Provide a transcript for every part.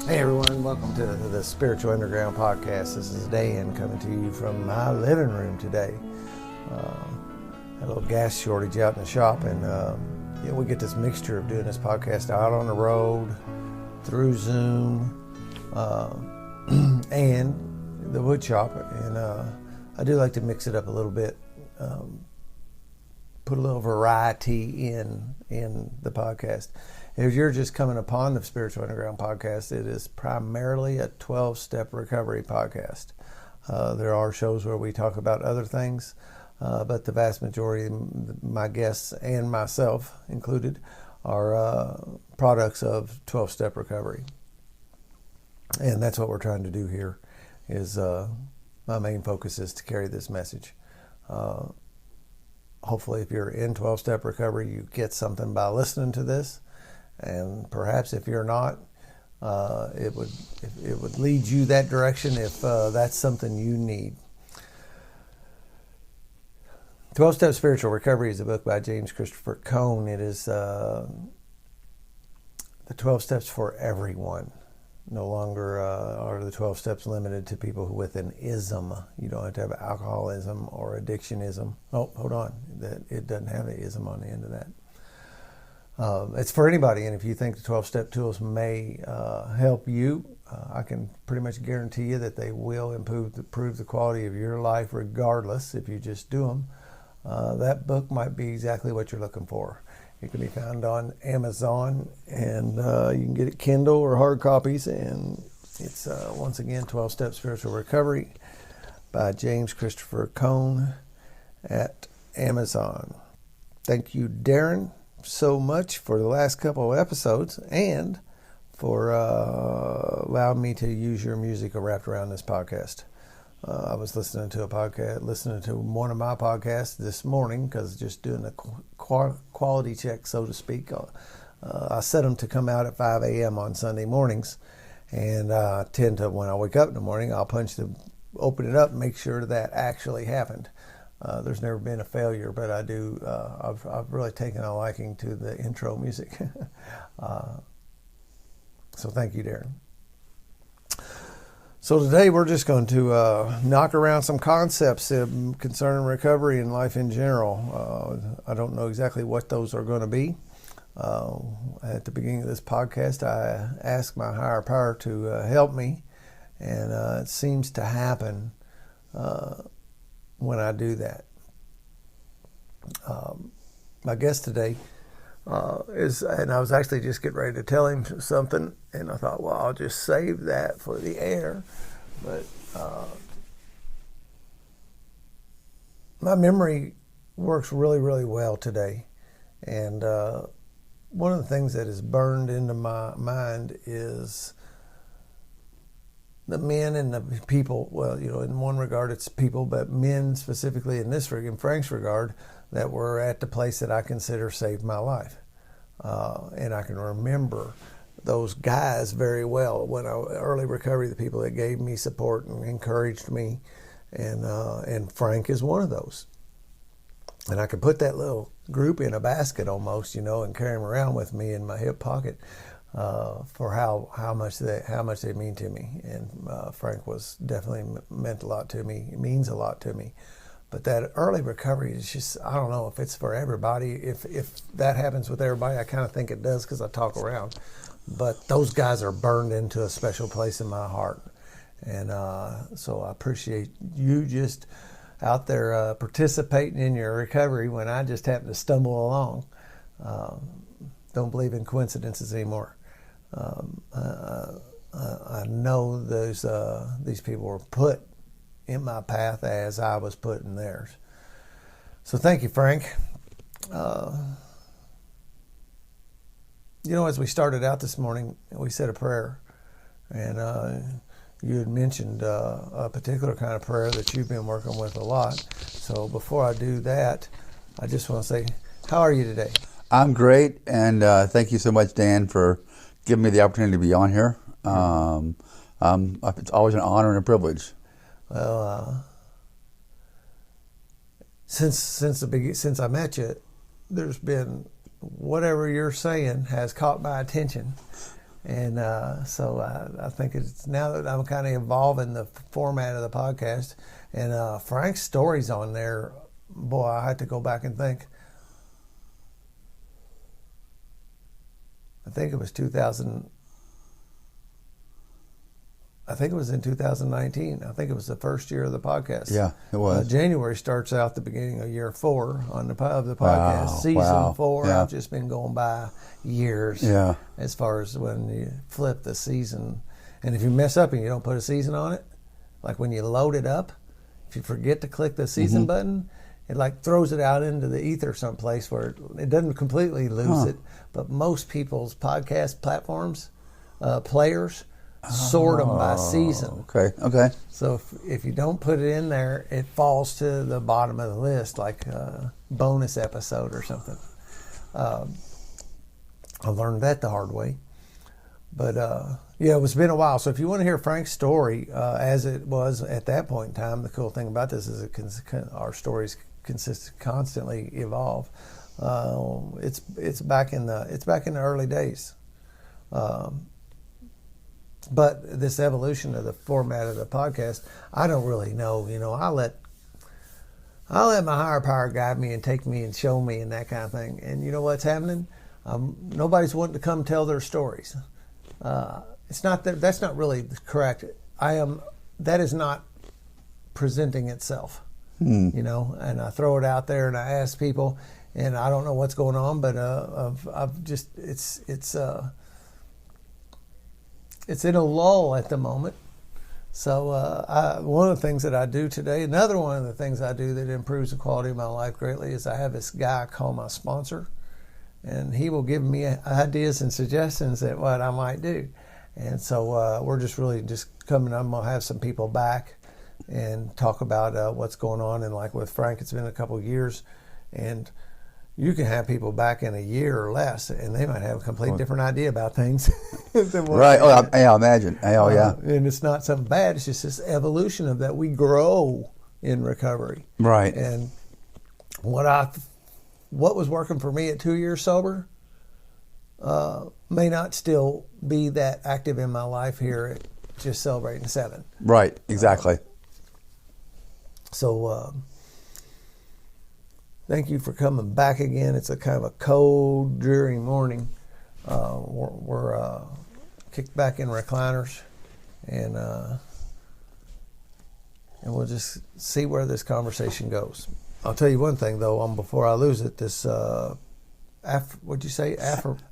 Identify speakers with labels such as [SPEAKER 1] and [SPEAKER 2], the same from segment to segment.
[SPEAKER 1] Hey everyone, welcome to the Spiritual Underground Podcast. This is Dan coming to you from my living room today. Had a little gas shortage out in the shop, and we get this mixture of doing this podcast out on the road, through Zoom, and the wood shop. And I do like to mix it up a little bit, put a little variety in the podcast. If you're just coming upon the Spiritual Underground Podcast, it is primarily a 12-step recovery podcast. There are shows where we talk about other things, but the vast majority, my guests and myself included, are products of 12-step recovery. And that's what we're trying to do here, is my main focus is to carry this message. Hopefully, if you're in 12-step recovery, you get something by listening to this. And perhaps if you're not, it would lead you that direction if that's something you need. 12-Step Spiritual Recovery is a book by James Christopher Cone. It is the 12 steps for everyone. No longer are the 12 steps limited to people with an ism. You don't have to have alcoholism or addictionism. Oh, hold on. It doesn't have an ism on the end of that. It's for anybody, and if you think the 12-step tools may help you, I can pretty much guarantee you that they will improve the quality of your life regardless if you just do them. That book might be exactly what you're looking for. It can be found on Amazon, and you can get it Kindle or hard copies, and it's, once again, 12-Step Spiritual Recovery by James Christopher Cone at Amazon. Thank you, Darren, so much for the last couple of episodes and for allowing me to use your music wrapped around this podcast. I was listening to one of my podcasts this morning because just doing a quality check, so to speak. I set them to come out at 5 a.m. on Sunday mornings, and I tend to, when I wake up in the morning, I'll open it up and make sure that actually happened. There's never been a failure, but I do. I've really taken a liking to the intro music. So thank you, Darren. So today we're just going to knock around some concepts concerning recovery and life in general. I don't know exactly what those are going to be. At the beginning of this podcast, I asked my higher power to help me, and it seems to happen when I do that. My guest today and I was actually just getting ready to tell him something, and I thought, well, I'll just save that for the air. But my memory works really, really well today. And one of the things that is burned into my mind is the men and the people, well, in one regard it's people, but men specifically in Frank's regard, that were at the place that I consider saved my life. And I can remember those guys very well when early recovery, the people that gave me support and encouraged me, and Frank is one of those. And I could put that little group in a basket almost, and carry them around with me in my hip pocket. For how much they mean to me, and Frank was definitely meant a lot to me. It means a lot to me, but that early recovery is just, I don't know if it's for everybody. If that happens with everybody, I kind of think it does because I talk around. But those guys are burned into a special place in my heart, and so I appreciate you just out there participating in your recovery when I just happen to stumble along. Don't believe in coincidences anymore. I know these people were put in my path as I was put in theirs. So thank you, Frank. As we started out this morning, we said a prayer, and you had mentioned a particular kind of prayer that you've been working with a lot. So before I do that, I just want to say, how are you today?
[SPEAKER 2] I'm great, and thank you so much, Dan, for giving me the opportunity to be on here. It's always an honor and a privilege.
[SPEAKER 1] Well, since I met you, there's been whatever you're saying has caught my attention, And so I think it's now that I'm kind of evolving the format of the podcast, and Frank's stories on there, boy, I had to go back and think. I think it was 2000. I think it was in 2019. I think it was the first year of the podcast.
[SPEAKER 2] Yeah, it was.
[SPEAKER 1] January starts out the beginning of year 4 of the podcast.
[SPEAKER 2] Wow,
[SPEAKER 1] Season 4.
[SPEAKER 2] Yeah.
[SPEAKER 1] I've just been going by years as far as when you flip the season. And if you mess up and you don't put a season on it, like when you load it up, if you forget to click the season button, it like throws it out into the ether someplace where it doesn't completely lose it. But most people's podcast platforms, players, sort them by season.
[SPEAKER 2] Okay.
[SPEAKER 1] So if you don't put it in there, it falls to the bottom of the list, like a bonus episode or something. I learned that the hard way. But it's been a while. So if you want to hear Frank's story as it was at that point in time, the cool thing about this is our stories constantly evolve. It's back in the early days. But this evolution of the format of the podcast, I don't really know. I let my higher power guide me and take me and show me and that kind of thing. And you know what's happening? Nobody's wanting to come tell their stories. It's not that that's not really correct. That is not presenting itself. And I throw it out there and I ask people, and I don't know what's going on, but I've just it's in a lull at the moment. So one of the things that I do today, another one of the things I do that improves the quality of my life greatly is I have this guy I call my sponsor, and he will give me ideas and suggestions at what I might do. And so we're just really just coming. I'm going to have some people back and talk about what's going on. And like with Frank, it's been a couple of years, and you can have people back in a year or less, and they might have a complete different idea about things.
[SPEAKER 2] Right. I imagine.
[SPEAKER 1] And it's not something bad. It's just this evolution of that we grow in recovery.
[SPEAKER 2] Right.
[SPEAKER 1] And what was working for me at 2 years sober may not still be that active in my life here at just celebrating 7.
[SPEAKER 2] Right. Exactly.
[SPEAKER 1] Thank you for coming back again. It's a kind of a cold, dreary morning. We're kicked back in recliners, and we'll just see where this conversation goes. I'll tell you one thing though, before I lose it. This what'd you say?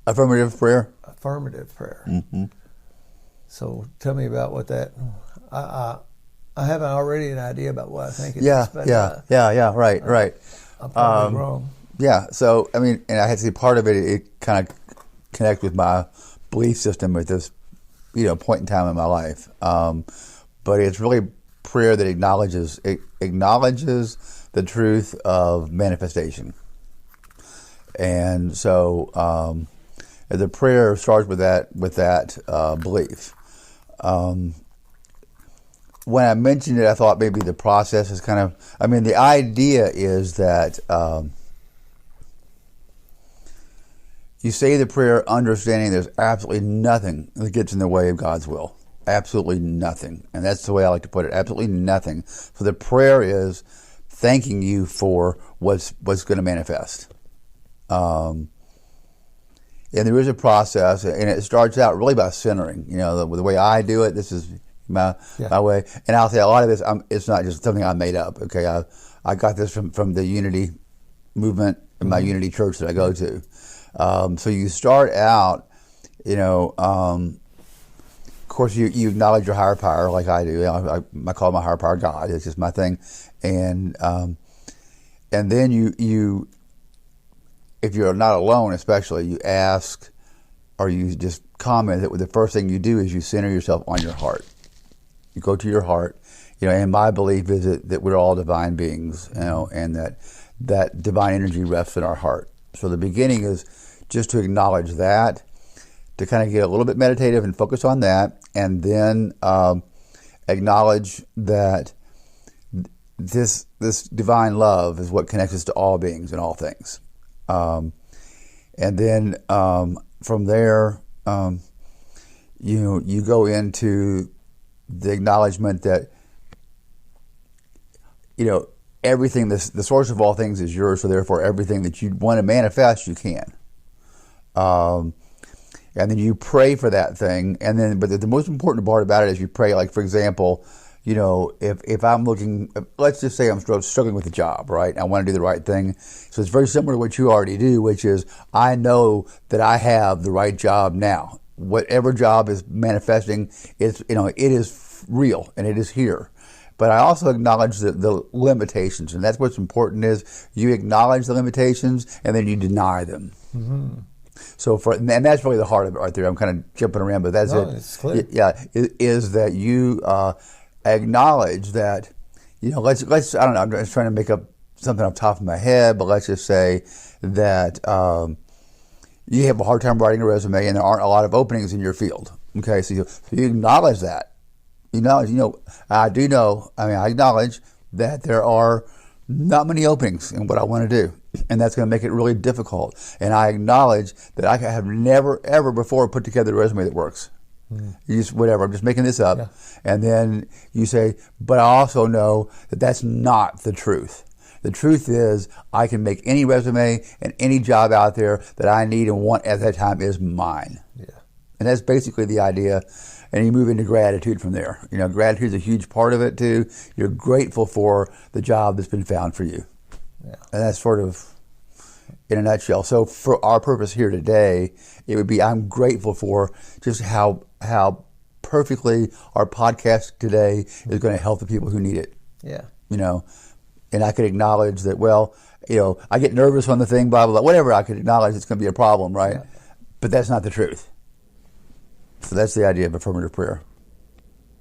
[SPEAKER 2] Affirmative prayer.
[SPEAKER 1] Affirmative prayer. Mm-hmm. So tell me about what that. I have already an idea about what I think it is. But,
[SPEAKER 2] Right.
[SPEAKER 1] I'm probably wrong.
[SPEAKER 2] Yeah. So I mean, and I had to see part of it. It kind of connect with my belief system at this, point in time in my life. But it's really prayer that acknowledges the truth of manifestation. And so the prayer starts with that belief. When I mentioned it, I thought maybe the process is kind of, the idea is that you say the prayer understanding there's absolutely nothing that gets in the way of God's will. Absolutely nothing. And that's the way I like to put it. Absolutely nothing. So the prayer is thanking you for what's going to manifest. And there is a process, and it starts out really by centering. The way I do it, this is my way. And I'll say a lot of this, it's not just something I made up. Okay, I got this from the Unity movement in my Unity church that I go to. So you start out, of course you acknowledge your higher power like I do. I call my higher power God. It's just my thing. And then you if you're not alone especially, you ask or you just comment that the first thing you do is you center yourself on your heart. You go to your heart, and my belief is that we're all divine beings, and that divine energy rests in our heart. So the beginning is just to acknowledge that, to kind of get a little bit meditative and focus on that, and then acknowledge that this divine love is what connects us to all beings and all things. And then from there, you go into the acknowledgement that everything, the source of all things is yours, so therefore everything that you want to manifest, you can. And then you pray for that thing, but the most important part about it is you pray, like, for example, if I'm looking, let's just say I'm struggling with a job, right? I want to do the right thing. So it's very similar to what you already do, which is I know that I have the right job now. Whatever job is manifesting, it is real and it is here. But I also acknowledge the limitations, and that's what's important is you acknowledge the limitations and then you deny them. Mm-hmm. So and that's really the heart of it right there. I'm kind of jumping around, but that's it.
[SPEAKER 1] It's clear.
[SPEAKER 2] Yeah, is that you acknowledge that, let's I don't know, I'm just trying to make up something off the top of my head, but let's just say that you have a hard time writing a resume and there aren't a lot of openings in your field. Okay, so you acknowledge that. I acknowledge that there are not many openings in what I want to do, and that's going to make it really difficult. And I acknowledge that I have never, ever before put together a resume that works. You just, whatever, I'm just making this up. Yeah. And then you say, but I also know that that's not the truth. The truth is I can make any resume and any job out there that I need and want at that time is mine. Yeah. And that's basically the idea. And you move into gratitude from there. Gratitude is a huge part of it too. You're grateful for the job that's been found for you. Yeah. And that's sort of in a nutshell. So for our purpose here today, it would be I'm grateful for just how perfectly our podcast today is going to help the people who need it. Yeah. And I could acknowledge that, I get nervous on the thing, blah, blah, blah, whatever. I could acknowledge it's going to be a problem, right? Yeah. But that's not the truth. So that's the idea of affirmative prayer.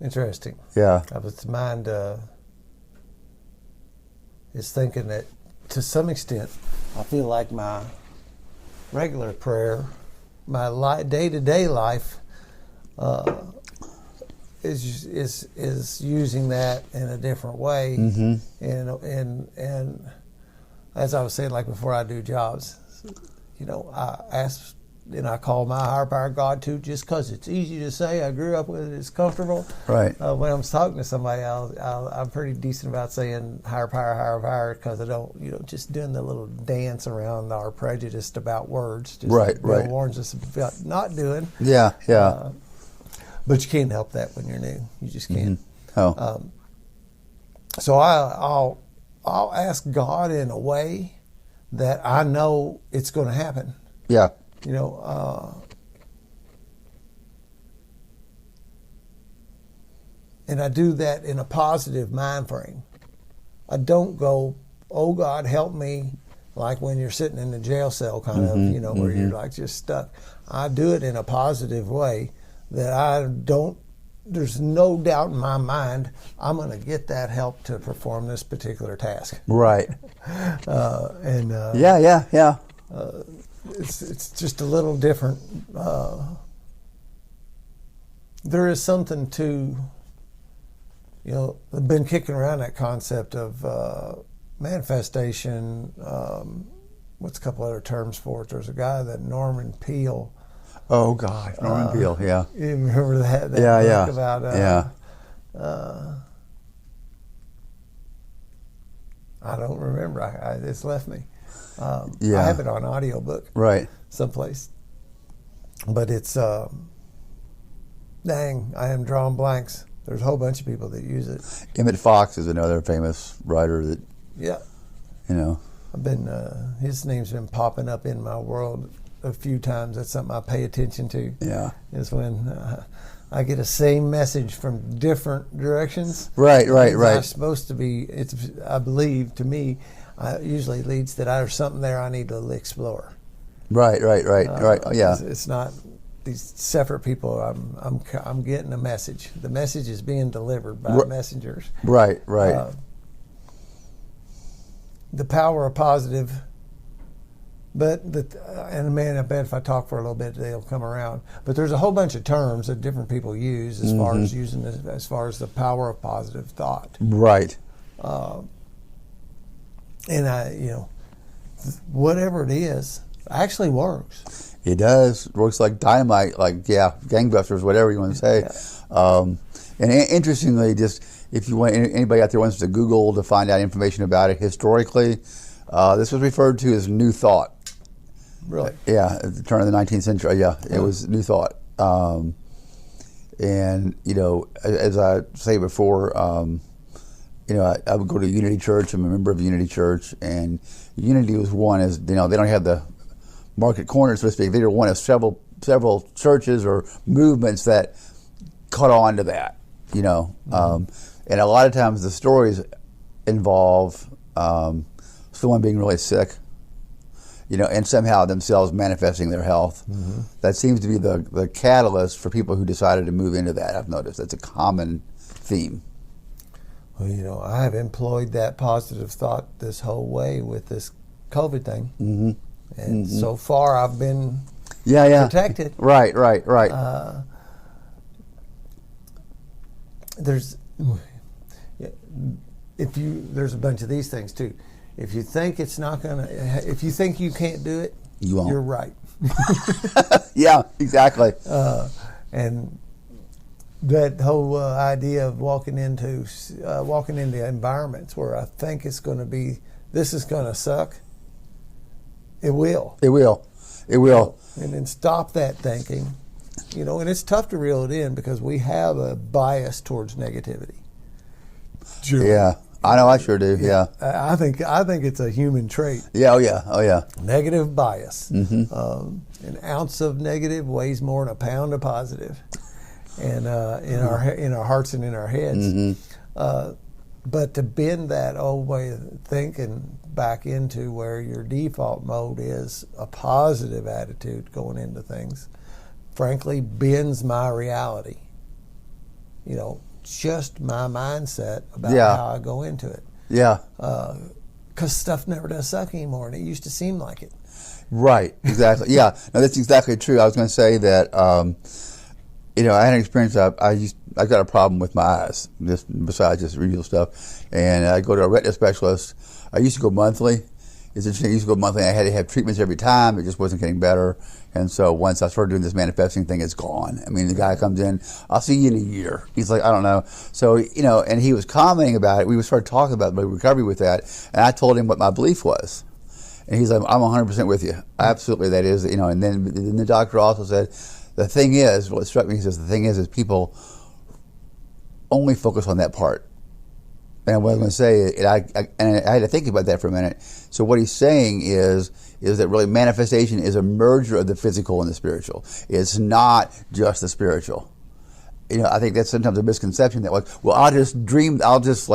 [SPEAKER 1] Interesting.
[SPEAKER 2] Yeah.
[SPEAKER 1] Its mind is thinking that to some extent, I feel like my regular prayer, my day-to-day life, is using that in a different way. Mm-hmm. And as I was saying, like before I do jobs, I ask. And I call my higher power God too, just because it's easy to say. I grew up with it; it's comfortable. Right. When I'm talking to somebody, I'm pretty decent about saying higher power, because I don't, just doing the little dance around our prejudice about words. Just
[SPEAKER 2] right.
[SPEAKER 1] Like Bill warns us about not doing.
[SPEAKER 2] Yeah.
[SPEAKER 1] But you can't help that when you're new. You just can't.
[SPEAKER 2] Mm-hmm. Oh.
[SPEAKER 1] So I'll ask God in a way that I know it's going to happen.
[SPEAKER 2] Yeah.
[SPEAKER 1] And I do that in a positive mind frame. I don't go, oh God, help me, like when you're sitting in the jail cell kind mm-hmm, of, where mm-hmm. you're like just stuck. I do it in a positive way that there's no doubt in my mind I'm going to get that help to perform this particular task.
[SPEAKER 2] Right.
[SPEAKER 1] Yeah. It's just a little different. There is something to, I've been kicking around that concept of manifestation. What's a couple other terms for it? There's a guy that Norman Peale.
[SPEAKER 2] Oh God, Norman Peale, yeah.
[SPEAKER 1] You remember that
[SPEAKER 2] book
[SPEAKER 1] about? I don't remember. It's left me. I have it on audiobook,
[SPEAKER 2] right,
[SPEAKER 1] someplace. But it's dang, I am drawing blanks. There's a whole bunch of people that use it.
[SPEAKER 2] Emmett Fox is another famous writer that.
[SPEAKER 1] Yeah. I've been his name's been popping up in my world a few times. That's something I pay attention to. Yeah. Is when I get the same message from different directions.
[SPEAKER 2] Right.
[SPEAKER 1] It's supposed to be. I believe to me. Usually leads that there's something there I need to explore. Right. Yeah. It's not these separate people. I'm getting a message. The message is being delivered by messengers.
[SPEAKER 2] Right.
[SPEAKER 1] The power of positive. And man, I bet if I talk for a little bit, they'll come around. But there's a whole bunch of terms that different people use as far as using it, as far as the power of positive thought.
[SPEAKER 2] Right.
[SPEAKER 1] And whatever it is, actually works.
[SPEAKER 2] It does. It works like dynamite, like, gangbusters, whatever you want to say.
[SPEAKER 1] Yeah.
[SPEAKER 2] And interestingly, just if you want, anybody out there wants to Google to find out information about it historically, this was referred to as New Thought.
[SPEAKER 1] Really?
[SPEAKER 2] Yeah, at the turn of the 19th century. Yeah, it was New Thought. And, as I say before, I would go to Unity Church. I'm a member of Unity Church, and Unity was one as, they don't have the market corner, so to speak. They were one of several churches or movements that caught on to that, and a lot of times the stories involve someone being really sick, and somehow themselves manifesting their health. Mm-hmm. That seems to be the catalyst for people who decided to move into that. I've noticed that's a common theme.
[SPEAKER 1] Well, I have employed that positive thought this whole way with this COVID thing. Mm-hmm. And so far I've been protected.
[SPEAKER 2] Right.
[SPEAKER 1] There's a bunch of these things too. If you think if you think you can't do it,
[SPEAKER 2] you won't.
[SPEAKER 1] You're right.
[SPEAKER 2] Yeah, exactly.
[SPEAKER 1] And that whole idea of walking into environments where I think this is going to suck. It will. And then stop that thinking. And it's tough to reel it in because we have a bias towards negativity.
[SPEAKER 2] Sure. Yeah, I know. I sure do. Yeah.
[SPEAKER 1] I think it's a human trait.
[SPEAKER 2] Yeah. Oh yeah.
[SPEAKER 1] Negative bias.
[SPEAKER 2] Mm-hmm.
[SPEAKER 1] An ounce of negative weighs more than a pound of positive, and in our hearts and in our heads. Mm-hmm. But to bend that old way of thinking back into where your default mode is a positive attitude going into things, frankly, bends my reality. Just my mindset about how I go into it.
[SPEAKER 2] Yeah.
[SPEAKER 1] Because stuff never does suck anymore, and it used to seem like it.
[SPEAKER 2] Right. Exactly. Yeah. No, that's exactly true. I was going to say that. I had an experience. I got a problem with my eyes, just besides just usual stuff, and I go to a retina specialist. I used to go monthly. It's interesting. I used to go monthly. I had to have treatments every time. It just wasn't getting better. And so once I started doing this manifesting thing, it's gone. I mean, the guy comes in, I'll see you in a year. He's like, I don't know. So, and he was commenting about it. We started talking about my recovery with that. And I told him what my belief was. And he's like, I'm 100% with you. Absolutely, that is, And then the doctor also said, the thing is, what struck me, he says, the thing is people only focus on that part. And what I was going to say, I had to think about that for a minute. So what he's saying is that really manifestation is a merger of the physical and the spiritual. It's not just the spiritual. I think that's sometimes a misconception that I'll just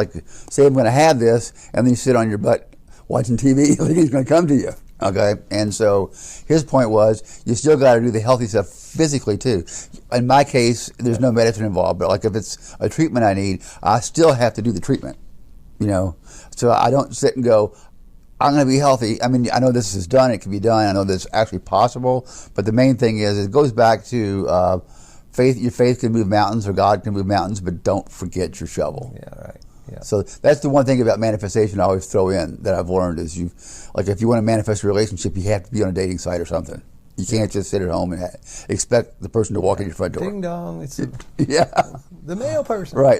[SPEAKER 2] say I'm going to have this, and then you sit on your butt watching TV, and he's going to come to you. Okay, and so his point was you still got to do the healthy stuff physically too. In my case, there's no medicine involved, but if it's a treatment I need, I still have to do the treatment. So I don't sit and go, I'm going to be healthy. I mean, I know this is done; it can be done. I know this is actually possible. But the main thing is, it goes back to faith. Your faith can move mountains, or God can move mountains, but don't forget your shovel.
[SPEAKER 1] Yeah, right. Yeah.
[SPEAKER 2] So that's the one thing about manifestation I always throw in that I've learned is if you want to manifest a relationship, you have to be on a dating site or something. You can't just sit at home and expect the person to walk in your front door.
[SPEAKER 1] Ding dong, it's
[SPEAKER 2] the
[SPEAKER 1] male person.
[SPEAKER 2] Right.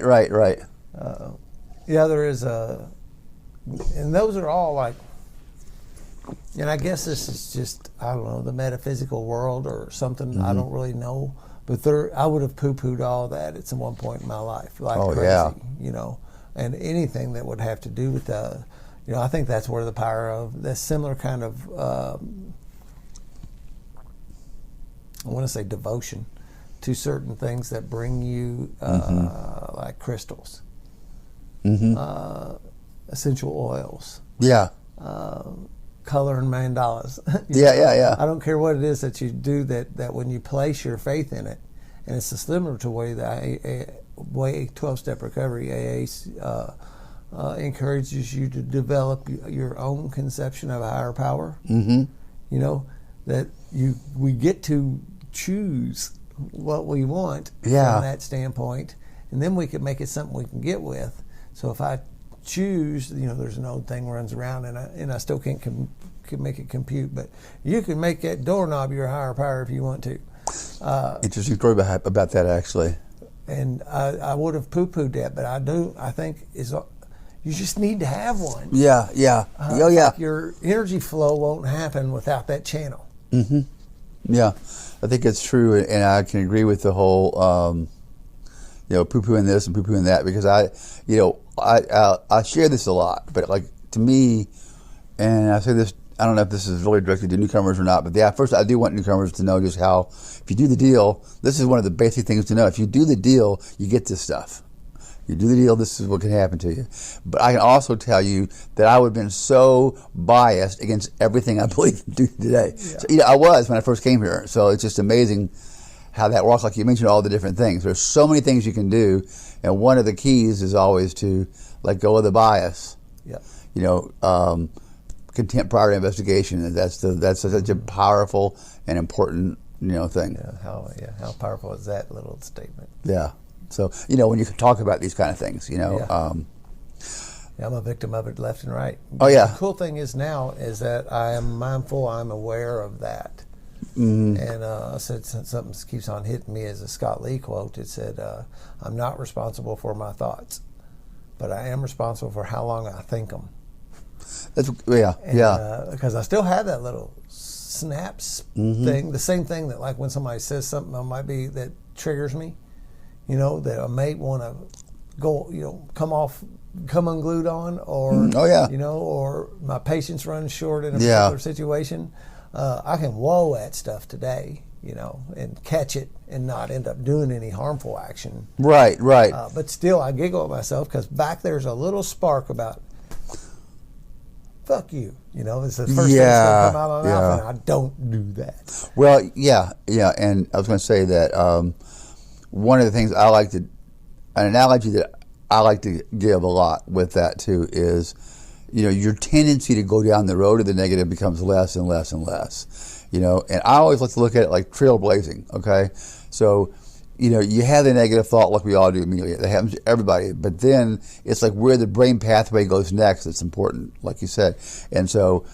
[SPEAKER 1] There is and those are all and I guess this is just, I don't know, the metaphysical world or something. Mm-hmm. I don't really know, but I would have poo-pooed all that at some one point in my life, crazy, and anything that would have to do with I think that's where the power of that similar kind of, I want to say devotion to certain things that bring you, like crystals, essential oils, color and mandalas.
[SPEAKER 2] Yeah.
[SPEAKER 1] I don't care what it is that you do that when you place your faith in it, and it's similar to the way 12-step recovery AA encourages you to develop your own conception of a higher power. Mm-hmm. We get to choose what we want from that standpoint, and then we can make it something we can get with. So if I choose, there's an old thing runs around, and I still can't can make it compute, but you can make that doorknob your higher power if you want to.
[SPEAKER 2] Interesting story about that, actually.
[SPEAKER 1] And I would have poo-pooed that, but I think you just need to have one.
[SPEAKER 2] Yeah.
[SPEAKER 1] Like your energy flow won't happen without that channel.
[SPEAKER 2] Mm-hmm. Yeah, I think it's true, and I can agree with the whole, poo-pooing this and poo-pooing that, because I share this a lot, but like to me, and I say this, I don't know if this is really directed to newcomers or not, but first I do want newcomers to know just how, if you do the deal, this is one of the basic things to know. If you do the deal, you get this stuff. You do the deal, this is what can happen to you. But I can also tell you that I would have been so biased against everything I believe in today. Yeah. So, I was when I first came here. So it's just amazing how that works. Like you mentioned, all the different things. There's so many things you can do, and one of the keys is always to let go of the bias.
[SPEAKER 1] Yeah.
[SPEAKER 2] Contempt prior to investigation. That's such a powerful and important thing.
[SPEAKER 1] Yeah. How powerful is that little statement?
[SPEAKER 2] Yeah. So, when you can talk about these kind of things,
[SPEAKER 1] I'm a victim of it left and right.
[SPEAKER 2] Oh, yeah.
[SPEAKER 1] The cool thing is now is that I am mindful, I'm aware of that.
[SPEAKER 2] Mm-hmm.
[SPEAKER 1] And I said something keeps on hitting me as a Scott Lee quote. It said, I'm not responsible for my thoughts, but I am responsible for how long I think them. Because I still have that little snaps thing, the same thing that like when somebody says something that triggers me, that I may want to go, come unglued on, or or my patience runs short in a particular situation. I can whoa at stuff today, and catch it and not end up doing any harmful action.
[SPEAKER 2] Right.
[SPEAKER 1] But still, I giggle at myself because back there's a little spark about fuck you. It's the first thing that's going to come out of my mouth, and I don't do that.
[SPEAKER 2] Well, and I was going to say that one of the things an analogy that I like to give a lot with that too is, your tendency to go down the road of the negative becomes less and less and less. And I always like to look at it like trailblazing. Okay, so you have the negative thought like we all do immediately. That happens to everybody. But then it's like where the brain pathway goes next that's important, like you said. And so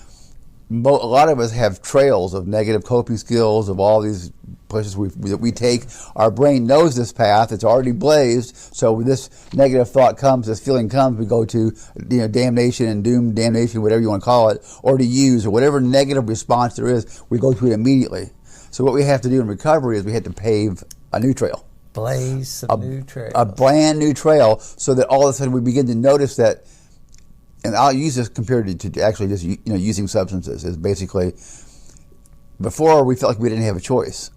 [SPEAKER 2] a lot of us have trails of negative coping skills, of all these places that we take. Our brain knows this path. It's already blazed. So when this negative thought comes, this feeling comes, we go to damnation and doom, damnation, whatever you want to call it, or to use, or whatever negative response there is, we go to it immediately. So what we have to do in recovery is we have to pave a new trail.
[SPEAKER 1] Blaze some new trails.
[SPEAKER 2] A brand new trail, so that all of a sudden we begin to notice that, and I'll use this compared to actually just using substances, is basically, before we felt like we didn't have a choice.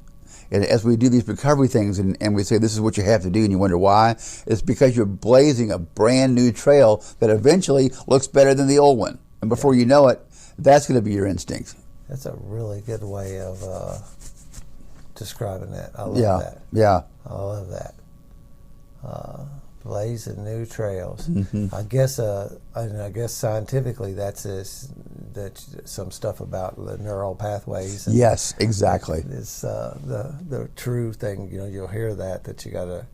[SPEAKER 2] And as we do these recovery things and we say this is what you have to do and you wonder why, it's because you're blazing a brand new trail that eventually looks better than the old one. And before you know it, that's going to be your instinct.
[SPEAKER 1] That's a really good way of describing that. I love that.
[SPEAKER 2] Yeah.
[SPEAKER 1] I love that. Blazing new trails.
[SPEAKER 2] Mm-hmm.
[SPEAKER 1] I guess scientifically that's some stuff about the neural pathways. And
[SPEAKER 2] yes, exactly.
[SPEAKER 1] It's the true thing. You'll hear that you got to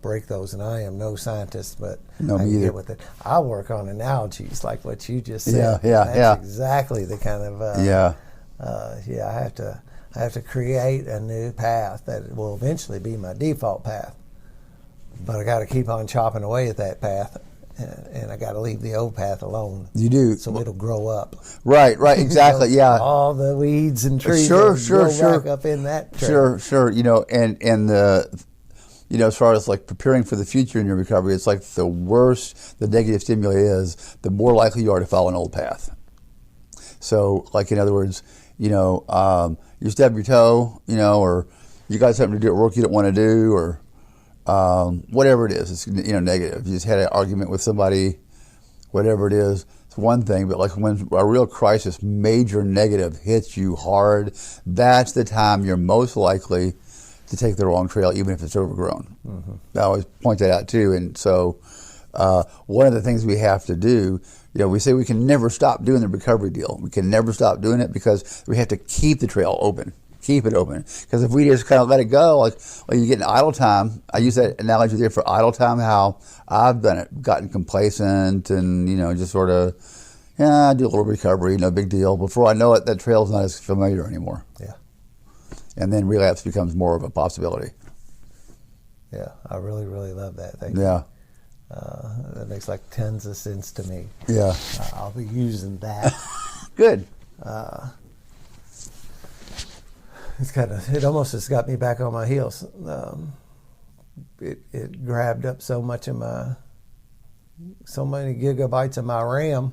[SPEAKER 1] break those. And I am no scientist, but
[SPEAKER 2] no,
[SPEAKER 1] I can
[SPEAKER 2] me either.
[SPEAKER 1] get with it. I work on analogies like what you just said.
[SPEAKER 2] That's
[SPEAKER 1] exactly the kind of I have to create a new path that will eventually be my default path. But I got to keep on chopping away at that path, and I got to leave the old path alone.
[SPEAKER 2] You do,
[SPEAKER 1] so it'll grow up.
[SPEAKER 2] Right, exactly. Yeah,
[SPEAKER 1] all the weeds and trees.
[SPEAKER 2] Sure.
[SPEAKER 1] Back up in that trail.
[SPEAKER 2] Sure. And the as far as like preparing for the future in your recovery, it's like the worse the negative stimuli is, the more likely you are to follow an old path. So, like in other words, you stub your toe, or you got something to do at work you don't want to do, or whatever it is, it's negative. You just had an argument with somebody, whatever it is, it's one thing. But like when a real crisis, major negative hits you hard, that's the time you're most likely to take the wrong trail, even if it's overgrown. Mm-hmm. I always point that out too. And so one of the things we have to do, we say we can never stop doing the recovery deal. We can never stop doing it because we have to keep the trail open. Keep it open. Because if we just kind of let it go, like when you get in idle time, I use that analogy there for idle time, how I've done it, gotten complacent and, just sort of, do a little recovery, no big deal. Before I know it, that trail's not as familiar anymore.
[SPEAKER 1] Yeah.
[SPEAKER 2] And then relapse becomes more of a possibility.
[SPEAKER 1] Yeah, I really, really love that. Thank you.
[SPEAKER 2] Yeah.
[SPEAKER 1] That makes like tons of sense to me.
[SPEAKER 2] Yeah.
[SPEAKER 1] I'll be using that.
[SPEAKER 2] Good.
[SPEAKER 1] It almost has got me back on my heels. It grabbed up so many gigabytes of my RAM,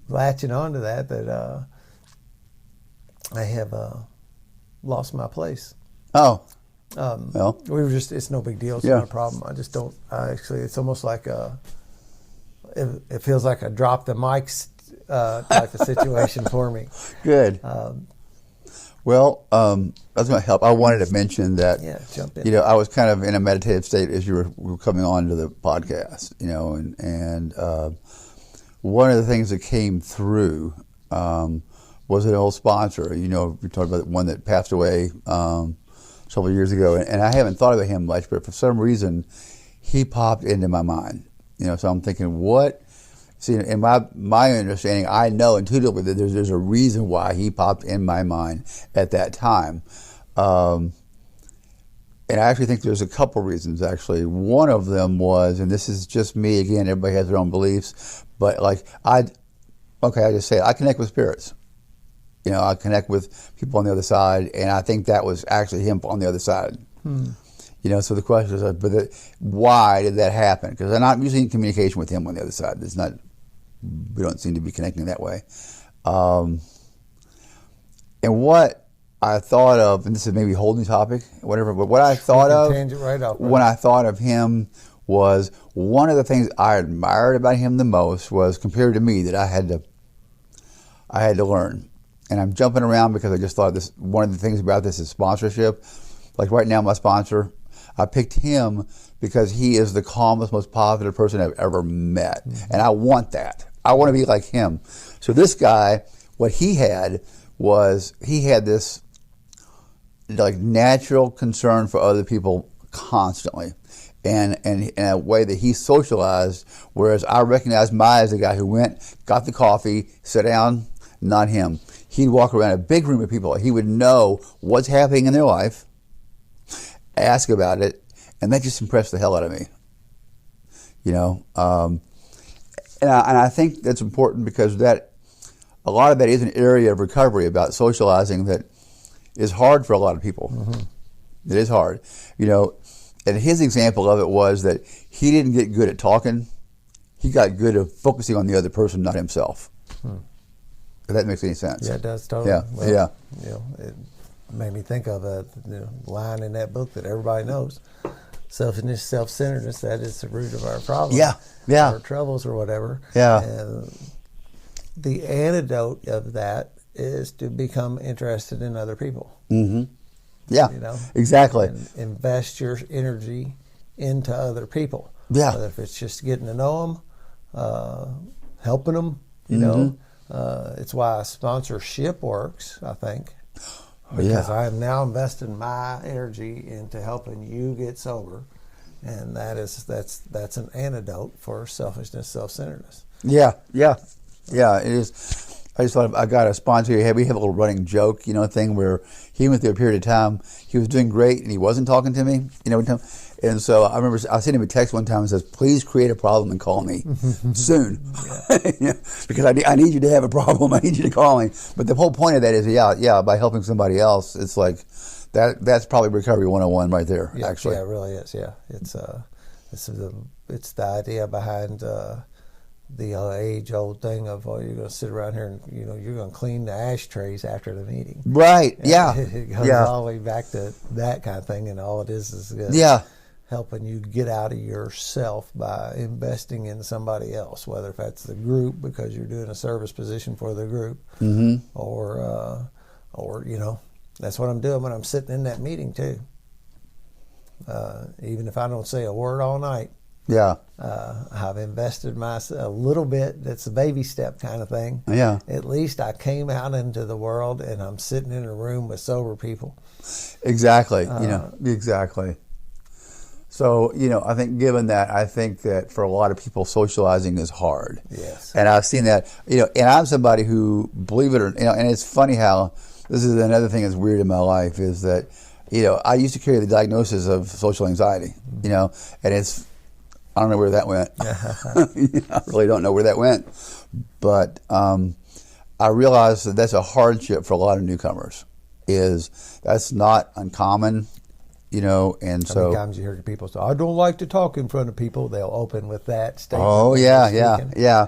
[SPEAKER 1] latching onto that I have lost my place.
[SPEAKER 2] Oh.
[SPEAKER 1] Well, it's no big deal. It's not a problem. I just don't, it's almost like it feels like a drop the mics type of situation for me.
[SPEAKER 2] Good. Well, that's going to help. I wanted to mention that,
[SPEAKER 1] jump in.
[SPEAKER 2] I was kind of in a meditative state as you were coming on to the podcast, and one of the things that came through was an old sponsor. We talked about one that passed away several years ago, and I haven't thought about him much, but for some reason, he popped into my mind. So I'm thinking, what? See, in my understanding, I know intuitively that there's a reason why he popped in my mind at that time. And I actually think there's a couple reasons, actually. One of them was, and this is just me, again, everybody has their own beliefs, but I just say it, I connect with spirits. I connect with people on the other side, and I think that was actually him on the other side. So the question is, why did that happen? Because I'm not usually in communication with him on the other side. We don't seem to be connecting that way. And what I thought of, and this is maybe a whole new topic, whatever, but what I thought of when I thought of him was one of the things I admired about him the most was, compared to me, that I had to learn. And I'm jumping around because I just thought one of the things about this is sponsorship. Like right now, my sponsor, I picked him because he is the calmest, most positive person I've ever met. Mm-hmm. And I want that. I want to be like him. So this guy, what he had was, he had this natural concern for other people constantly. And in a way that he socialized, whereas I recognized as the guy who went, got the coffee, sat down, not him. He'd walk around a big room of people. He would know what's happening in their life, ask about it, and that just impressed the hell out of me. And I think that's important because a lot of that is an area of recovery about socializing that is hard for a lot of people. Mm-hmm. It is hard. And his example of it was that he didn't get good at talking. He got good at focusing on the other person, not himself. If that makes any sense.
[SPEAKER 1] Yeah, it does, totally.
[SPEAKER 2] Yeah,
[SPEAKER 1] well, it made me think of a line in that book that everybody knows. Selfishness, self-centeredness, that is the root of our problem.
[SPEAKER 2] Yeah.
[SPEAKER 1] Our troubles or whatever.
[SPEAKER 2] Yeah.
[SPEAKER 1] And the antidote of that is to become interested in other people.
[SPEAKER 2] Mm-hmm. Yeah, exactly.
[SPEAKER 1] And invest your energy into other people.
[SPEAKER 2] Yeah.
[SPEAKER 1] Whether if it's just getting to know them, helping them, it's why sponsorship works, I think. Because I am now investing my energy into helping you get sober, and that's an antidote for selfishness, self-centeredness.
[SPEAKER 2] Yeah, it is. I just thought I got a sponsor. We have a little running joke, thing where he went through a period of time, he was doing great and he wasn't talking to me, and so I remember I sent him a text one time and says, "Please create a problem and call me soon," because I need you to have a problem. I need you to call me. But the whole point of that is, by helping somebody else, it's like that's probably recovery 101 right there.
[SPEAKER 1] Yeah,
[SPEAKER 2] actually,
[SPEAKER 1] yeah, it really is. Yeah, it's the idea behind the age-old thing of, you're going to sit around here and you're going to clean the ashtrays after the meeting.
[SPEAKER 2] Right. Yeah.
[SPEAKER 1] It goes all the way back to that kind of thing, and all it is helping you get out of yourself by investing in somebody else, whether if that's the group because you're doing a service position for the group, or that's what I'm doing when I'm sitting in that meeting too. Even if I don't say a word all night,
[SPEAKER 2] Yeah.
[SPEAKER 1] I've invested a little bit. That's a baby step kind of thing.
[SPEAKER 2] Yeah.
[SPEAKER 1] At least I came out into the world and I'm sitting in a room with sober people.
[SPEAKER 2] Exactly. Exactly. So, I think given that, I think that for a lot of people, socializing is hard.
[SPEAKER 1] Yes.
[SPEAKER 2] And I've seen that, and I'm somebody who, believe it or not, and it's funny how, this is another thing that's weird in my life, is that, I used to carry the diagnosis of social anxiety, and it's, I don't know where that went. I really don't know where that went. But I realized that that's a hardship for a lot of newcomers. That's not uncommon, and so.
[SPEAKER 1] Sometimes you hear people say, I don't like to talk in front of people. They'll open with that statement.
[SPEAKER 2] Oh, yeah.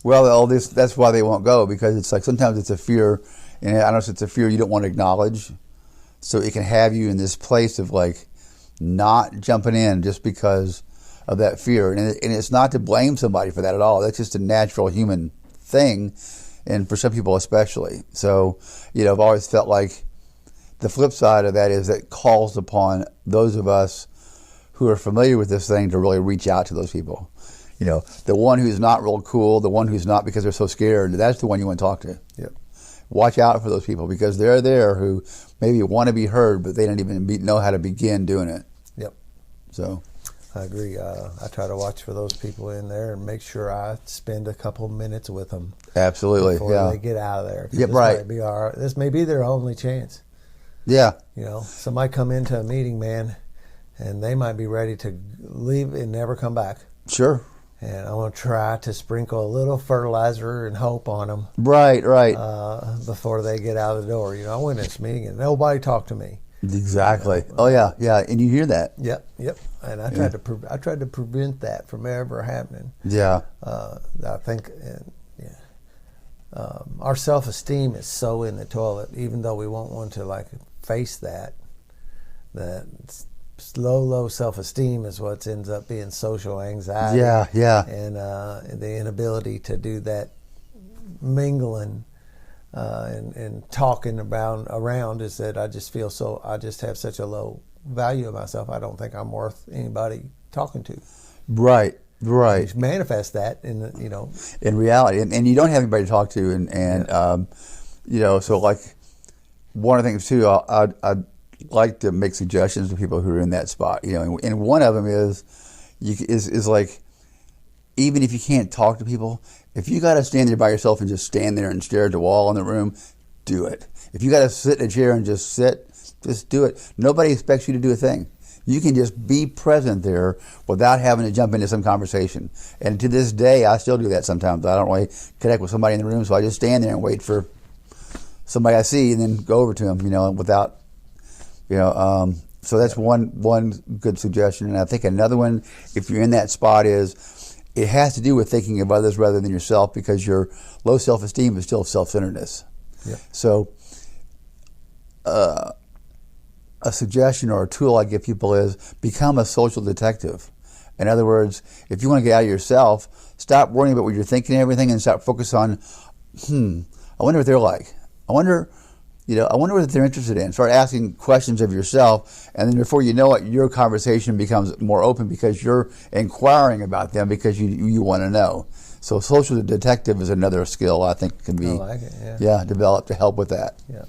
[SPEAKER 2] Well, that's why they won't go, because it's like sometimes it's a fear, and I don't know if it's a fear you don't want to acknowledge. So it can have you in this place of like not jumping in just because of that fear. And it's not to blame somebody for that at all. That's just a natural human thing, and for some people especially. So, I've always felt like the flip side of that is that calls upon those of us who are familiar with this thing to really reach out to those people. The one who's not real cool, the one who's not because they're so scared, that's the one you want to talk to.
[SPEAKER 1] Yep.
[SPEAKER 2] Watch out for those people, because they're there who maybe want to be heard, but they don't even know how to begin doing it.
[SPEAKER 1] Yep.
[SPEAKER 2] So.
[SPEAKER 1] I agree. I try to watch for those people in there and make sure I spend a couple minutes with them.
[SPEAKER 2] Absolutely.
[SPEAKER 1] Before they get out of there.
[SPEAKER 2] Yep, right.
[SPEAKER 1] This may be their only chance.
[SPEAKER 2] Yeah.
[SPEAKER 1] Somebody come into a meeting, man, and they might be ready to leave and never come back.
[SPEAKER 2] Sure.
[SPEAKER 1] And I want to try to sprinkle a little fertilizer and hope on them.
[SPEAKER 2] Right.
[SPEAKER 1] Before they get out of the door. I went to this meeting and nobody talked to me.
[SPEAKER 2] Exactly. Oh yeah, and you hear that.
[SPEAKER 1] Yep. And I tried to prevent that from ever happening.
[SPEAKER 2] Yeah.
[SPEAKER 1] I think, our self-esteem is so in the toilet, even though we won't want to face that low self-esteem is what ends up being social anxiety.
[SPEAKER 2] Yeah.
[SPEAKER 1] And the inability to do that mingling and talking around is that I just have such a low value of myself. I don't think I'm worth anybody talking to.
[SPEAKER 2] Right.
[SPEAKER 1] You manifest that in
[SPEAKER 2] reality, and you don't have anybody to talk to, and so like one of the things too, I'd like to make suggestions to people who are in that spot, and one of them is like, even if you can't talk to people, if you got to stand there by yourself and just stand there and stare at the wall in the room, do it. If you got to sit in a chair and just sit, just do it. Nobody expects you to do a thing. You can just be present there without having to jump into some conversation. And to this day, I still do that sometimes. I don't really connect with somebody in the room, so I just stand there and wait for somebody I see and then go over to them, without, so that's one good suggestion. And I think another one, if you're in that spot, is it has to do with thinking of others rather than yourself, because your low self-esteem is still self-centeredness.
[SPEAKER 1] Yep.
[SPEAKER 2] So a suggestion or a tool I give people is become a social detective. In other words, if you want to get out of yourself, stop worrying about what you're thinking and everything, and start focus on, I wonder what they're like. I wonder what they're interested in. Start asking questions of yourself, and then before you know it, your conversation becomes more open because you're inquiring about them because you want to know. So social detective is another skill I think can be developed to help with that.
[SPEAKER 1] Yeah,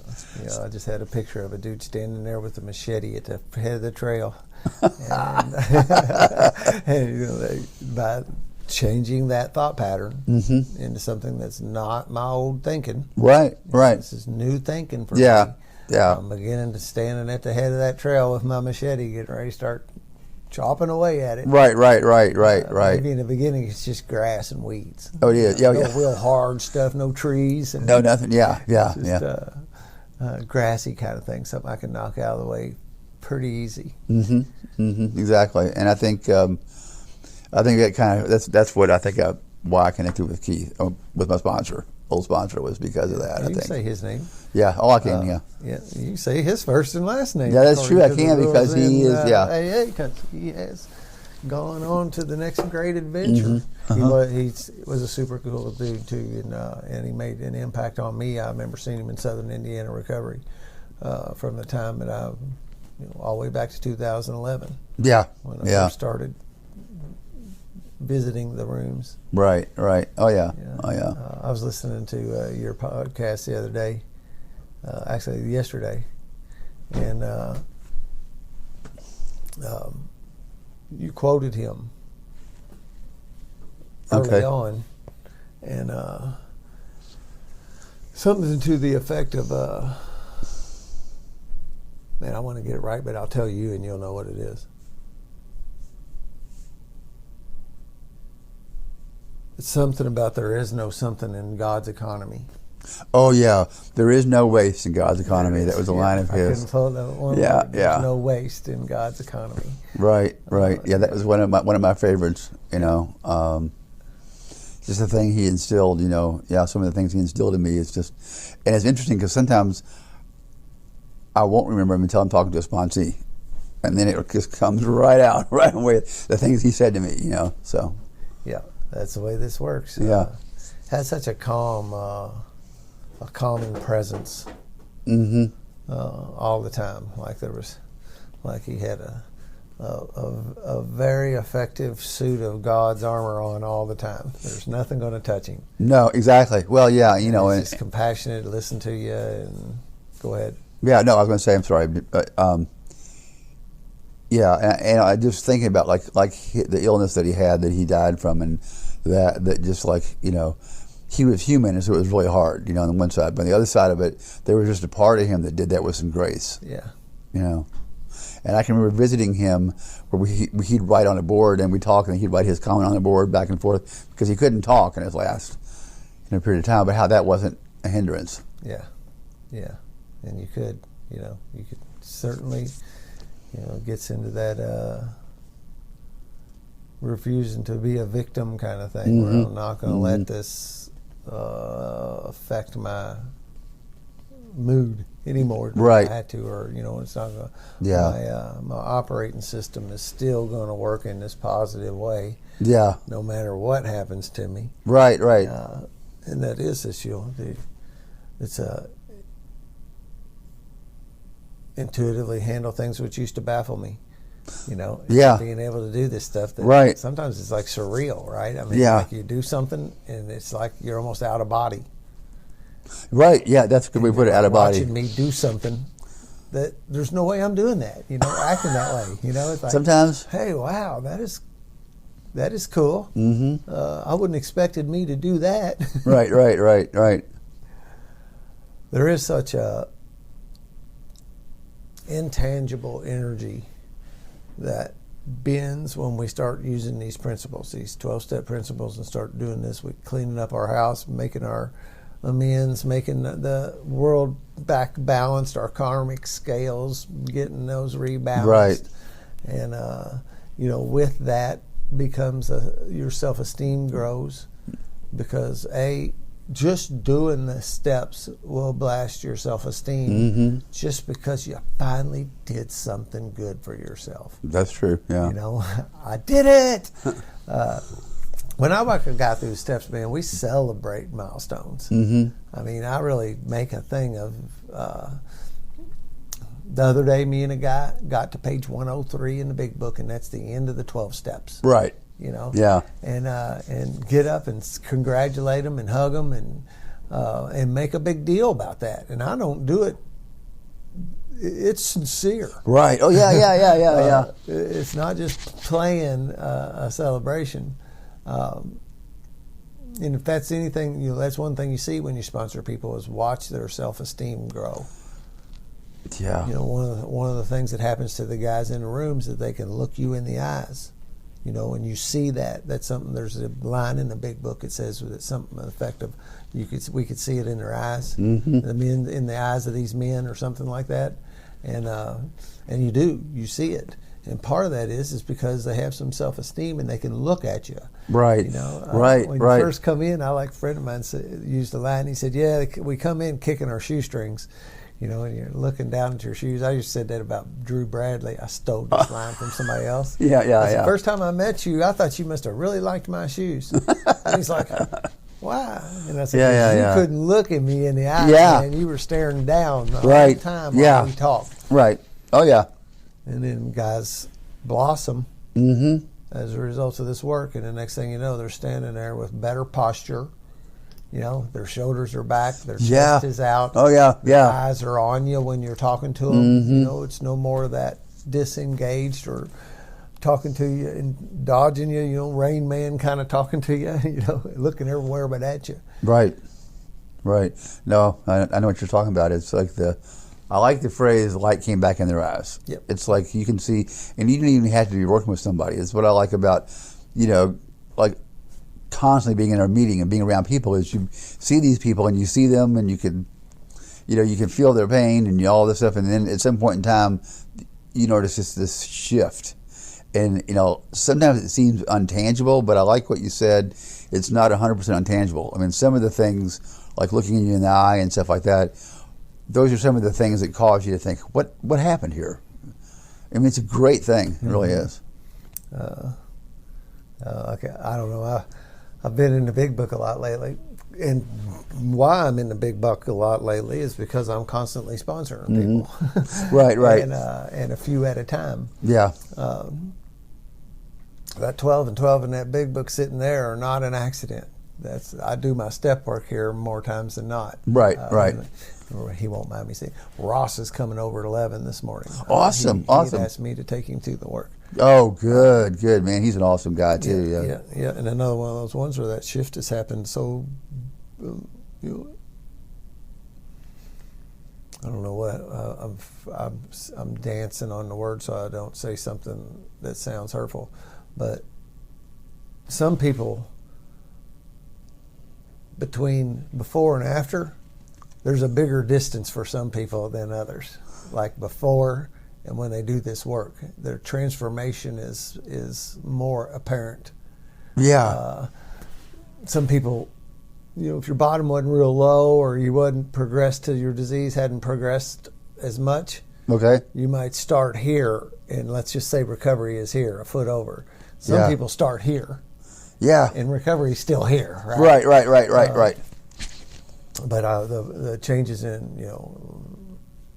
[SPEAKER 1] I just had a picture of a dude standing there with a machete at the head of the trail, and by changing that thought pattern into something that's not my old thinking.
[SPEAKER 2] Right.
[SPEAKER 1] This is new thinking for me.
[SPEAKER 2] Yeah.
[SPEAKER 1] I'm beginning to standing at the head of that trail with my machete, getting ready to start chopping away at it. Right.
[SPEAKER 2] Maybe
[SPEAKER 1] in the beginning it's just grass and weeds.
[SPEAKER 2] Oh yeah,
[SPEAKER 1] no real hard stuff, no trees, and
[SPEAKER 2] no nothing. Yeah.
[SPEAKER 1] Grassy kind of thing, something I can knock out of the way pretty easy.
[SPEAKER 2] Exactly, and I think that kind of that's what I think why I connected with Keith, with my old sponsor, was because of that.
[SPEAKER 1] You can say his name.
[SPEAKER 2] Yeah, I can.
[SPEAKER 1] Yeah, you can say his first and last name.
[SPEAKER 2] Yeah, that's true. I can, because he is.
[SPEAKER 1] Because he has gone on to the next great adventure. He was a super cool dude too, and he made an impact on me. I remember seeing him in Southern Indiana recovery from the time that all the way back to 2011.
[SPEAKER 2] Yeah,
[SPEAKER 1] when I first started visiting the rooms.
[SPEAKER 2] Right. Oh yeah.
[SPEAKER 1] Yeah.
[SPEAKER 2] Oh yeah.
[SPEAKER 1] I was listening to your podcast the other day, actually yesterday, and you quoted him early on, and something to the effect of, man, I want to get it right, but I'll tell you and you'll know what it is. It's something about there is no something in God's economy.
[SPEAKER 2] Oh yeah, there is no waste in God's economy. That was a line of
[SPEAKER 1] I
[SPEAKER 2] his.
[SPEAKER 1] couldn't pull that one
[SPEAKER 2] Yeah,
[SPEAKER 1] word. There's no waste in God's economy.
[SPEAKER 2] Right. Yeah, that was one of my favorites. Just the thing he instilled. Some of the things he instilled in me is just, and it's interesting because sometimes I won't remember him until I'm talking to a sponsee, and then it just comes right out right away. The things he said to me. So.
[SPEAKER 1] Yeah, that's the way this works.
[SPEAKER 2] Yeah.
[SPEAKER 1] Has such a calming presence.
[SPEAKER 2] Mm-hmm.
[SPEAKER 1] All the time, like he had a very effective suit of God's armor on all the time. There's nothing going to touch him.
[SPEAKER 2] No, exactly. Well, yeah,
[SPEAKER 1] He's just compassionate, listen to you, and go ahead.
[SPEAKER 2] Yeah, no, I was going to say, I'm sorry, but and I just thinking about like the illness that he had, that he died from, and that just he was human, and so it was really hard, on the one side. But on the other side of it, there was just a part of him that did that with some grace.
[SPEAKER 1] Yeah.
[SPEAKER 2] And I can remember visiting him where he'd write on a board and we'd talk, and he'd write his comment on the board back and forth because he couldn't talk in his last period of time, but how that wasn't a hindrance.
[SPEAKER 1] Yeah. And you could certainly, gets into that refusing to be a victim kind of thing, where I'm not going to let this affect my mood anymore.
[SPEAKER 2] Right.
[SPEAKER 1] I had to, or it's not going.
[SPEAKER 2] Yeah.
[SPEAKER 1] My operating system is still going to work in this positive way.
[SPEAKER 2] Yeah.
[SPEAKER 1] No matter what happens to me.
[SPEAKER 2] Right.
[SPEAKER 1] And that is this. It's intuitively handle things which used to baffle me. Being able to do this stuff that sometimes it's like surreal, right? I mean, like you do something and it's like you're almost out of body.
[SPEAKER 2] Right, yeah, that's a good way to put it, out of body.
[SPEAKER 1] Watching me do something that there's no way I'm doing that, acting that way. It's like,
[SPEAKER 2] sometimes,
[SPEAKER 1] hey, wow, that is cool.
[SPEAKER 2] Mm-hmm.
[SPEAKER 1] I wouldn't expected me to do that.
[SPEAKER 2] Right.
[SPEAKER 1] There is such a intangible energy that bends when we start using these principles, these 12-step principles, and start doing this. We're cleaning up our house, making our amends, making the world back balanced, our karmic scales, getting those rebalanced.
[SPEAKER 2] Right.
[SPEAKER 1] And, with that becomes your self-esteem grows, because just doing the steps will blast your self-esteem, just because you finally did something good for yourself.
[SPEAKER 2] That's true, yeah.
[SPEAKER 1] I did it! When I walk a guy through the steps, man, we celebrate milestones.
[SPEAKER 2] Mm-hmm.
[SPEAKER 1] I mean, I really make a thing of... the other day, me and a guy got to page 103 in the big book, and that's the end of the 12 steps.
[SPEAKER 2] Right.
[SPEAKER 1] Yeah, and get up and congratulate them and hug them and make a big deal about that. And I don't do it. It's sincere.
[SPEAKER 2] Right. Oh yeah.
[SPEAKER 1] It's not just playing a celebration. And if that's anything, that's one thing you see when you sponsor people is watch their self-esteem grow.
[SPEAKER 2] Yeah.
[SPEAKER 1] One of the things that happens to the guys in the rooms is that they can look you in the eyes. And you see that's something. There's a line in the big book. It says that something effective. We could see it in their eyes, the men in the eyes of these men, or something like that, and you see it. And part of that is because they have some self-esteem and they can look at you.
[SPEAKER 2] Right.
[SPEAKER 1] When you first come in, a friend of mine used a line. He said, "Yeah, we come in kicking our shoestrings." And you're looking down at your shoes. I just said that about Drew Bradley. I stole this line from somebody else.
[SPEAKER 2] Yeah.
[SPEAKER 1] The first time I met you, I thought you must have really liked my shoes. And he's like, why? And I said, you couldn't look at me in the eye, and you were staring down the whole time while we talked.
[SPEAKER 2] Right. Oh, yeah.
[SPEAKER 1] And then guys blossom.
[SPEAKER 2] Mm-hmm.
[SPEAKER 1] as a result of this work. And the next thing you know, they're standing there with better posture. You know, their shoulders are back, their chest is out.
[SPEAKER 2] Oh, yeah,
[SPEAKER 1] their eyes are on you when you're talking to them.
[SPEAKER 2] Mm-hmm.
[SPEAKER 1] You know, it's no more of that disengaged or talking to you and dodging you, you know, Rain Man kind of talking to you, you know, looking everywhere but at you.
[SPEAKER 2] Right. No, I know what you're talking about. It's like I like the phrase, light came back in their eyes.
[SPEAKER 1] Yep.
[SPEAKER 2] It's like you can see, and you don't even have to be working with somebody. It's what I like about, you know, like constantly being in a meeting and being around people is you see these people and you see them and you can feel their pain and all this stuff. And then at some point in time, you notice just this shift. And, you know, sometimes it seems untangible, but I like what you said. It's not 100% untangible. I mean, some of the things, like looking you in the eye and stuff like that, those are some of the things that cause you to think, what happened here? I mean, it's a great thing. It really is.
[SPEAKER 1] Okay, I don't know. I've been in the big book a lot lately. And why I'm in the big book a lot lately is because I'm constantly sponsoring people.
[SPEAKER 2] Right.
[SPEAKER 1] And a few at a time.
[SPEAKER 2] Yeah.
[SPEAKER 1] That 12 and 12 in that big book sitting there are not an accident. I do my step work here more times than not.
[SPEAKER 2] Right.
[SPEAKER 1] He won't mind me saying. Ross is coming over at 11 this morning.
[SPEAKER 2] Awesome.
[SPEAKER 1] He had asked me to take him to the work.
[SPEAKER 2] Oh, good, man. He's an awesome guy too.
[SPEAKER 1] Yeah. And another one of those ones where that shift has happened. So, I don't know what I'm dancing on the word so I don't say something that sounds hurtful, but some people between before and after, there's a bigger distance for some people than others. Like before and when they do this work, their transformation is more apparent.
[SPEAKER 2] Yeah.
[SPEAKER 1] Some people, you know, if your bottom wasn't real low or you wasn't progressed to your disease, hadn't progressed as much,
[SPEAKER 2] okay,
[SPEAKER 1] you might start here, and let's just say recovery is here, a foot over. Some people start here.
[SPEAKER 2] Yeah.
[SPEAKER 1] And recovery's still here, right?
[SPEAKER 2] Right.
[SPEAKER 1] But the changes in, you know,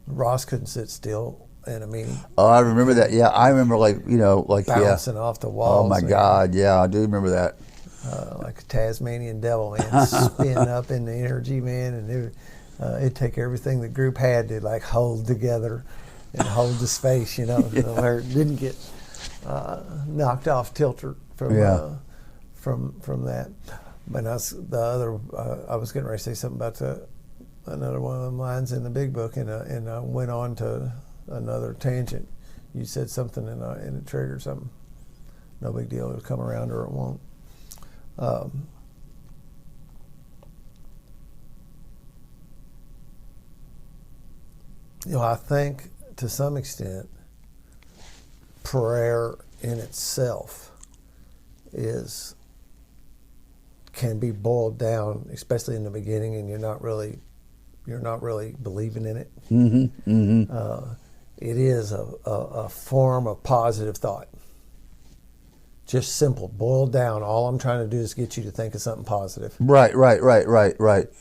[SPEAKER 1] Ross couldn't sit still in a meeting.
[SPEAKER 2] Oh, I remember that. Yeah, I remember
[SPEAKER 1] bouncing off the walls.
[SPEAKER 2] Oh my God, yeah, I do remember that.
[SPEAKER 1] Like a Tasmanian devil, man, spin up in the energy, man, and it'd take everything the group had to like hold together and hold the space, you know, where it didn't get knocked off tilter from that. But I was getting ready to say something about another one of them lines in the big book, and I went on to another tangent. You said something, and it triggered something. No big deal. It'll come around or it won't. You know, I think to some extent, prayer in itself can be boiled down, especially in the beginning, and you're not really believing in it. It is a form of positive thought. Just simple, boiled down. All I'm trying to do is get you to think of something positive.
[SPEAKER 2] Right.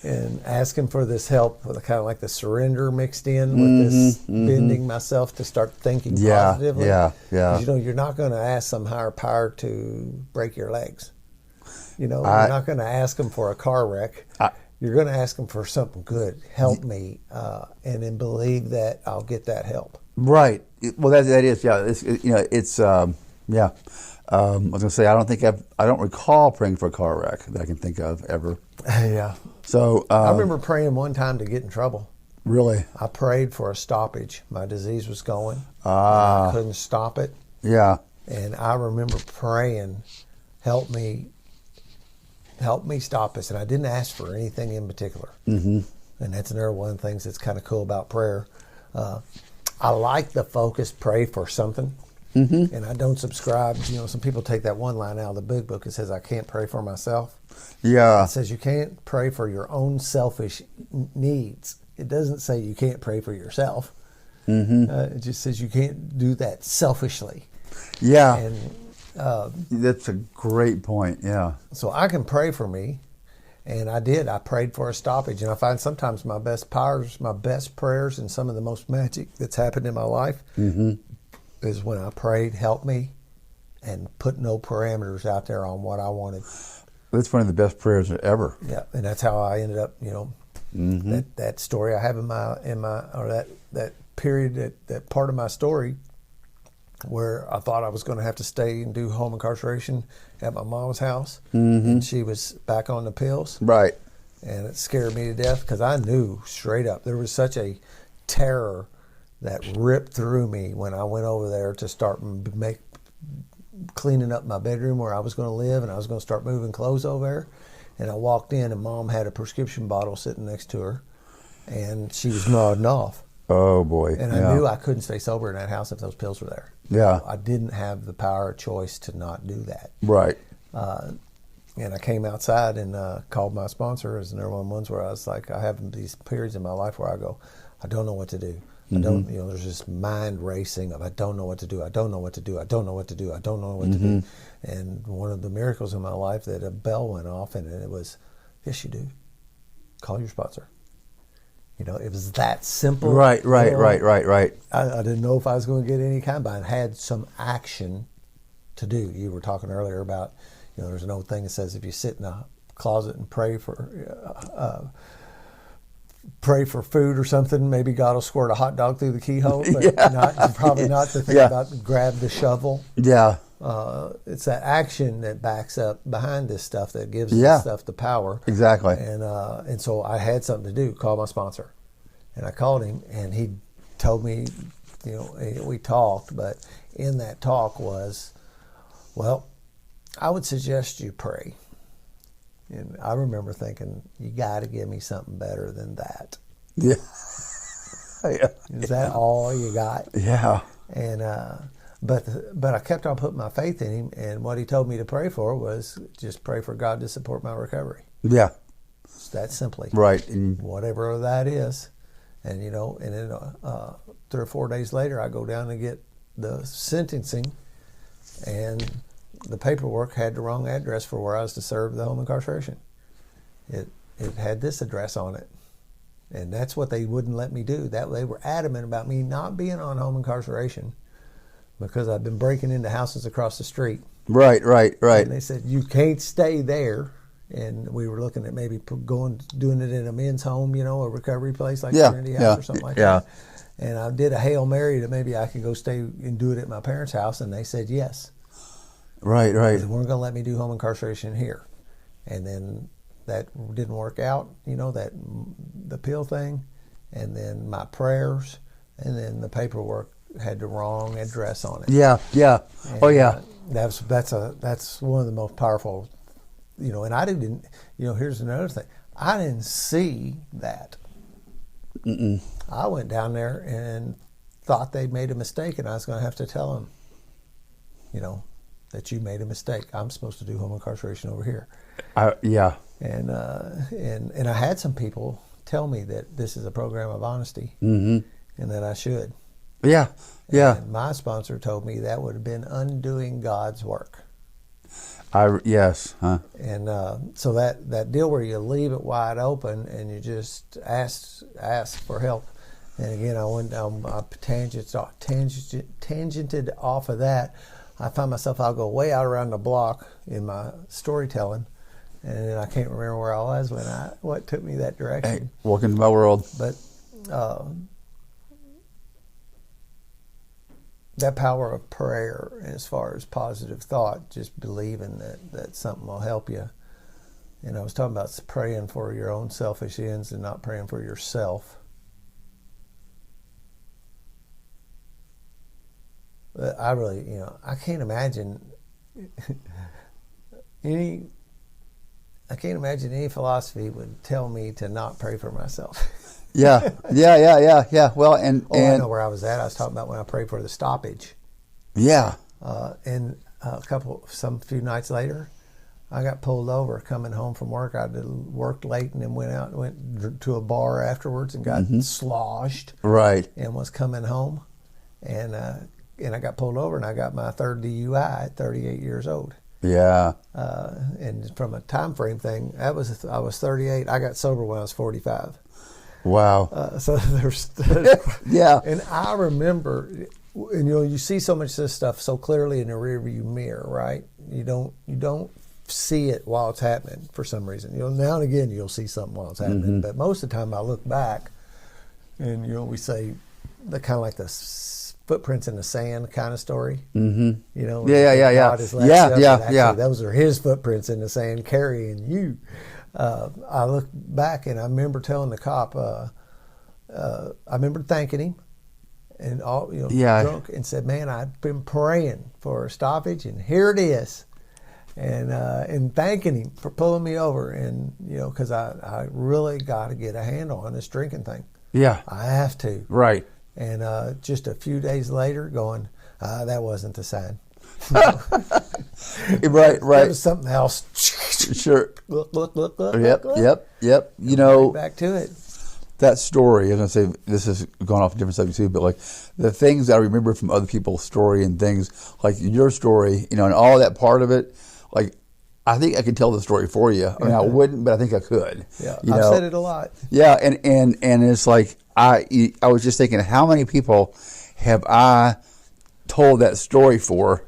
[SPEAKER 1] And asking for this help, with kind of like the surrender mixed in with this bending myself to start thinking positively.
[SPEAKER 2] Yeah.
[SPEAKER 1] You know, you're not going to ask some higher power to break your legs. You know, you're not going to ask them for a car wreck. You're going to ask them for something good. Help me, and then believe that I'll get that help.
[SPEAKER 2] Right. Well, that is, yeah. Yeah. I was going to say, I don't recall praying for a car wreck that I can think of ever.
[SPEAKER 1] Yeah.
[SPEAKER 2] So
[SPEAKER 1] I remember praying one time to get in trouble.
[SPEAKER 2] Really?
[SPEAKER 1] I prayed for a stoppage. My disease was going. I couldn't stop it.
[SPEAKER 2] Yeah.
[SPEAKER 1] And I remember praying, help me stop this. And I didn't ask for anything in particular. And that's another one of the things that's kind of cool about prayer. I like the focus, pray for something. And I don't subscribe. You know, some people take that one line out of the big book. It says, I can't pray for myself.
[SPEAKER 2] Yeah.
[SPEAKER 1] It says you can't pray for your own selfish needs. It doesn't say you can't pray for yourself. It just says you can't do that selfishly.
[SPEAKER 2] Yeah.
[SPEAKER 1] And
[SPEAKER 2] that's a great point. Yeah.
[SPEAKER 1] So I can pray for me. And I did. I prayed for a stoppage. And I find sometimes my best prayers, and some of the most magic that's happened in my life is when I prayed, help me, and put no parameters out there on what I wanted.
[SPEAKER 2] That's one of the best prayers ever.
[SPEAKER 1] Yeah, and that's how I ended up, that story I have in my or that period, that part of my story where I thought I was going to have to stay and do home incarceration at my mom's house, and she was back on the pills.
[SPEAKER 2] Right.
[SPEAKER 1] And it scared me to death because I knew straight up there was such a terror that ripped through me when I went over there to start cleaning up my bedroom where I was going to live, and I was going to start moving clothes over there. And I walked in, and Mom had a prescription bottle sitting next to her, and she was nodding off.
[SPEAKER 2] Oh, boy.
[SPEAKER 1] And I knew I couldn't stay sober in that house if those pills were there.
[SPEAKER 2] Yeah.
[SPEAKER 1] I didn't have the power of choice to not do that.
[SPEAKER 2] Right.
[SPEAKER 1] And I came outside and called my sponsor, as there were ones where I was like, I have these periods in my life where I go, I don't know what to do. I don't, there's this mind racing of I don't know what to do. I don't know what to do. I don't know what to do. I don't know what to do. And one of the miracles in my life that a bell went off, and it was, yes, you do. Call your sponsor. It was that simple.
[SPEAKER 2] Right.
[SPEAKER 1] I didn't know if I was going to get any kind, but I had some action to do. You were talking earlier about, there's an old thing that says if you sit in a closet and pray for food or something, maybe God will squirt a hot dog through the keyhole, but probably not the thing about grab the shovel.
[SPEAKER 2] Yeah.
[SPEAKER 1] It's that action that backs up behind this stuff that gives this stuff the power.
[SPEAKER 2] Exactly.
[SPEAKER 1] And so I had something to do, call my sponsor. And I called him, and he told me, we talked, but in that talk was, well, I would suggest you pray. And I remember thinking, you got to give me something better than that.
[SPEAKER 2] Yeah.
[SPEAKER 1] Is that all you got?
[SPEAKER 2] Yeah.
[SPEAKER 1] And but I kept on putting my faith in him, and what he told me to pray for was just pray for God to support my recovery.
[SPEAKER 2] Yeah.
[SPEAKER 1] It's that simply.
[SPEAKER 2] Right.
[SPEAKER 1] Whatever that is. And, and then 3 or 4 days later, I go down and get the sentencing, and the paperwork had the wrong address for where I was to serve the home incarceration. It had this address on it. And that's what they wouldn't let me do. That they were adamant about me not being on home incarceration because I've been breaking into houses across the street.
[SPEAKER 2] Right.
[SPEAKER 1] And they said, you can't stay there. And we were looking at maybe doing it in a men's home, a recovery place like Trinity House or something like that. And I did a Hail Mary that maybe I could go stay and do it at my parents' house, and they said yes.
[SPEAKER 2] Right.
[SPEAKER 1] They weren't going to let me do home incarceration here. And then that didn't work out, that the pill thing, and then my prayers, and then the paperwork had the wrong address on it.
[SPEAKER 2] Yeah.
[SPEAKER 1] And, that's one of the most powerful, and I didn't, here's another thing. I didn't see that. I went down there and thought they'd made a mistake, and I was going to have to tell them, that you made a mistake. I'm supposed to do home incarceration over here. And I had some people tell me that this is a program of honesty, and that I should.
[SPEAKER 2] Yeah.
[SPEAKER 1] And my sponsor told me that would have been undoing God's work.
[SPEAKER 2] Yes. Huh.
[SPEAKER 1] And so that deal where you leave it wide open and you just ask for help. And again, I went down, I tangented off of that. I find myself, I'll go way out around the block in my storytelling, and then I can't remember where I was what took me that direction.
[SPEAKER 2] Hey, welcome to my world.
[SPEAKER 1] But that power of prayer, as far as positive thought, just believing that something will help you. And I was talking about praying for your own selfish ends and not praying for yourself. I really, I can't imagine any philosophy would tell me to not pray for myself.
[SPEAKER 2] Yeah. Well, and
[SPEAKER 1] I know where I was at. I was talking about when I prayed for the stoppage.
[SPEAKER 2] Yeah.
[SPEAKER 1] And some few nights later, I got pulled over coming home from work. I worked late and then went to a bar afterwards and got sloshed.
[SPEAKER 2] Right.
[SPEAKER 1] And was coming home, and I got pulled over, and I got my third DUI at 38 years old.
[SPEAKER 2] Yeah.
[SPEAKER 1] And from a time frame thing, I was 38. I got sober when I was 45.
[SPEAKER 2] Wow.
[SPEAKER 1] So there's
[SPEAKER 2] Yeah.
[SPEAKER 1] And I remember and you see so much of this stuff so clearly in the rearview mirror, right? You don't see it while it's happening for some reason. Now and again you'll see something while it's happening, but most of the time I look back, and we say the kind of like the footprints in the sand kind of story.
[SPEAKER 2] Mm-hmm.
[SPEAKER 1] Yeah. God has left
[SPEAKER 2] Yeah,
[SPEAKER 1] us,
[SPEAKER 2] yeah,
[SPEAKER 1] and actually,
[SPEAKER 2] yeah.
[SPEAKER 1] those are his footprints in the sand carrying you. I look back and I remember telling the cop, I remember thanking him, and all drunk, and said, "Man, I've been praying for a stoppage, and here it is." And thanking him for pulling me over, and because I really got to get a handle on this drinking thing.
[SPEAKER 2] Yeah,
[SPEAKER 1] I have to.
[SPEAKER 2] right.
[SPEAKER 1] And just a few days later, going, that wasn't the sign.
[SPEAKER 2] Right.
[SPEAKER 1] That was something else.
[SPEAKER 2] Sure.
[SPEAKER 1] Look.
[SPEAKER 2] Yep.
[SPEAKER 1] Back to it.
[SPEAKER 2] That story, as I say, this has gone off a different subject too, but like the things I remember from other people's story and things like your story, and all that part of it, like I think I could tell the story for you. I mean, I wouldn't, but I think I could.
[SPEAKER 1] Yeah, I've said it a lot.
[SPEAKER 2] Yeah, and it's like I was just thinking, how many people have I told that story for?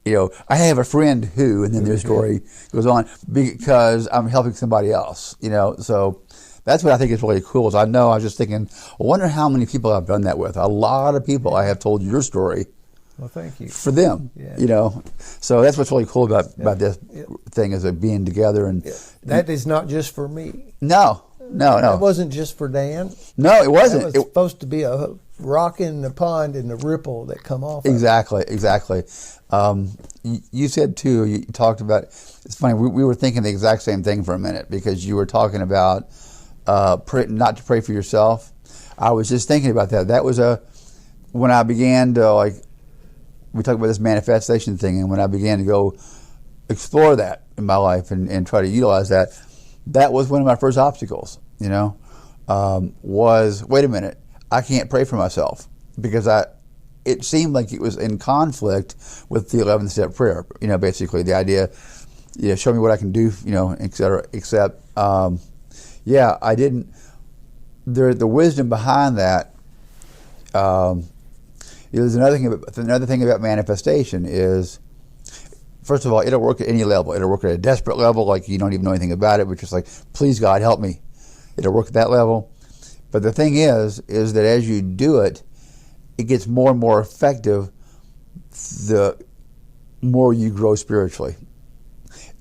[SPEAKER 2] I have a friend who, and then their story goes on because I'm helping somebody else. So that's what I think is really cool. Is I was just thinking, I wonder how many people I've done that with. A lot of people I have told your story.
[SPEAKER 1] Well, thank you.
[SPEAKER 2] For them, So that's what's really cool about this thing, is it being together. And
[SPEAKER 1] that is not just for me.
[SPEAKER 2] No.
[SPEAKER 1] It wasn't just for Dan.
[SPEAKER 2] No, it wasn't.
[SPEAKER 1] It was supposed to be a rock in the pond and the ripple that come off.
[SPEAKER 2] Exactly. You said too. You talked about. It's funny. We were thinking the exact same thing for a minute, because you were talking about not to pray for yourself. I was just thinking about that. That was when I began to we talk about this manifestation thing, and when I began to go explore that in my life and try to utilize that was one of my first obstacles, was, wait a minute, I can't pray for myself, because it seemed like it was in conflict with the 11th step prayer, basically the idea, show me what I can do, et cetera, except, I didn't, the wisdom behind that, there's another thing about manifestation is, first of all, it'll work at any level. It'll work at a desperate level, like you don't even know anything about it, but just like, please God, help me. It'll work at that level. But the thing is that as you do it, it gets more and more effective the more you grow spiritually.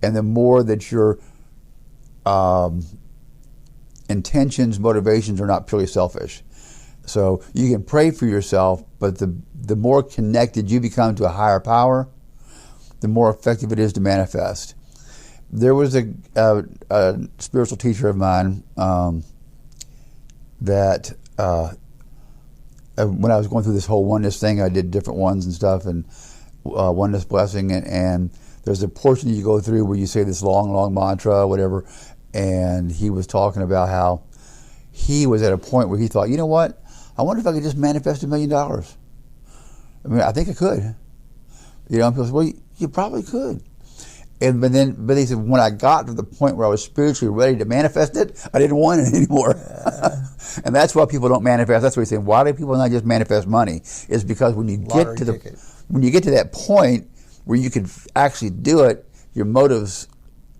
[SPEAKER 2] And the more that your intentions, motivations are not purely selfish. So you can pray for yourself, but the more connected you become to a higher power, the more effective it is to manifest. There was a spiritual teacher of mine that when I was going through this whole oneness thing, I did different ones and stuff, and Oneness Blessing, and there's a portion you go through where you say this long mantra, whatever, and he was talking about how he was at a point where he thought, you know what, I wonder if I could just manifest $1 million. I mean, I think I could. And people said, well, you probably could. But he said, when I got to the point where I was spiritually ready to manifest it, I didn't want it anymore. And that's why people don't manifest. That's what he's saying. Why do people not just manifest money? It's because when you get to that point where you can actually do it, your motives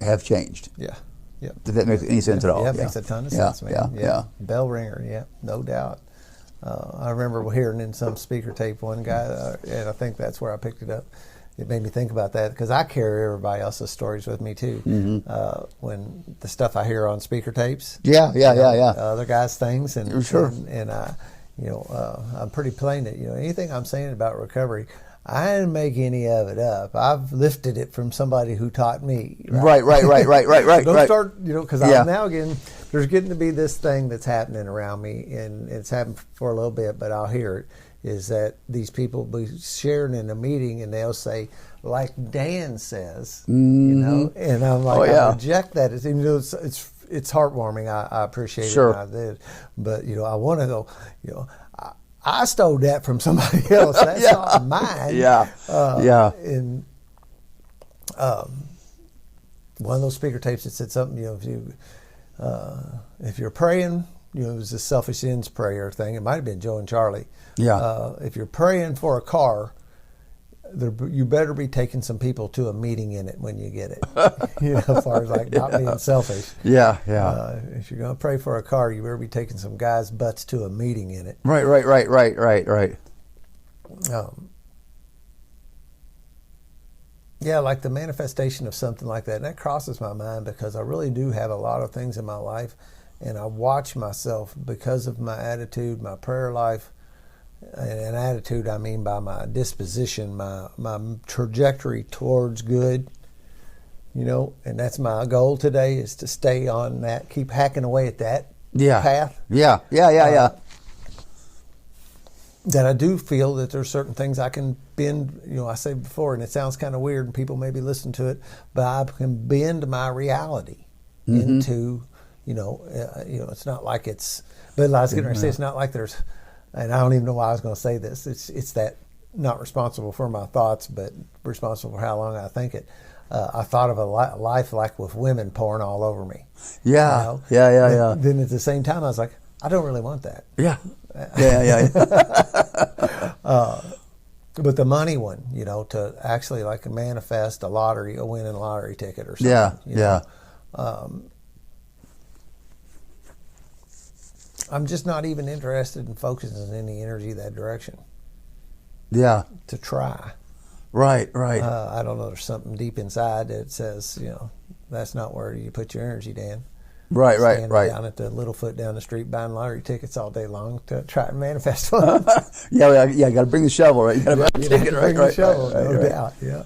[SPEAKER 2] have changed.
[SPEAKER 1] Yeah.
[SPEAKER 2] Does that make any sense at all?
[SPEAKER 1] Yeah, it makes a ton of sense, man.
[SPEAKER 2] Yeah.
[SPEAKER 1] Bell ringer, no doubt. I remember hearing in some speaker tape one guy, and I think that's where I picked it up. It made me think about that, because I carry everybody else's stories with me too. Mm-hmm. When the stuff I hear on speaker tapes, other guys' things, and
[SPEAKER 2] sure.
[SPEAKER 1] and I'm pretty plain that anything I'm saying about recovery, I didn't make any of it up. I've lifted it from somebody who taught me.
[SPEAKER 2] Right.
[SPEAKER 1] Don't start, because now again, there's getting to be this thing that's happening around me, and it's happened for a little bit, but I'll hear it, is that these people be sharing in a meeting, and they'll say, like Dan says, and I'm like, I reject that. It's heartwarming. I appreciate it. And I did. But, I want to go, I stole that from somebody else. That's not mine. And one of those speaker tapes that said something, if you're praying it was a selfish ends prayer thing. It might have been Joe and Charlie.
[SPEAKER 2] Yeah.
[SPEAKER 1] If you're praying for a car, you better be taking some people to a meeting in it when you get it. As far as like not being selfish.
[SPEAKER 2] Yeah.
[SPEAKER 1] If you're going to pray for a car, you better be taking some guys' butts to a meeting in it.
[SPEAKER 2] Right.
[SPEAKER 1] Yeah, like the manifestation of something like that. And that crosses my mind because I really do have a lot of things in my life, and I watch myself because of my attitude, my prayer life. And attitude, I mean by my disposition, my trajectory towards good, and that's my goal today, is to stay on that, keep hacking away at that path.
[SPEAKER 2] Yeah.
[SPEAKER 1] That I do feel that there's certain things I can bend, I said before, and it sounds kind of weird and people maybe listen to it, but I can bend my reality into, it's not like it's, but I was going to say, it's not like there's, and I don't even know why I was going to say this. It's that not responsible for my thoughts, but responsible for how long I think it. I thought of a life like with women pouring all over me.
[SPEAKER 2] Yeah.
[SPEAKER 1] Then at the same time, I was like, I don't really want that.
[SPEAKER 2] Yeah.
[SPEAKER 1] But the money one, to actually like manifest a winning lottery ticket or something. I'm just not even interested in focusing any energy that direction.
[SPEAKER 2] Yeah.
[SPEAKER 1] To try.
[SPEAKER 2] Right.
[SPEAKER 1] I don't know. There's something deep inside that says, that's not where you put your energy, Dan.
[SPEAKER 2] Right.
[SPEAKER 1] Down at the Littlefoot down the street buying lottery tickets all day long to try and manifest one.
[SPEAKER 2] Yeah. You got to bring the shovel, right? You got to
[SPEAKER 1] bring the shovel, no doubt. Yeah.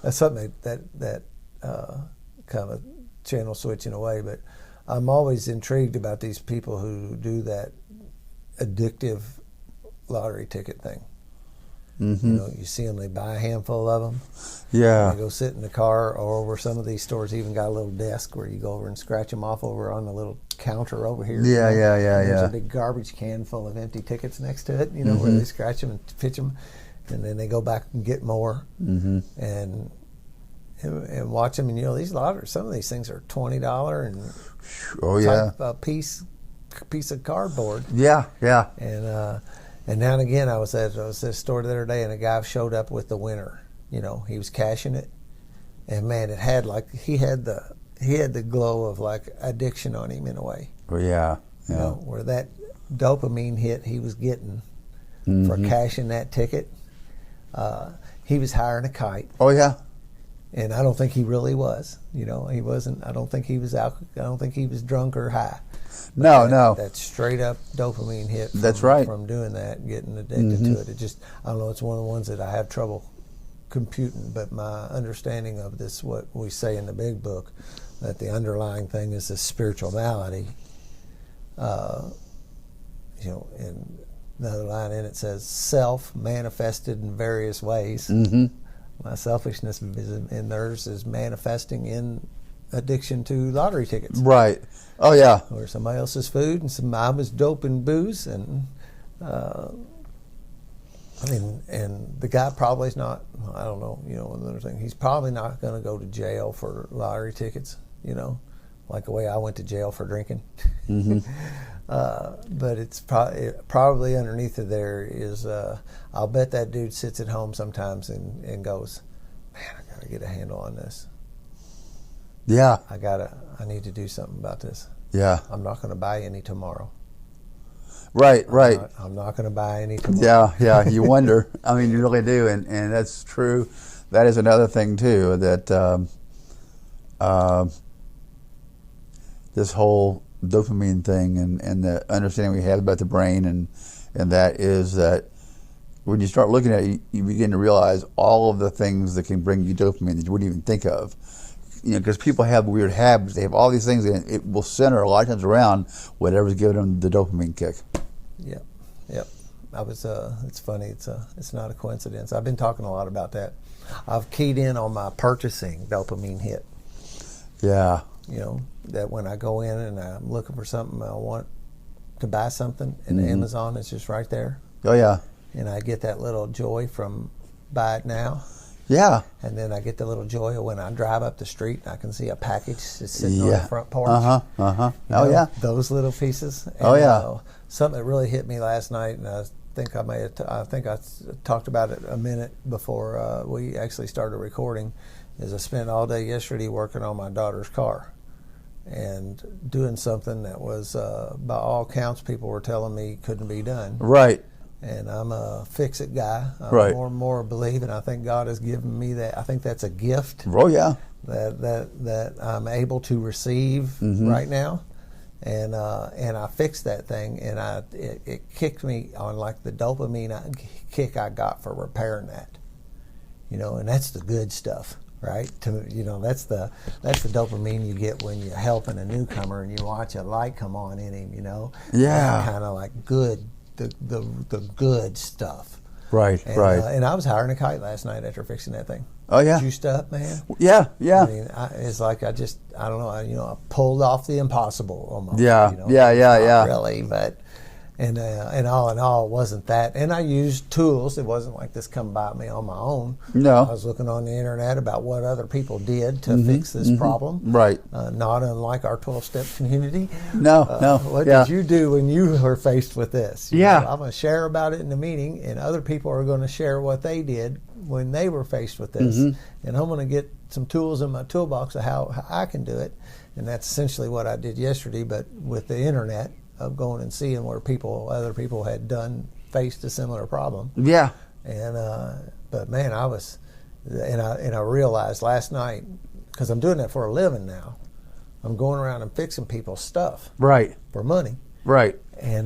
[SPEAKER 1] That's something that kind of channel switching away, but I'm always intrigued about these people who do that addictive lottery ticket thing. You see them, they buy a handful of them.
[SPEAKER 2] Yeah.
[SPEAKER 1] They go sit in the car, or over some of these stores even got a little desk where you go over and scratch them off over on the little counter over here.
[SPEAKER 2] Yeah.
[SPEAKER 1] There's a big garbage can full of empty tickets next to it, where they scratch them and pitch them, and then they go back and get more. And watch them, and these lotteries, some of these things are $20 and a piece of cardboard.
[SPEAKER 2] Yeah.
[SPEAKER 1] And now and again, I was at this store the other day, and a guy showed up with the winner. He was cashing it, and man, it had he had the glow of like addiction on him in a way.
[SPEAKER 2] Oh yeah.
[SPEAKER 1] Where that dopamine hit he was getting for cashing that ticket, he was higher than a kite.
[SPEAKER 2] Oh yeah.
[SPEAKER 1] And I don't think he really was. He wasn't. I don't think he was out. I don't think he was drunk or high.
[SPEAKER 2] No.
[SPEAKER 1] That straight up dopamine hit.
[SPEAKER 2] That's right.
[SPEAKER 1] From doing that, getting addicted to it. It just, I don't know. It's one of the ones that I have trouble computing. But my understanding of this, what we say in the big book, that the underlying thing is a spiritual malady. In another line in it says, self manifested in various ways. My selfishness in theirs is manifesting in addiction to lottery tickets.
[SPEAKER 2] Right. Oh yeah.
[SPEAKER 1] Or somebody else's food, and some mom was dope and booze, and and the guy probably is not. I don't know. Another thing, he's probably not going to go to jail for lottery tickets. Like the way I went to jail for drinking. But it's probably underneath of there is, I'll bet that dude sits at home sometimes and goes, man, I got to get a handle on this.
[SPEAKER 2] Yeah.
[SPEAKER 1] I need to do something about this.
[SPEAKER 2] Yeah.
[SPEAKER 1] I'm not going to buy any tomorrow.
[SPEAKER 2] Right.
[SPEAKER 1] I'm not going to buy any tomorrow.
[SPEAKER 2] Yeah. You wonder. I mean, you really do. And that's true. That is another thing, too, that this whole dopamine thing and the understanding we have about the brain and that is that when you start looking at it, you begin to realize all of the things that can bring you dopamine that you wouldn't even think of. Because people have weird habits. They have all these things, and it will center a lot of times around whatever's giving them the dopamine kick.
[SPEAKER 1] Yep. It's funny. It's not a coincidence. I've been talking a lot about that. I've keyed in on my purchasing dopamine hit.
[SPEAKER 2] Yeah.
[SPEAKER 1] That when I go in and I'm looking for something, I want to buy something, and Amazon is just right there.
[SPEAKER 2] Oh, yeah.
[SPEAKER 1] And I get that little joy from buy it now.
[SPEAKER 2] Yeah.
[SPEAKER 1] And then I get the little joy of when I drive up the street and I can see a package just sitting on
[SPEAKER 2] Yeah.
[SPEAKER 1] the front porch.
[SPEAKER 2] Oh, yeah.
[SPEAKER 1] Those little pieces. And,
[SPEAKER 2] Oh, yeah.
[SPEAKER 1] Something that really hit me last night, and I think I talked about it a minute before we actually started recording, is I spent all day yesterday working on my daughter's car and doing something that was, by all counts, people were telling me couldn't be done.
[SPEAKER 2] Right.
[SPEAKER 1] And I'm a fix-it guy. I
[SPEAKER 2] Right.
[SPEAKER 1] more and more believe, and I think God has given me that. I think that's a gift
[SPEAKER 2] Oh, yeah.
[SPEAKER 1] that I'm able to receive right now. And I fixed that thing, and it kicked me on like the dopamine kick I got for repairing that. And that's the good stuff, right? That's the dopamine you get when you're helping a newcomer and you watch a light come on in him.
[SPEAKER 2] Yeah.
[SPEAKER 1] Kind of like good, the good stuff.
[SPEAKER 2] Right.
[SPEAKER 1] And,
[SPEAKER 2] Right.
[SPEAKER 1] And I was hiring a kite last night after fixing that thing.
[SPEAKER 2] Oh, yeah.
[SPEAKER 1] Juiced up, man.
[SPEAKER 2] Yeah. Yeah.
[SPEAKER 1] I mean, it's like I don't know. I pulled off the impossible almost.
[SPEAKER 2] Yeah.
[SPEAKER 1] Not
[SPEAKER 2] Yeah.
[SPEAKER 1] really, but and all in all, it wasn't that. And I used tools. It wasn't like this come by me on my own.
[SPEAKER 2] No.
[SPEAKER 1] I was looking on the internet about what other people did to fix this problem.
[SPEAKER 2] Right.
[SPEAKER 1] Not unlike our 12-step community.
[SPEAKER 2] No.
[SPEAKER 1] What
[SPEAKER 2] Yeah.
[SPEAKER 1] did you do when you were faced with this?
[SPEAKER 2] Yeah.
[SPEAKER 1] I'm going to share about it in the meeting, and other people are going to share what they did when they were faced with this. And I'm going to get some tools in my toolbox of how I can do it. And that's essentially what I did yesterday, but with the internet, of going and seeing where other people had faced a similar problem.
[SPEAKER 2] Yeah.
[SPEAKER 1] And but man, I realized last night, because I'm doing that for a living now, I'm going around and fixing people's stuff
[SPEAKER 2] Right.
[SPEAKER 1] for money.
[SPEAKER 2] Right.
[SPEAKER 1] And